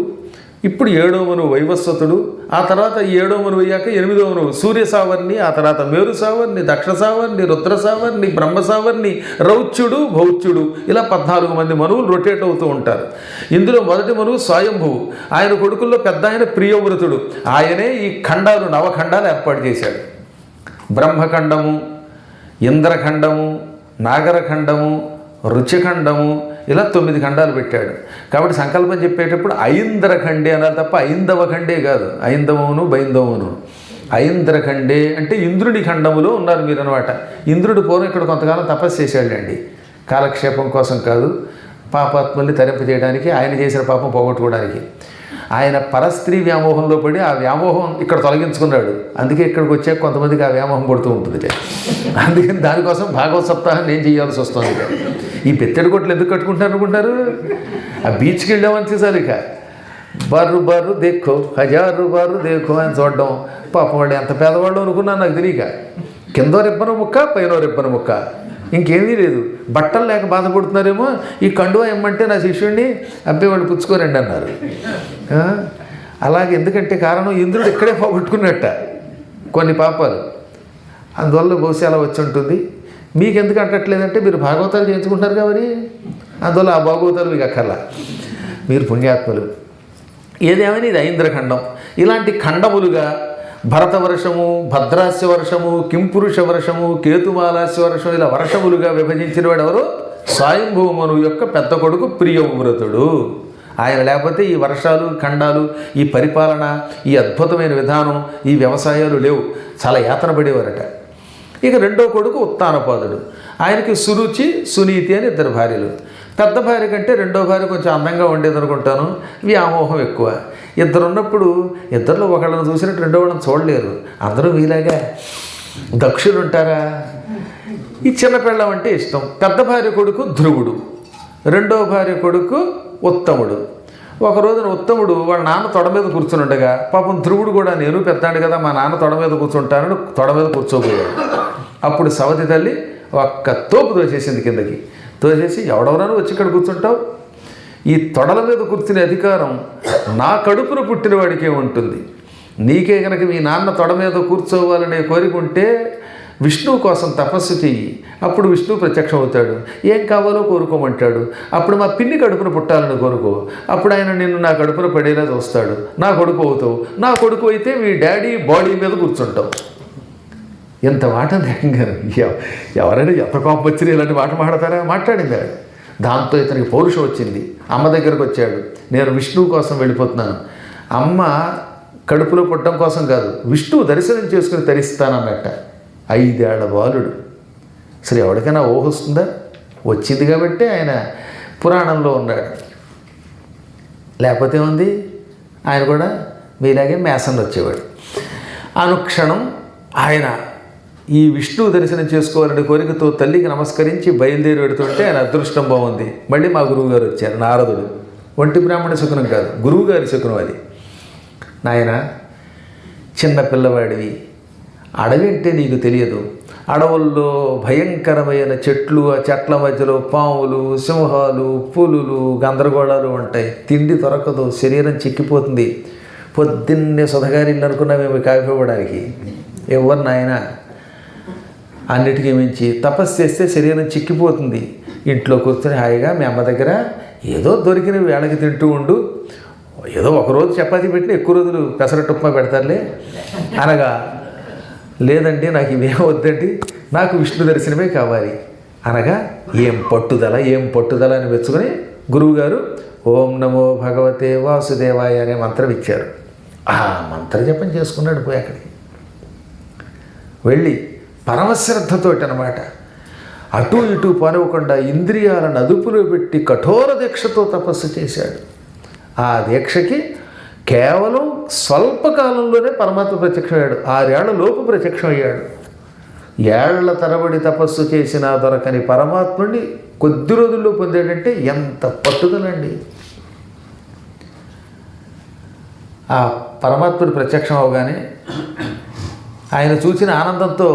A: ఇప్పుడు 7వ మనువు వైవస్వతుడు, ఆ తర్వాత 7వ మనువు అయ్యాక 8వ మనువు సూర్య సావర్ణి, ఆ తర్వాత మేరు సావర్ణి, దక్ష సావర్ణి, రుద్ర సావర్ణి, బ్రహ్మ సావర్ణి, రౌచ్యుడు, భౌచ్యుడు, ఇలా 14 మంది మనువులు రొటేట్ అవుతూ ఉంటారు. ఇందులో మొదటి మనువు స్వయంభువు. ఆయన కొడుకుల్లో పెద్ద ఆయన ప్రియవ్రతుడు. ఆయనే ఈ ఖండాలు 9 ఖండాలు ఏర్పాటు చేశాడు. బ్రహ్మఖండము, ఇంద్రఖండము, నాగరఖండము, రుచిఖండము, ఇలా 9 ఖండాలు పెట్టాడు. కాబట్టి సంకల్పం చెప్పేటప్పుడు ఐంద్రఖండే అనాలి తప్ప ఐందవ ఖండే కాదు. ఐందవమును బైందవమును. ఐంద్రఖండే అంటే ఇంద్రుడి ఖండములో ఉన్నారు మీరు అనమాట. ఇంద్రుడు పూర్వం ఇక్కడ కొంతకాలం తపస్సు చేశాడండి. కాలక్షేపం కోసం కాదు, పాపాత్మల్ని తరింప చేయడానికి, ఆయన చేసిన పాపం పోగొట్టుకోవడానికి. ఆయన పరస్త్రీ వ్యామోహంలో పడి ఆ వ్యామోహం ఇక్కడ తొలగించుకున్నాడు. అందుకే ఇక్కడికి వచ్చాక కొంతమందికి ఆ వ్యామోహం పడుతూ ఉంటుంది. అందుకని దానికోసం భాగవత సప్తాహం నేను చేయాల్సి వస్తుంది. ఈ పెత్తడి కొట్లు ఎందుకు కట్టుకుంటున్నారు అనుకుంటారు? ఆ బీచ్కి వెళ్ళామని చూసారు. ఇక బర్రు బర్రు దేఖో, 1000 బారు దేఖో అని చూడడం. పాపం వాడు ఎంత పేదవాళ్ళు అనుకున్నాను నాకు తెలియక. కిందో రిబ్బన ముక్క, పైన రిబ్బన ముక్క, ఇంకేమీ లేదు. బట్టలు లేక బాధపడుతున్నారేమో. ఈ కండువా ఇమ్మంటే నా శిష్యుడిని అబ్బాయి వాళ్ళు పుచ్చుకోరండి అన్నారు. అలాగే ఎందుకంటే కారణం ఇంద్రుడు ఇక్కడే పోగొట్టుకున్నట్ట కొన్ని పాపాలు. అందువల్ల బహుశా అలా వచ్చి ఉంటుంది. మీకు ఎందుకు అంటట్లేదంటే మీరు భాగవతాలు చేయించుకుంటున్నారు కాబట్టి అందువల్ల ఆ భాగవతాలు మీకు అక్కర్లా, మీరు పుణ్యాత్ములు. ఏదేమైనా ఇది ఐంద్రఖండం. ఇలాంటి ఖండములుగా భరతవర్షము, భద్రాస్య వర్షము, కింపురుష వర్షము, కేతుమాలాస్య వర్షం, ఇలా వర్షములుగా విభజించిన వాడు ఎవరు? స్వయంభువ మనువు యొక్క పెద్ద కొడుకు ప్రియవ్రతుడు. ఆయన లేకపోతే ఈ వర్షాలు, ఖండాలు, ఈ పరిపాలన, ఈ అద్భుతమైన విధానం, ఈ వ్యవసాయాలు లేవు. చాలా యాతన పడేవారట. ఇక 2వ కొడుకు ఉత్తానపాదుడు. ఆయనకి సురుచి, సునీతి అని 2 భార్యలు. పెద్ద భార్య కంటే 2వ భార్య కొంచెం అందంగా ఉండేది అనుకుంటాను. వ్యామోహం ఎక్కువ. ఇద్దరు ఉన్నప్పుడు ఇద్దరిలో ఒకళ్ళని చూసినట్టు 2వ వాళ్ళని చూడలేరు. అందరూ మీలాగా దక్షులు ఉంటారా? ఈ చిన్న పెళ్ళం అంటే ఇష్టం. పెద్ద భార్య కొడుకు ధ్రువుడు, 2వ భార్య కొడుకు ఉత్తముడు. ఒక రోజున ఉత్తముడు వాళ్ళ నాన్న తొడ మీద కూర్చుని ఉండగా, పాపం ధ్రువుడు కూడా నేను పెద్దాడు కదా మా నాన్న తొడ మీద కూర్చుంటానని తొడ మీద కూర్చోపోయాడు. అప్పుడు సవతి తల్లి ఒక్క తోపు తోసేసింది కిందకి. తోసేసి ఎవడెవరని వచ్చి ఇక్కడ కూర్చుంటావు? ఈ తొడల మీద కూర్చునే అధికారం నా కడుపున పుట్టిన వాడికే ఉంటుంది. నీకే కనుక మీ నాన్న తొడ మీద కూర్చోవాలనే కోరిక ఉంటే విష్ణువు కోసం తపస్సు చెయ్యి. అప్పుడు విష్ణువు ప్రత్యక్షం అవుతాడు. ఏం కావాలో కోరుకోమంటాడు. అప్పుడు మా పిన్ని కడుపున పుట్టాలని కోరుకో. అప్పుడు ఆయన నిన్ను నా కడుపున పడేలా చూస్తాడు. నా కొడుకు అవుతావు. నా కొడుకు అయితే మీ డాడీ బాడీ మీద కూర్చుంటావు. ఎంత మాట ధైర్యంగా ఎవరైనా ఎంత కోపం వచ్చినా ఇలాంటి మాట మాట్లాడతారా? మాట్లాడింది. దాంతో ఇతనికి పౌరుషం వచ్చింది. అమ్మ దగ్గరకు వచ్చాడు. నేను విష్ణువు కోసం వెళ్ళిపోతున్నాను. అమ్మ కడుపులో పుట్టడం కోసం కాదు, విష్ణువు దర్శనం చేసుకుని తరిస్తానన్నట్ట. 5 ఏళ్ల బాలుడు. అసలు ఎవరికైనా ఊహొస్తుందా? వచ్చింది కాబట్టి ఆయన పురాణంలో ఉన్నాడు. లేకపోతే ఉంది, ఆయన కూడా మీలాగే మేసంలో వచ్చేవాడు. అనుక్షణం ఆయన ఈ విష్ణువు దర్శనం చేసుకోవాలనే కోరికతో తల్లికి నమస్కరించి బయలుదేరి పెడుతుంటే ఆయన అదృష్టం బాగుంది. మళ్ళీ మా గురువుగారు వచ్చారు, నారదుడు. ఒంటి బ్రాహ్మణ శకునం కాదు, గురువుగారి శకునం అది. నాయన, చిన్న పిల్లవాడివి, అడవి అంటే నీకు తెలియదు. అడవుల్లో భయంకరమైన చెట్లు, ఆ చెట్ల మధ్యలో పాములు, సింహాలు, పులులు, గందరగోళాలు ఉంటాయి. తిండి దొరకదు, శరీరం చిక్కిపోతుంది. పొద్దున్నే సుధగారిల్లు అనుకున్నామేమి కాఫీ ఇవ్వడానికి. ఎవరు నాయన, అన్నిటికీ మించి తపస్సు చేస్తే శరీరం చిక్కిపోతుంది. ఇంట్లో కూర్చొని హాయిగా మీ అమ్మ దగ్గర ఏదో దొరికిన వేళకి తింటూ ఉండు. ఏదో ఒకరోజు చపాతీ పెట్టిన ఎక్కువ రోజులు పెసరట్టు ఉప్మా పెడతారులే అనగా, లేదండి నాకు ఇవేం వద్దండి, నాకు విష్ణు దర్శనమే కావాలి అనగా, ఏం పట్టుదల అని మెచ్చుకొని గురువుగారు ఓం నమో భగవతే వాసుదేవాయ అనే మంత్రం ఇచ్చారు. ఆ మంత్ర జపం చేసుకున్నాడు. పోయి అక్కడికి వెళ్ళి పరమశ్రద్ధతోటి అనమాట అటు ఇటు పానివ్వకుండా ఇంద్రియాలను అదుపులో పెట్టి కఠోర దీక్షతో తపస్సు చేశాడు. ఆ దీక్షకి కేవలం స్వల్పకాలంలోనే పరమాత్మ ప్రత్యక్షమయ్యాడు. 6 ఏళ్ల లోపు ప్రత్యక్షమయ్యాడు. ఏళ్ల తరబడి తపస్సు చేసినా దొరకని పరమాత్ముడిని కొద్ది రోజుల్లో పొందాడంటే ఎంత పట్టుదలండి. ఆ పరమాత్ముడి ప్రత్యక్షం అవగానే ఆయన చూసిన ఆనందంతో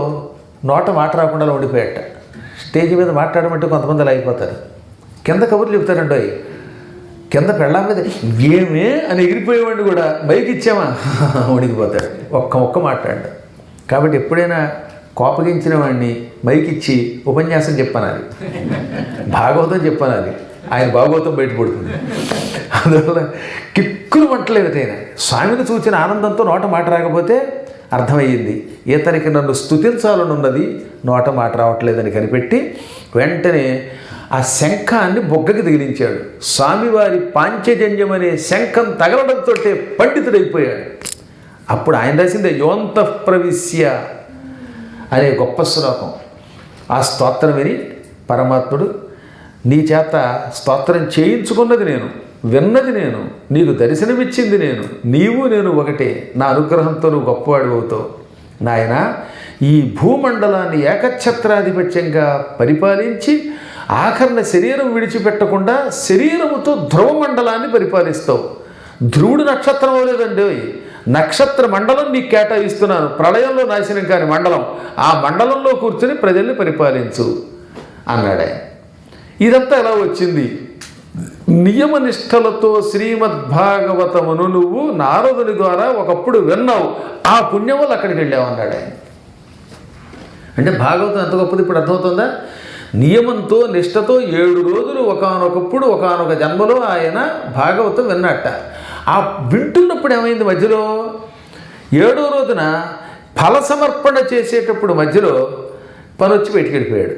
A: నోట మాట రాకుండా ఉండిపోయాట. స్టేజ్ మీద మాట్లాడమంటే కొంతమంది అలా అయిపోతారు. కింద కబుర్లు చెప్తారండి. కింద పెళ్ళాం మీద ఏమే అని ఎగిరిపోయేవాడిని కూడా మైక్ ఇచ్చామా వణికిపోతాడు, ఒక్క మాట్లాడు. కాబట్టి ఎప్పుడైనా కోపగించిన వాడిని మైక్ ఇచ్చి ఉపన్యాసం చెప్పనాలి, భాగవతం చెప్పనాలి, ఆయన భాగవతం బయటపడుతుంది. అందువల్ల కిక్కులు మంటలేదైనా స్వామిని చూచిన ఆనందంతో నోట మాట రాకపోతే అర్థమయ్యింది ఇతనికి నన్ను స్తుతించాలనున్నది, నోట మాట రావట్లేదని కనిపెట్టి వెంటనే ఆ శంఖాన్ని బొగ్గకి తగిలించాడు. స్వామివారి పాంచజన్యం అనే శంఖం తగలడంతో పండితుడైపోయాడు. అప్పుడు ఆయన రాసిందే యోంతః ప్రవిశ్య అనే గొప్ప శ్లోకం. ఆ స్తోత్రం విని పరమాత్ముడు నీ చేత స్తోత్రం చేయించుకున్నది నేను, విన్నది నేను, నీకు దర్శనమిచ్చింది నేను, నీవు నేను ఒకటే, నా అనుగ్రహంతో నువ్వు గొప్పవాడు అవుతావు నాయన. ఈ భూమండలాన్ని ఏకఛత్రాధిపత్యంగా పరిపాలించి ఆఖరణ శరీరం విడిచిపెట్టకుండా శరీరముతో ధ్రువమండలాన్ని పరిపాలిస్తావు. ధ్రువుడు నక్షత్రం అవ్వలేదండి, నక్షత్ర మండలం నీకు కేటాయిస్తున్నాను, ప్రళయంలో నాశనం కాని మండలం, ఆ మండలంలో కూర్చుని ప్రజల్ని పరిపాలించు అన్నాడే. ఇదంతా ఎలా వచ్చింది? నియమనిష్టలతో శ్రీమద్భాగవతమును నువ్వు నారదుని ద్వారా ఒకప్పుడు విన్నావు, ఆ పుణ్యం వల్ల అక్కడికి వెళ్ళావు అన్నాడు ఆయన. అంటే భాగవతం ఎంత గొప్పది ఇప్పుడు అర్థమవుతుందా? నియమంతో నిష్టతో 7 రోజులు ఒకానొకప్పుడు ఒకానొక జన్మలో ఆయన భాగవతం విన్నట్ట. ఆ వింటున్నప్పుడు ఏమైంది? మధ్యలో 7వ రోజున ఫల సమర్పణ చేసేటప్పుడు మధ్యలో పని వచ్చి బయటికి వెళ్ళిపోయాడు.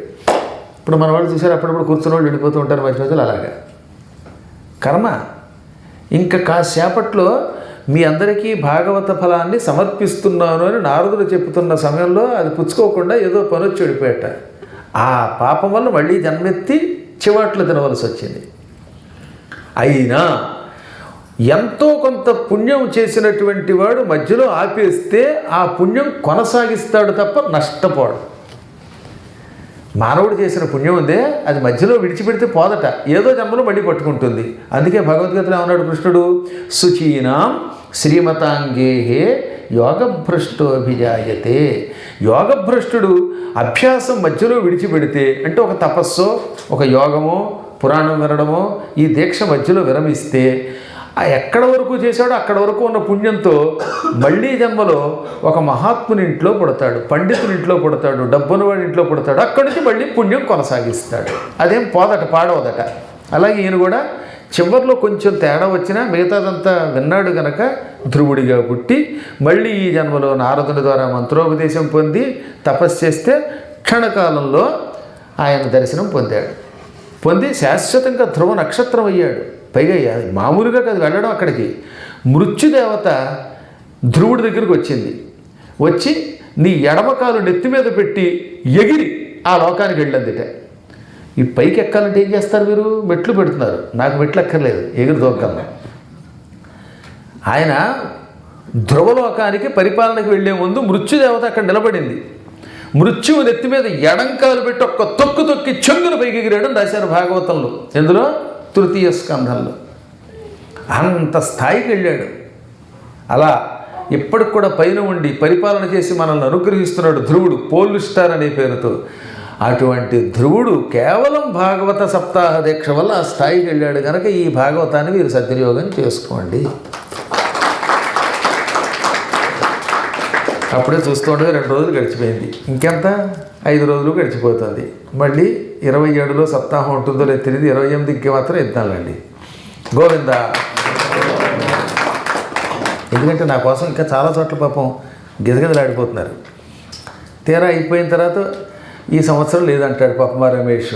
A: ఇప్పుడు మన వాళ్ళు చూసారు, అప్పుడప్పుడు కూర్చున్న వాళ్ళు వెళ్ళిపోతూ ఉంటారు మధ్య మధ్యలో. అలాగా కర్మ. ఇంకా కాసేపట్లో మీ అందరికీ భాగవత ఫలాన్ని సమర్పిస్తున్నాను అని నారదుడు చెప్తున్న సమయంలో అది పుచ్చుకోకుండా ఏదో పని వచ్చి వెళ్ళిపోయాట. ఆ పాపం వల్ల మళ్ళీ జన్మెత్తి చివాట్లు తినవలసి వచ్చింది. అయినా ఎంతో కొంత పుణ్యం చేసినటువంటి వాడు మధ్యలో ఆపేస్తే ఆ పుణ్యం కొనసాగిస్తాడు తప్ప నష్టపోడు. మానవుడు చేసిన పుణ్యం ఉందే అది మధ్యలో విడిచిపెడితే పోదట, ఏదో జన్మలో మళ్ళీ పట్టుకుంటుంది. అందుకే భగవద్గీతలో ఏమన్నాడు కృష్ణుడు? శుచీనాం శ్రీమతాంగేహే యోగభ్రష్టోభిజాయతే. యోగభ్రష్టుడు అభ్యాసం మధ్యలో విడిచిపెడితే, అంటే ఒక తపస్సో ఒక యోగమో పురాణం వినడమో ఈ దీక్ష మధ్యలో విరమిస్తే ఆ ఎక్కడ వరకు చేశాడో అక్కడ వరకు ఉన్న పుణ్యంతో మళ్ళీ జన్మలో ఒక మహాత్ముని ఇంట్లో పుడతాడు, పండితుని ఇంట్లో పుడతాడు, డబ్బున్నవాడి ఇంట్లో పుడతాడు. అక్కడి నుంచి మళ్ళీ పుణ్యం కొనసాగిస్తాడు. అదేం పోదట, పాడవదట. అలాగే ఈయన కూడా చివరిలో కొంచెం తేడా వచ్చినా మిగతాదంతా విన్నాడు గనక ధ్రువుడిగా పుట్టి మళ్ళీ ఈ జన్మలో నారదుని ద్వారా మంత్రోపదేశం పొంది తపస్సు చేస్తే క్షణకాలంలో ఆయన దర్శనం పొందాడు. పొంది శాశ్వతంగా ధ్రువ నక్షత్రం అయ్యాడు. పైగా మామూలుగా కాదు వెళ్ళడం, అక్కడికి మృత్యుదేవత ధ్రువుడి దగ్గరికి వచ్చింది. వచ్చి నీ ఎడమకాలు నెత్తి మీద పెట్టి ఎగిరి ఆ లోకానికి వెళ్ళందిట. ఈ పైకి ఎక్కాలంటే ఏం చేస్తారు మీరు? మెట్లు పెడుతున్నారు. నాకు మెట్లు ఎక్కర్లేదు, ఎగిరి దొరకన్నా. ఆయన ధ్రువలోకానికి పరిపాలనకు వెళ్లే ముందు మృత్యుదేవత అక్కడ నిలబడింది. మృత్యువు నెత్తి మీద ఎడంకాలు పెట్టి ఒక్క తొక్కు తొక్కి చెంగును పైకి ఎగిరాడు రాశారు భాగవతంలో. ఎందులో? తృతీయ స్కంధంలో. అంత స్థాయికి వెళ్ళాడు. అలా ఇప్పటికి కూడా పైన ఉండి పరిపాలన చేసి మనల్ని అనుగ్రహిస్తున్నాడు ధ్రువుడు, పోల్ స్టార్ అనే పేరుతో. అటువంటి ధ్రువుడు కేవలం భాగవత సప్తాహ దీక్ష వల్ల ఆ స్థాయికి వెళ్ళాడు కనుక ఈ భాగవతాన్ని మీరు సద్వినియోగం చేసుకోండి. అప్పుడే చూస్తుండగా 2 రోజులు గడిచిపోయింది. ఇంకెంత 5 రోజులు గడిచిపోతుంది. మళ్ళీ 27లో సప్తాహం ఉంటుందో లేదు తెలియదు. 28కి మాత్రం ఇద్దాంలేండి. గోవింద. ఎందుకంటే నా కోసం ఇంకా చాలా చోట్ల పాపం గిజగిజలాడిపోతున్నారు. తీరా అయిపోయిన తర్వాత ఈ సంవత్సరం లేదంటాడు పాపం మా రమేష్.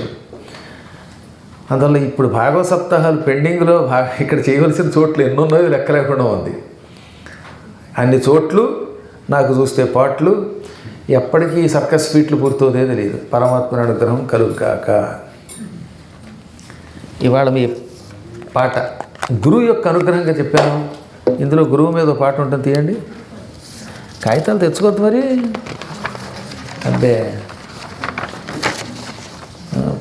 A: అందువల్ల ఇప్పుడు భాగవత సప్తాహాలు పెండింగ్లో ఇక్కడ చేయవలసిన చోట్లు ఎన్నున్నాయో లెక్క లేకుండా ఉంది. అన్ని చోట్లు నాకు చూస్తే పాటలు ఎప్పటికీ సర్కస్ ఫీట్లు పూర్తవుతే తెలియదు. పరమాత్మ అనుగ్రహం కలుగు కాక. ఇవాళ మీ పాట గురువు యొక్క అనుగ్రహంగా చెప్పాను. ఇందులో గురువు మీద పాట ఉంటుంది, తీయండి. కాగితాలు తెచ్చుకోవద్దు మరి. అబ్బే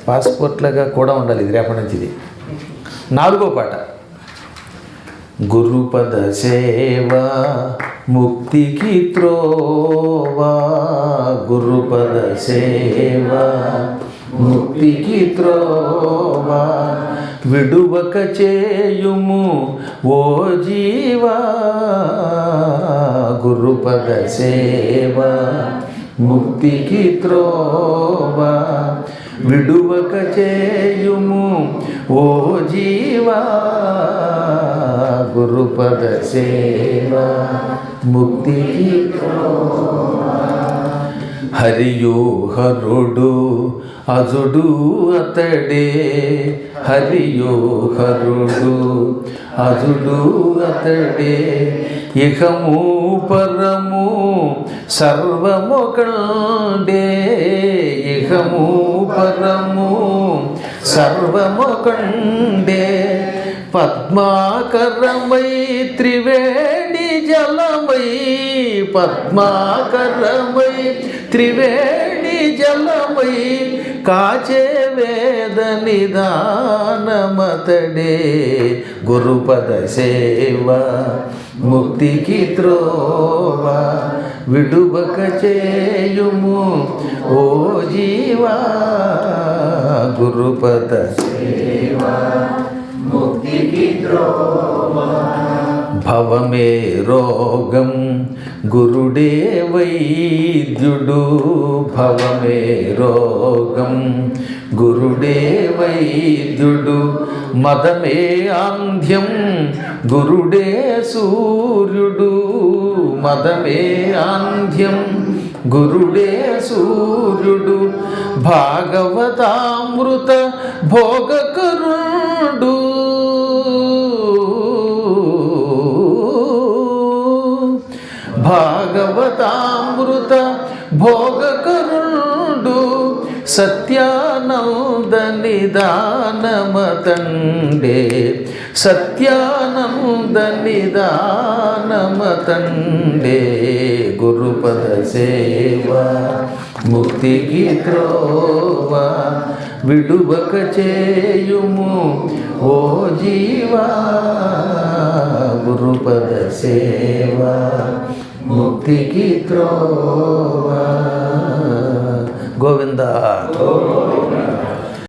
A: పాస్పోర్ట్లాగా కూడా ఉండాలి ఇది రేపటి నుంచి. ఇది 4వ పాట. గురుపద సేవ ముక్తికి త్రోవా గురుపద సేవ, ముక్తికి త్రోవా విడువక చేయుము ఓ జీవా, గురుపద సేవ ముక్తికి త్రోవా విడువక చేయుము ఓ జీవా, గురుపద సేవ ముక్తికి త్రోవా. హరియు హరుడు అజుడు అతడే, హరియు హరుడు అజుడు అతడే, ఇహము పరము సర్వమొకండే, ఇహము పరము సర్వమొకండే, పద్మాకరమై త్రివేణి జలమై, పద్మాకరమై త్రివేణి జలమై, కాచే వేద నిదానమతడే, గురుపద సేవ ముక్తికి త్రోవా విడువక చేయుము ఓ జీవా, గురుపద సేవ ముక్తికి త్రోవా. భవమే రోగం గురుడే వైద్యుడు, భవమే రోగం గురుడే వైద్యుడు, మదమే ఆంధ్యం గురుడే సూర్యుడు, మదమే ఆంధ్యం గురుడే సూర్యుడు, భాగవతామృత భోగకరుడు, భాగవతామృత భోగకరుడు, సత్యానంద నిదానమతండే, సత్యానంద నిదానమతండే, గురుపద సేవ ముక్తికి త్రోవా విడువక చేయుము ఓ జీవా, గురుపద సేవ ముక్తికి త్రోవా. గోవింద.